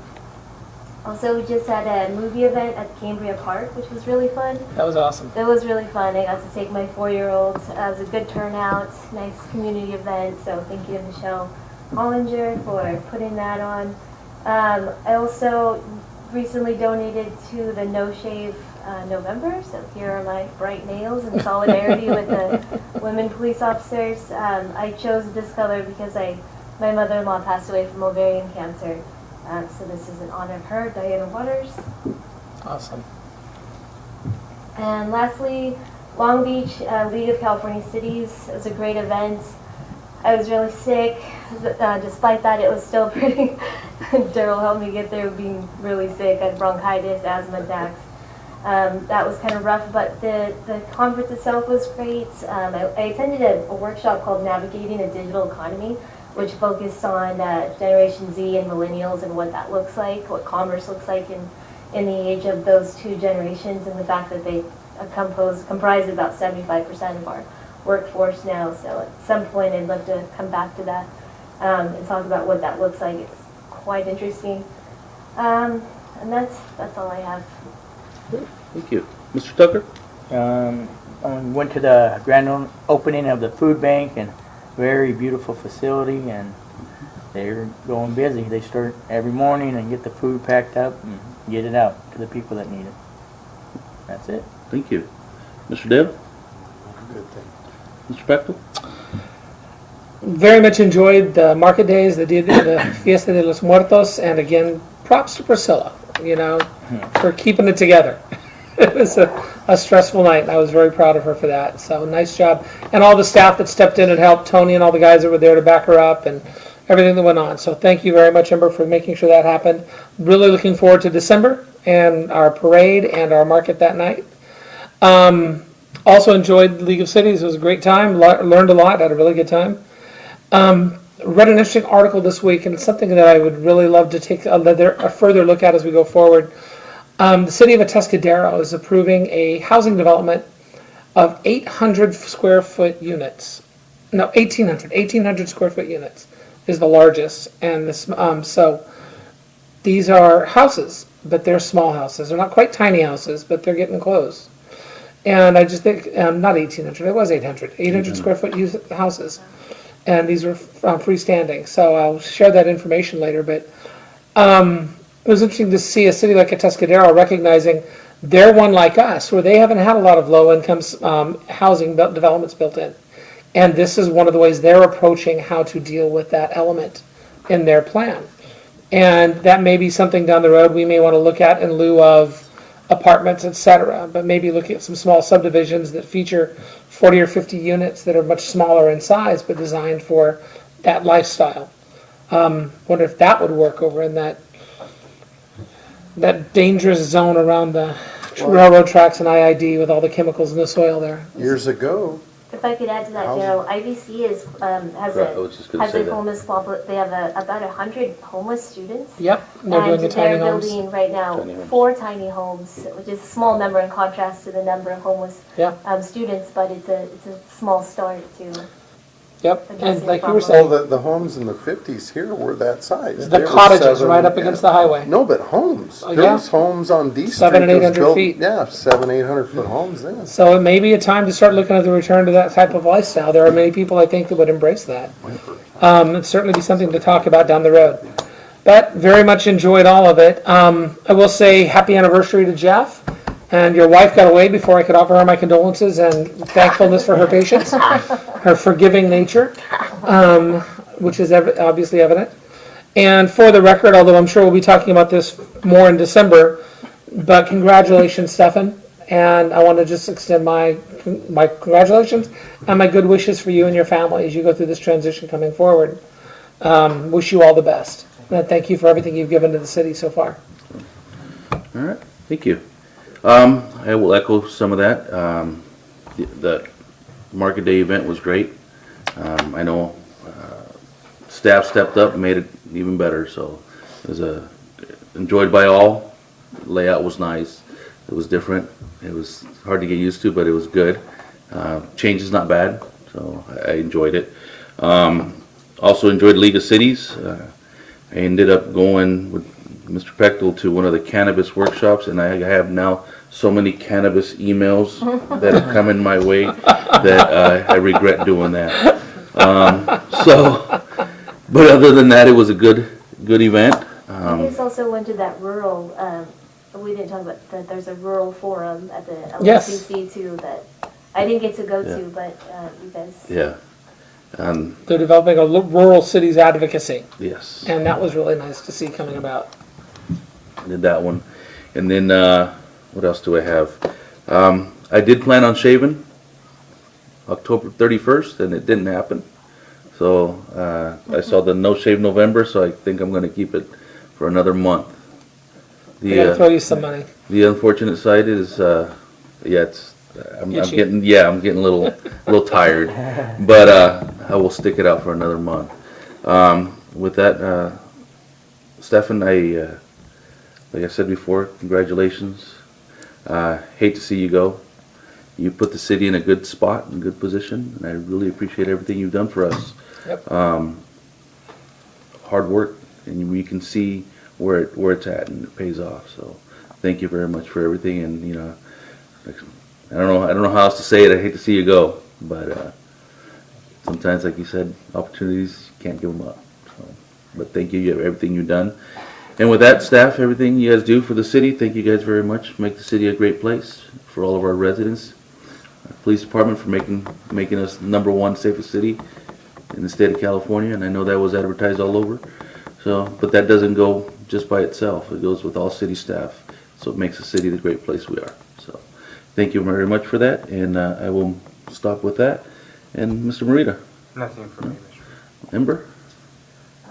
Also, we just had a movie event at Cambria Park, which was really fun. That was awesome. That was really fun. I got to take my 4-year-old. It was a good turnout, nice community event, so thank you to Michelle Hollinger for putting that on. I also recently donated to the No Shave November, so here are my bright nails in solidarity with the women police officers. I chose this color because my mother-in-law passed away from ovarian cancer. So this is in honor of her, Diana Waters. Awesome. And lastly, Long Beach League of California Cities. It was a great event. I was really sick. Despite that, it was still pretty. Daryl helped me get there being really sick. I had bronchitis, asthma attacks. That was kind of rough, but the conference itself was great. I attended a workshop called Navigating a Digital Economy, which focused on Generation Z and millennials and what that looks like, what commerce looks like in the age of those two generations, and the fact that they comprise about 75% of our workforce now. So at some point I'd love to come back to that and talk about what that looks like. It's quite interesting. And that's all I have. Thank you. Mr. Tucker? I went to the grand opening of the food bank, and very beautiful facility, and they're going busy. They start every morning and get the food packed up and get it out to the people that need it. That's it. Thank you. Mr. Dale? Good thing. Mr. Pector? Very much enjoyed the market days, the Fiesta de los Muertos, and again, props to Priscilla, for keeping it together. It was a stressful night, and I was very proud of her for that. So nice job. And all the staff that stepped in and helped, Tony and all the guys that were there to back her up, and everything that went on. So thank you very much, Ember, for making sure that happened. Really looking forward to December and our parade and our market that night. Also enjoyed the League of Cities. It was a great time. Learned a lot. Had a really good time. Read an interesting article this week, and it's something that I would really love to take a further look at as we go forward. The city of Atascadero is approving a housing development of 800 square foot units. No, 1,800 square foot units is the largest. And this, so these are houses, but they're small houses. They're not quite tiny houses, but they're getting close. And I just think, not 1,800, it was 800 square foot houses. And these were freestanding. So I'll share that information later. But it was interesting to see a city like Atascadero recognizing they're one like us, where they haven't had a lot of low-income housing developments built in. And this is one of the ways they're approaching how to deal with that element in their plan. And that may be something down the road we may want to look at in lieu of apartments, etc. But maybe look at some small subdivisions that feature 40 or 50 units that are much smaller in size, but designed for that lifestyle. Wonder if that would work over in that dangerous zone around the railroad tracks and IID with all the chemicals in the soil there. Years ago. If I could add to that, Daryl, IVC has a homeless population. They have about 100 homeless students. Yep, they're doing the tiny homes. They're building right now 4 tiny homes, which is a small number in contrast to the number of homeless students, but it's a small start to Yep, and like you were Well, saying, the homes in the 50s here were that size. the They were cottages 7 right up against the highway. No, but homes. Oh, There yeah. was homes on D Street. 700 and that was 800 built- feet. Yeah, 700-800 foot homes then. So it may be a time to start looking at the return to that type of lifestyle. There are many people, I think, that would embrace that. It'd certainly be something to talk about down the road. But very much enjoyed all of it. I will say happy anniversary to Jeff. And your wife got away before I could offer her my condolences and thankfulness for her patience, her forgiving nature, which is obviously evident. And for the record, although I'm sure we'll be talking about this more in December, but congratulations, Stefan. And I want to just extend my congratulations and my good wishes for you and your family as you go through this transition coming forward. Wish you all the best. And thank you for everything you've given to the city so far. All right, thank you. I will echo some of that. The Market Day event was great. I know staff stepped up and made it even better, so it was enjoyed by all. The layout was nice. It was different. It was hard to get used to, but it was good. Change is not bad, so I enjoyed it. Also enjoyed League of Cities. I ended up going with Mr. Pechtel to one of the cannabis workshops, and I have now so many cannabis emails that have come in my way that I regret doing that. But other than that, it was a good event. You guys also went to that rural, we didn't talk about that, there's a rural forum at the LCC too that I didn't get to go to, but you guys. Yeah. They're developing a rural cities advocacy. Yes. And that was really nice to see coming about. Did that one. And then, what else do I have? I did plan on shaving October 31st, and it didn't happen. So, I saw the No Shave November, so I think I'm going to keep it for another month. I gotta throw you some money. The unfortunate side is, I'm getting a little tired, but I will stick it out for another month. With that, Stefan, like I said before, congratulations. Hate to see you go. You put the city in a good spot, in a good position, and I really appreciate everything you've done for us. Yep. Hard work, and we can see where it's at, and it pays off. So, thank you very much for everything. And I don't know how else to say it. I hate to see you go, but sometimes, like you said, opportunities, you can't give them up. So, but thank you for everything you've done. And with that, staff, everything you guys do for the city, thank you guys very much. Make the city a great place for all of our residents. Our police department for making us #1 safest city in the state of California, and I know that was advertised all over. So, but that doesn't go just by itself. It goes with all city staff. So it makes the city the great place we are. So, thank you very much for that, and I will stop with that. And Mr. Morita. Nothing for me, Mr. Ember?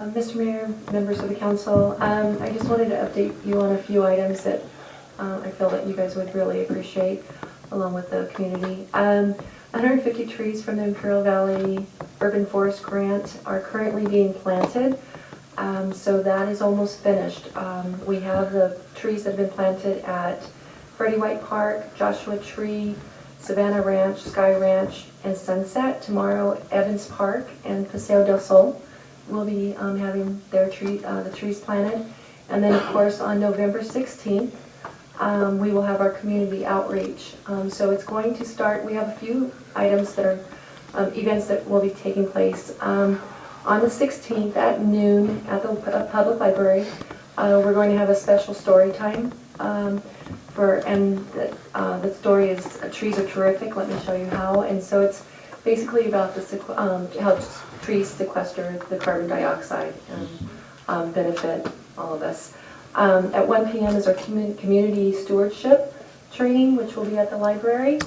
Mr. Mayor, members of the council, I just wanted to update you on a few items that I feel that you guys would really appreciate, along with the community. 150 trees from the Imperial Valley Urban Forest Grant are currently being planted, so that is almost finished. We have the trees that have been planted at Freddie White Park, Joshua Tree, Savannah Ranch, Sky Ranch, and Sunset. Tomorrow, Evans Park and Paseo del Sol will be having their the trees planted. And then, of course, on November 16th, we will have our community outreach. So it's going to start, we have a few items that are events that will be taking place. On the 16th at noon at the public library, we're going to have a special story time. The story is Trees Are Terrific, let me show you how. And so it's basically about how trees sequester the carbon dioxide and benefit all of us. At 1 p.m. is our community stewardship training, which will be at the library.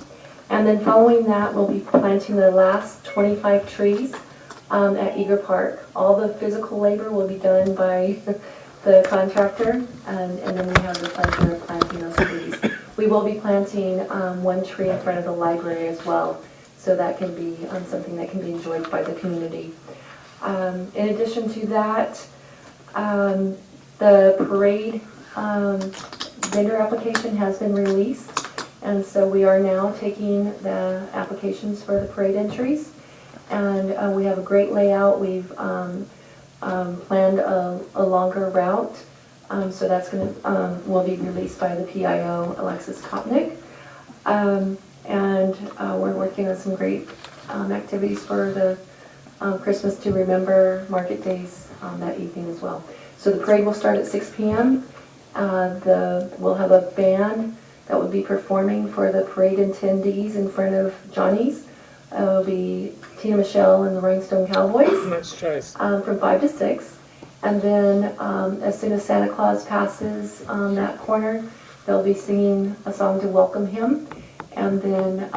And then following that, we'll be planting the last 25 trees at Eager Park. All the physical labor will be done by the contractor, and then we have the pleasure of planting those trees. We will be planting 1 tree in front of the library as well, so that can be something that can be enjoyed by the community. In addition to that, the parade vendor application has been released, and so we are now taking the applications for the parade entries. and we have a great layout. We've planned a longer route, so that's going to will be released by the PIO, Alexis Kopnick. And we're working on some great activities for the Christmas to Remember Market Days that evening as well. So the parade will start at 6 p.m. We'll have a band that will be performing for the parade attendees in front of Johnny's. It'll be Tina Michelle and the Rhinestone Cowboys. Nice choice. From 5 to 6. And then as soon as Santa Claus passes that corner, they'll be singing a song to welcome him. And then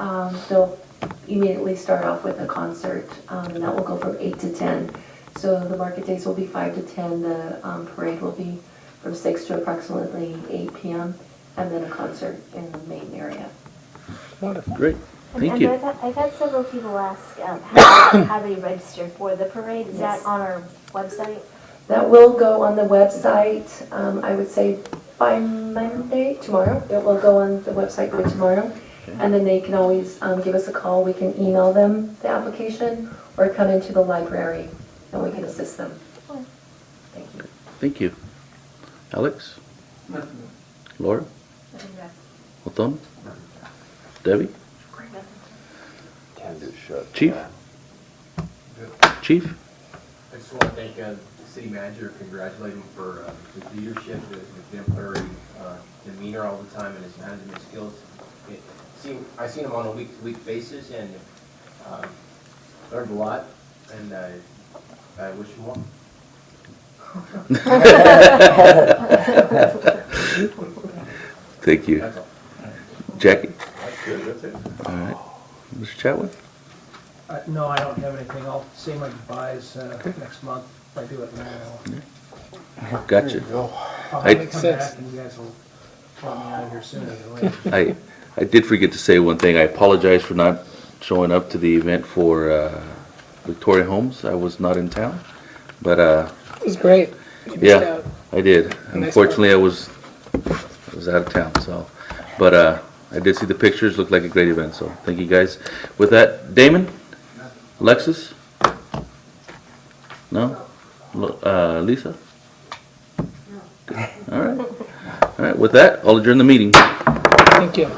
they'll immediately start off with a concert, and that will go from 8 to 10. So the market days will be 5 to 10. The parade will be from 6 to approximately 8 p.m. and then a concert in the main area. Wonderful. Great. Thank And you. I've had several people ask how they register for the parade. Is that on our website? That will go on the website, I would say by Monday, tomorrow. It will go on the website by tomorrow. And then they can always give us a call. We can email them the application or come into the library and we can assist them. Thank you. Thank you. Alex? Laura? Othon? Debbie? Chief? Chief? I just want to thank the city manager, congratulate him for his leadership, his exemplary demeanor all the time, and his management skills. I've seen him on a week-to-week basis, and learned a lot, and I wish him well. Thank you. That's all. Jackie? That's good, that's it. All right. Mr. Chatwin? No, I don't have anything. I'll say my goodbyes next month if I do it now. Gotcha. I'll have I- to come back and you guys will want me out of here sooner than later. I did forget to say one thing. I apologize for not showing up to the event for Victoria Homes. I was not in town, but It was great. You missed yeah, out. I did. Nice Unfortunately, I was out of town. So, but I did see the pictures. Looked like a great event. So, thank you guys. With that, Damon, Alexis, no, Lisa. All right. All right. With that, I'll adjourn the meeting. Thank you.